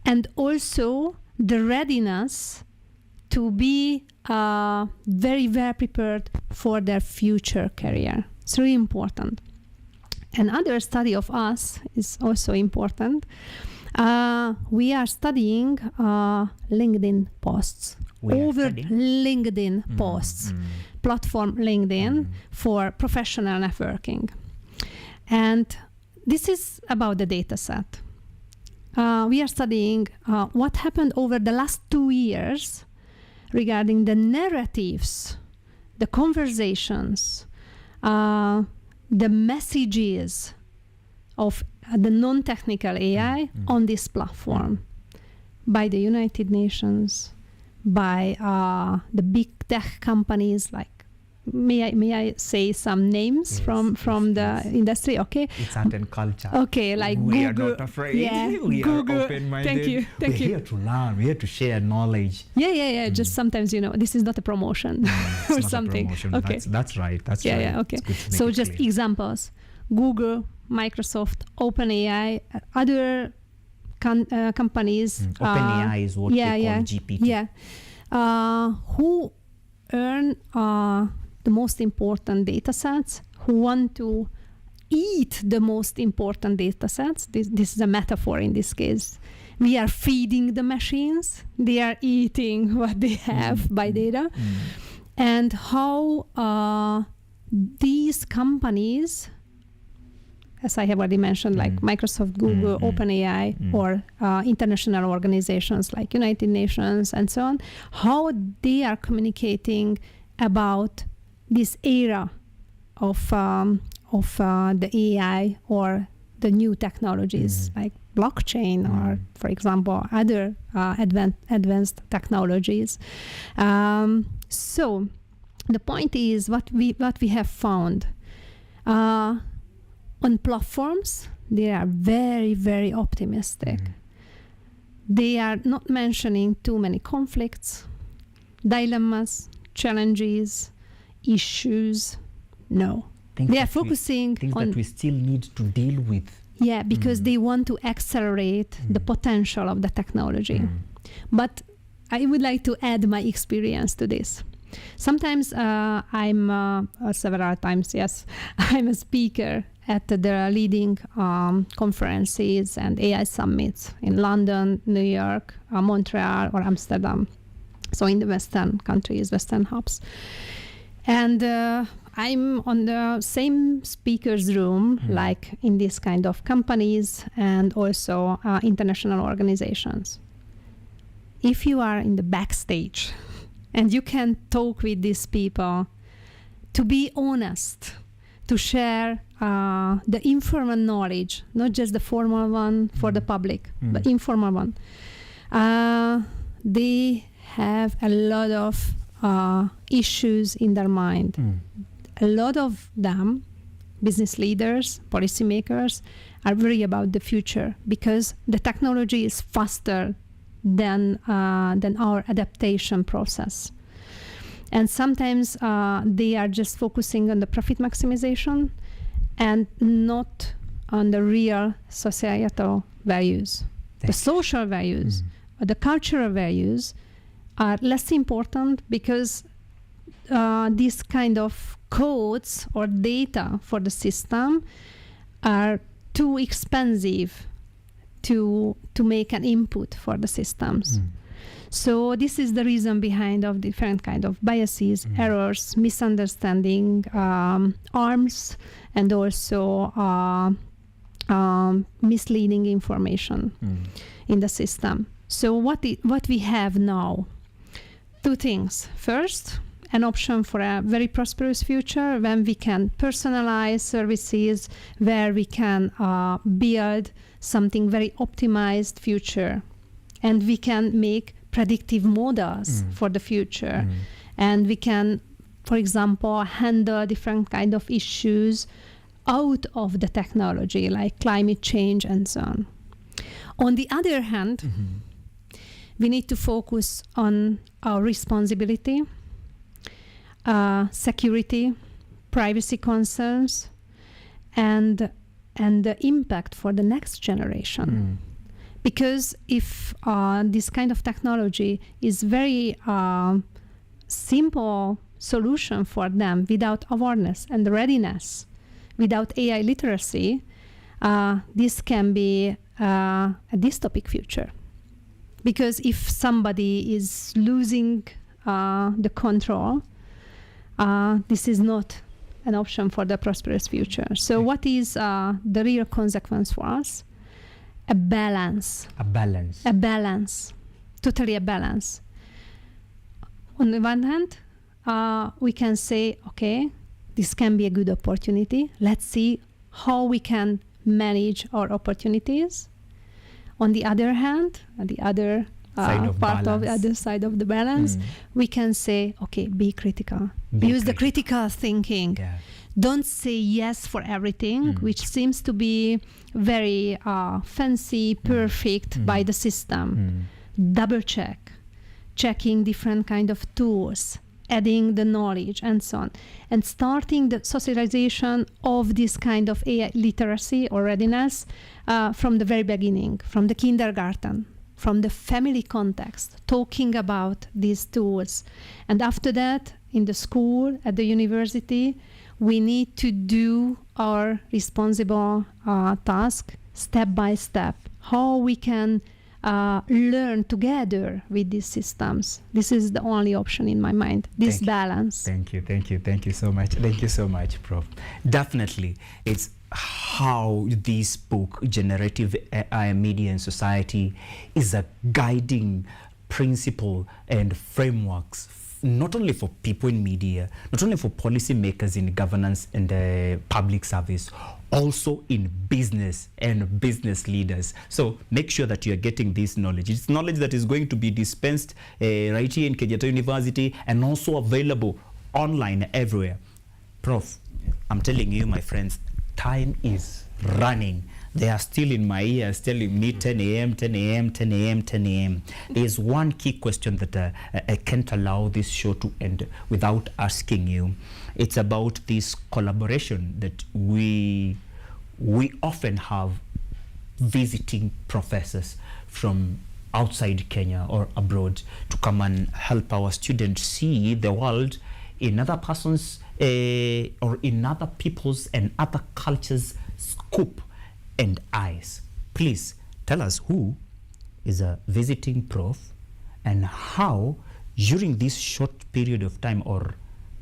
and also the readiness to be very well prepared for their future career. It's really important. Another study of us is also important. We are studying LinkedIn posts. LinkedIn posts, platform LinkedIn for professional networking. And this is about the data set. We are studying what happened over the last 2 years regarding the narratives, the conversations, the messages of the non-technical AI on this platform by the United Nations, by the big tech companies like, may I say some names from the industry? Okay. It's art and culture. Okay, like we Google. are not afraid. Yeah, we Google. are open-minded. Thank you. We're here to learn. We're here to share knowledge. Yeah. Just sometimes, this is not a promotion It's or not a something. promotion. Okay. That's right. That's right. Yeah. Okay. It's good to make So it just clear. examples: Google, Microsoft, OpenAI, other companies. OpenAI is what they call GPT. Yeah. Who earn the most important data sets, who want to eat the most important data sets. This is a metaphor in this case. We are feeding the machines. They are eating what they have by data. And how these companies, as I have already mentioned, like Microsoft, Google, OpenAI, or international organizations like United Nations and so on, how they are communicating about this era of the AI or the new technologies like blockchain or, for example, other advanced technologies. So the point is what we have found. On platforms, they are very, very optimistic. They are not mentioning too many conflicts, dilemmas, challenges, issues. No. They are focusing things on that we still need to deal with. Yeah, because they want to accelerate the potential of the technology. But I would like to add my experience to this. Sometimes several times, yes, I'm a speaker at the leading conferences and AI summits in London, New York, Montreal, or Amsterdam. So in the Western countries, Western hubs. And I'm on the same speakers room, like in this kind of companies and also international organizations. If you are in the backstage and you can talk with these people, to be honest, to share the informal knowledge, not just the formal one for the public, but informal one. They have a lot of issues in their mind. A lot of them, business leaders, policymakers, are worried about the future because the technology is faster than our adaptation process. And sometimes they are just focusing on the profit maximization and not on the real societal values. The social values, or the cultural values are less important because these kind of codes or data for the system are too expensive to make an input for the systems. So this is the reason behind of different kind of biases, errors, misunderstanding, harms, and also misleading information in the system. So what we have now, two things. First, an option for a very prosperous future when we can personalize services, where we can build something very optimized future, and we can make predictive models for the future, and we can, for example, handle different kind of issues out of the technology, like climate change and so on. On the other hand, we need to focus on our responsibility, security, privacy concerns, and the impact for the next generation. Because if this kind of technology is very simple solution for them without awareness and readiness, without AI literacy, this can be a dystopic future. Because if somebody is losing the control, this is not an option for the prosperous future. So what is the real consequence for us? A balance. Totally a balance. On the one hand, we can say, okay, this can be a good opportunity. Let's see how we can manage our opportunities. On the other hand, on the other part of the other side of the balance, we can say, okay, be critical. Use the critical thinking. Don't say yes for everything, which seems to be very fancy, perfect by the system. Double check, checking different kind of tools, adding the knowledge and so on, and starting the socialization of this kind of AI literacy or readiness from the very beginning, from the kindergarten, from the family context, talking about these tools. And after that, in the school, at the university, we need to do our responsible task step by step, how we can learn together with these systems. This is the only option in my mind, this balance. Thank you so much. Thank you so much, Prof. Definitely, it's how this book, Generative AI Media and Society, is a guiding principle and frameworks not only for people in media, not only for policymakers in governance and public service, also in business and business leaders. So make sure that you are getting this knowledge. It's knowledge that is going to be dispensed right here in Kenyatta University and also available online everywhere. Prof, I'm telling you, my friends, time is running. They are still in my ears telling me 10 a.m., 10 a.m., 10 a.m., 10 a.m. There's one key question that I can't allow this show to end without asking you. It's about this collaboration that we often have visiting professors from outside Kenya or abroad to come and help our students see the world in other persons or in other people's and other cultures' scope and eyes. Please tell us who is a visiting prof and how during this short period of time or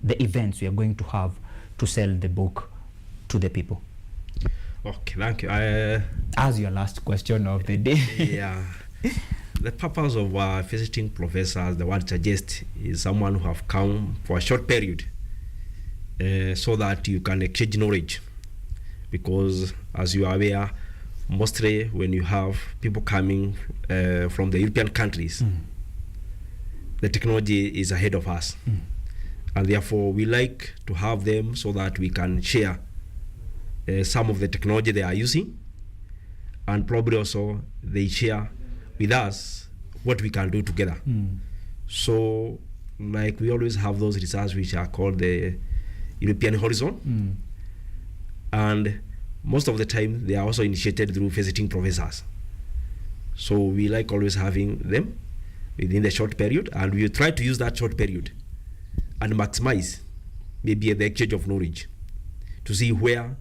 the events we are going to have, to sell the book to the people? Okay, thank you. As your last question of the day. Yeah. The purpose of visiting professors, the word suggests, is someone who have come for a short period so that you can exchange knowledge. Because as you are aware, mostly when you have people coming from the European countries, the technology is ahead of us. And therefore we like to have them so that we can share some of the technology they are using, and probably also they share with us what we can do together. So like we always have those research which are called the European Horizon, and most of the time they are also initiated through visiting professors. So we like always having them within the short period, and we try to use that short period and maximize maybe the exchange of knowledge to see where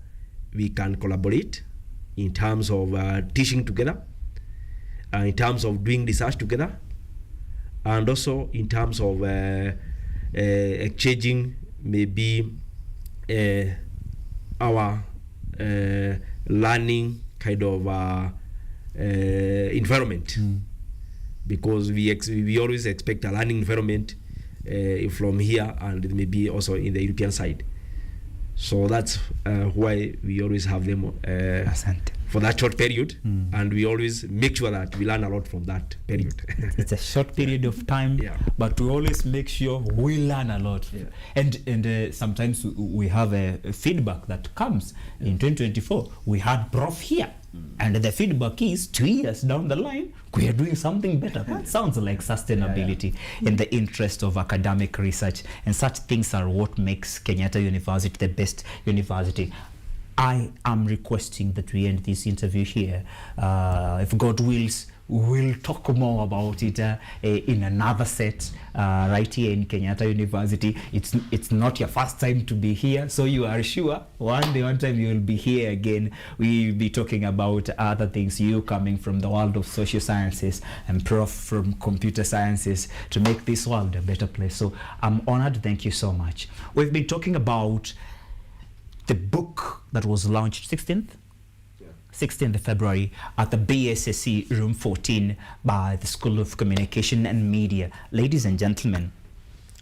we can collaborate in terms of teaching together, in terms of doing research together, and also in terms of exchanging maybe our learning kind of environment, because we always expect a learning environment from here and maybe also in the European side. So that's why we always have them for that short period, and we always make sure that we learn a lot from that period. It's a short period of time, but we always make sure we learn a lot. And sometimes we have a feedback that comes. In 2024, we had Prof here, and the feedback is 2 years down the line, we are doing something better. That sounds like sustainability in the interest of academic research, and such things are what makes Kenyatta University the best university. I am requesting that we end this interview here. If God wills, we'll talk more about it in another set right here in Kenyatta University. It's not your first time to be here, so you are sure one time you will be here again. We'll be talking about other things, you coming from the world of social sciences and Prof from computer sciences, to make this world a better place. So I'm honored. Thank you so much. We've been talking about the book that was launched 16th February at the BSSC Room 14 by the School of Communication and Media. Ladies and gentlemen,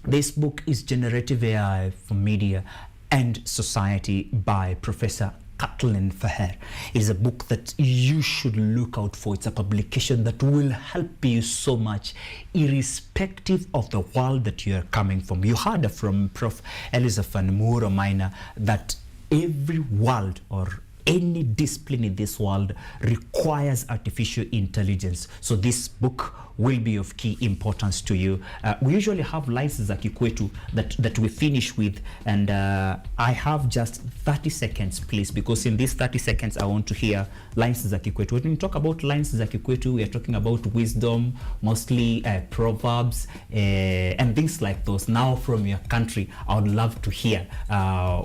this book is Generative AI for Media and Society by Professor Kathleen Feher. It is a book that you should look out for. It's a publication that will help you so much, irrespective of the world that you are coming from. You heard from Prof. Elizabeth and Muro Minor that every world or any discipline in this world requires artificial intelligence. So this book will be of key importance to you. We usually have lines za kikwetu that we finish with, and I have just 30 seconds, please, because in these 30 seconds I want to hear lines za kikwetu. When we talk about lines za kikwetu, we are talking about wisdom, mostly proverbs and things like those. Now from your country, I would love to hear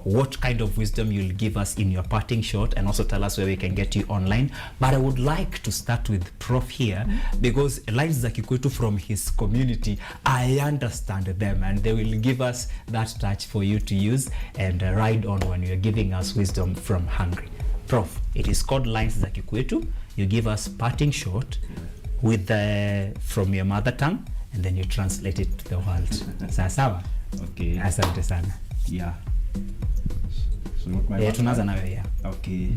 what kind of wisdom you'll give us in your parting shot, and also tell us where we can get you online. But I would like to start with Prof here, because lines za kikwetu from his community, I understand them, and they will give us that touch for you to use and ride on when you're giving us wisdom from Hungary. Prof, it is called lines za kikwetu. You give us parting shot with from your mother tongue, and then you translate it to the world. Sawa? Okay. Asante sana. Yeah. So what my tunaanza nayo ya. Okay.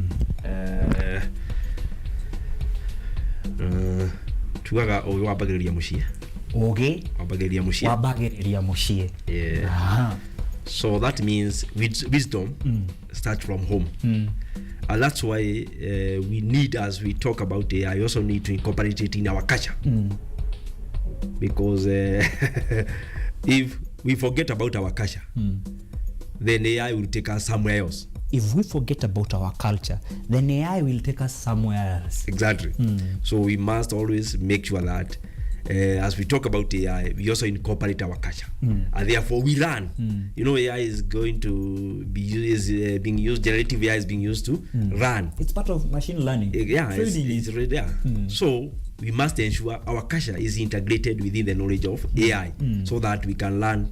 Tuaga wabagiriria mushie. Okay. Wabagiriria mushie. Wabagiriria mushie. Yeah. Aha. So that means wisdom starts from home. And that's why we need, as we talk about AI, I also need to incorporate it in our culture. Because if we forget about our culture, then AI will take us somewhere else. If we forget about our culture, then AI will take us somewhere else. Exactly. So we must always make sure that as we talk about AI, we also incorporate our culture. And therefore we learn. You know, AI is going to be being used, generative AI is being used to run. It's part of machine learning. Yeah, it's right there. So we must ensure our culture is integrated within the knowledge of AI so that we can learn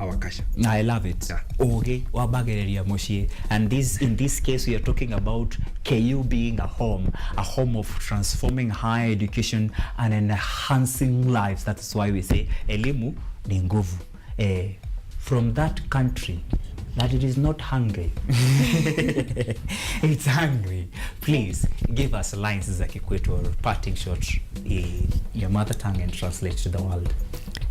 our culture. I love it. Okay, wabagereria moshie. And in this case, we are talking about KU being a home of transforming higher education and enhancing lives. That's why we say elimu ni nguvu. From that country that it is not hungry. It's hungry. Please give us lines za Kikwetu or parting shot in your mother tongue and translate to the world.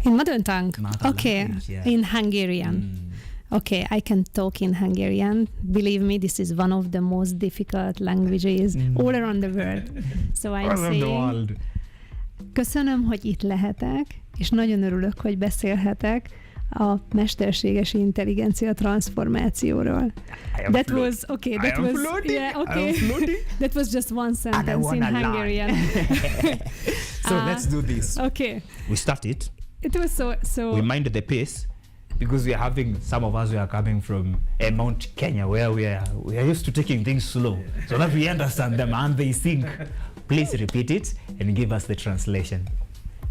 In mother tongue? Okay, language, yeah. In Hungarian. Okay, I can talk in Hungarian. Believe me, this is one of the most difficult languages all around the world. So I'm saying, köszönöm, hogy itt lehetek, és nagyon örülök, hogy beszélhetek a mesterséges intelligencia transformációról. That was just one sentence in Hungarian. So let's do this. Okay. We start it. It was so. We mind the pace because we are having some of us. We are coming from Mount Kenya, where we are used to taking things slow, so that we understand them and they think. Please repeat it and give us the translation.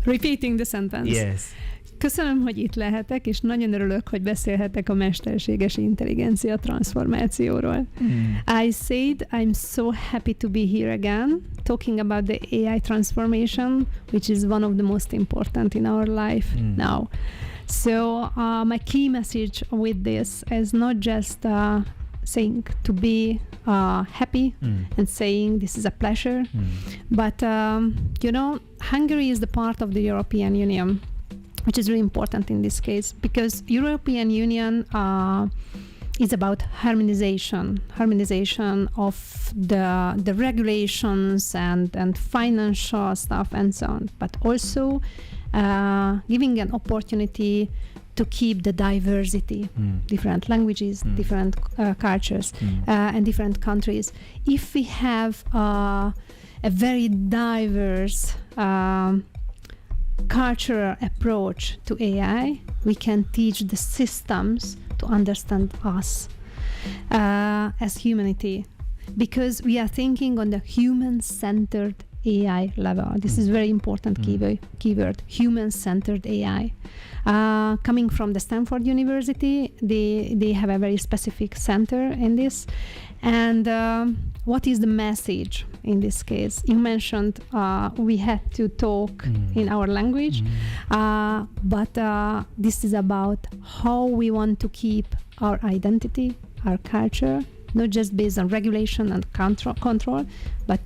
Repeating the sentence. Yes. Köszönöm, hogy itt lehetek, és nagyon örülök, hogy beszélhetek a mesterséges intelligencia transformációról. I said I'm so happy to be here again, talking about the AI transformation, which is one of the most important in our life now. So my key message with this is not just saying to be happy and saying this is a pleasure, but Hungary is the part of the European Union, which is really important in this case, because European Union is about harmonization of the regulations and financial stuff and so on, but also giving an opportunity to keep the diversity, different languages, different cultures, and different countries. If we have a very diverse cultural approach to AI, we can teach the systems to understand us as humanity, because we are thinking on the human-centered AI level. This is very important keyword, human-centered AI. Coming from the Stanford University, they have a very specific center in this. And what is the message in this case? You mentioned we had to talk in our language, but this is about how we want to keep our identity, our culture, not just based on regulation and control, but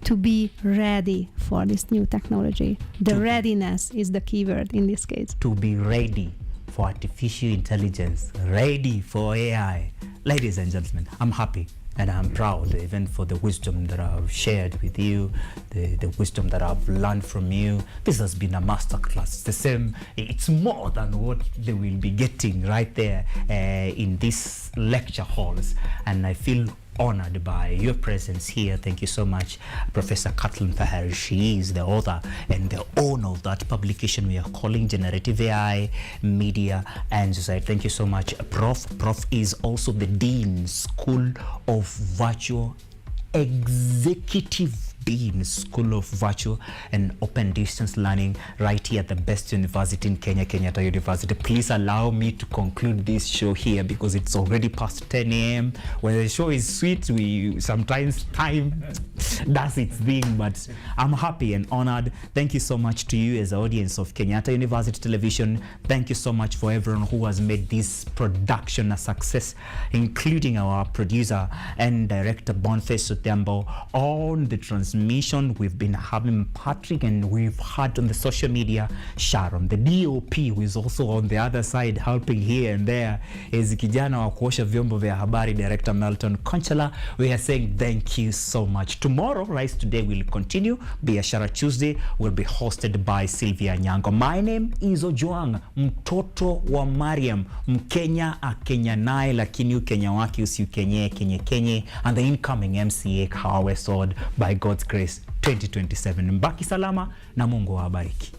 to be ready for this new technology. The readiness is the keyword in this case. To be ready for artificial intelligence, ready for AI. Ladies and gentlemen, I'm happy and I'm proud even for the wisdom that I've shared with you, the wisdom that I've learned from you. This has been a masterclass. It's the same, it's more than what they will be getting right there in these lecture halls. And I feel honored by your presence here. Thank you so much, Professor Kathleen Fahari. She is the author and the owner of that publication we are calling Generative AI, Media and Society. Thank you so much, Prof. Prof is also the Dean, School of Virtual Executive Dean, School of Virtual and Open Distance Learning right here at the best university in Kenya, Kenyatta University. Please allow me to conclude this show here because it's already past 10 a.m. When the show is sweet, we sometimes time does its thing, but I'm happy and honored. Thank you so much to you as the audience of Kenyatta University Television. Thank you so much for everyone who has made this production a success, including our producer and director Boniface Otembo. On the transmission we've been having Patrick, and we've had on the social media Sharon, the DOP, who is also on the other side helping here and there, is kijana wa kuosha vyombo vya habari, director Melton Konchela. We are saying thank you so much. Tomorrow, Rise Today will continue. Biashara Tuesday will be hosted by Sylvia Nyango. My name is Ojwang, mtoto wa Mariam, Mkenya akenya naye lakini ukenya wake usiukenye kenye, and the incoming MCA Kawe Sword by God's grace 2027. Mbaki salama na Mungu awabariki.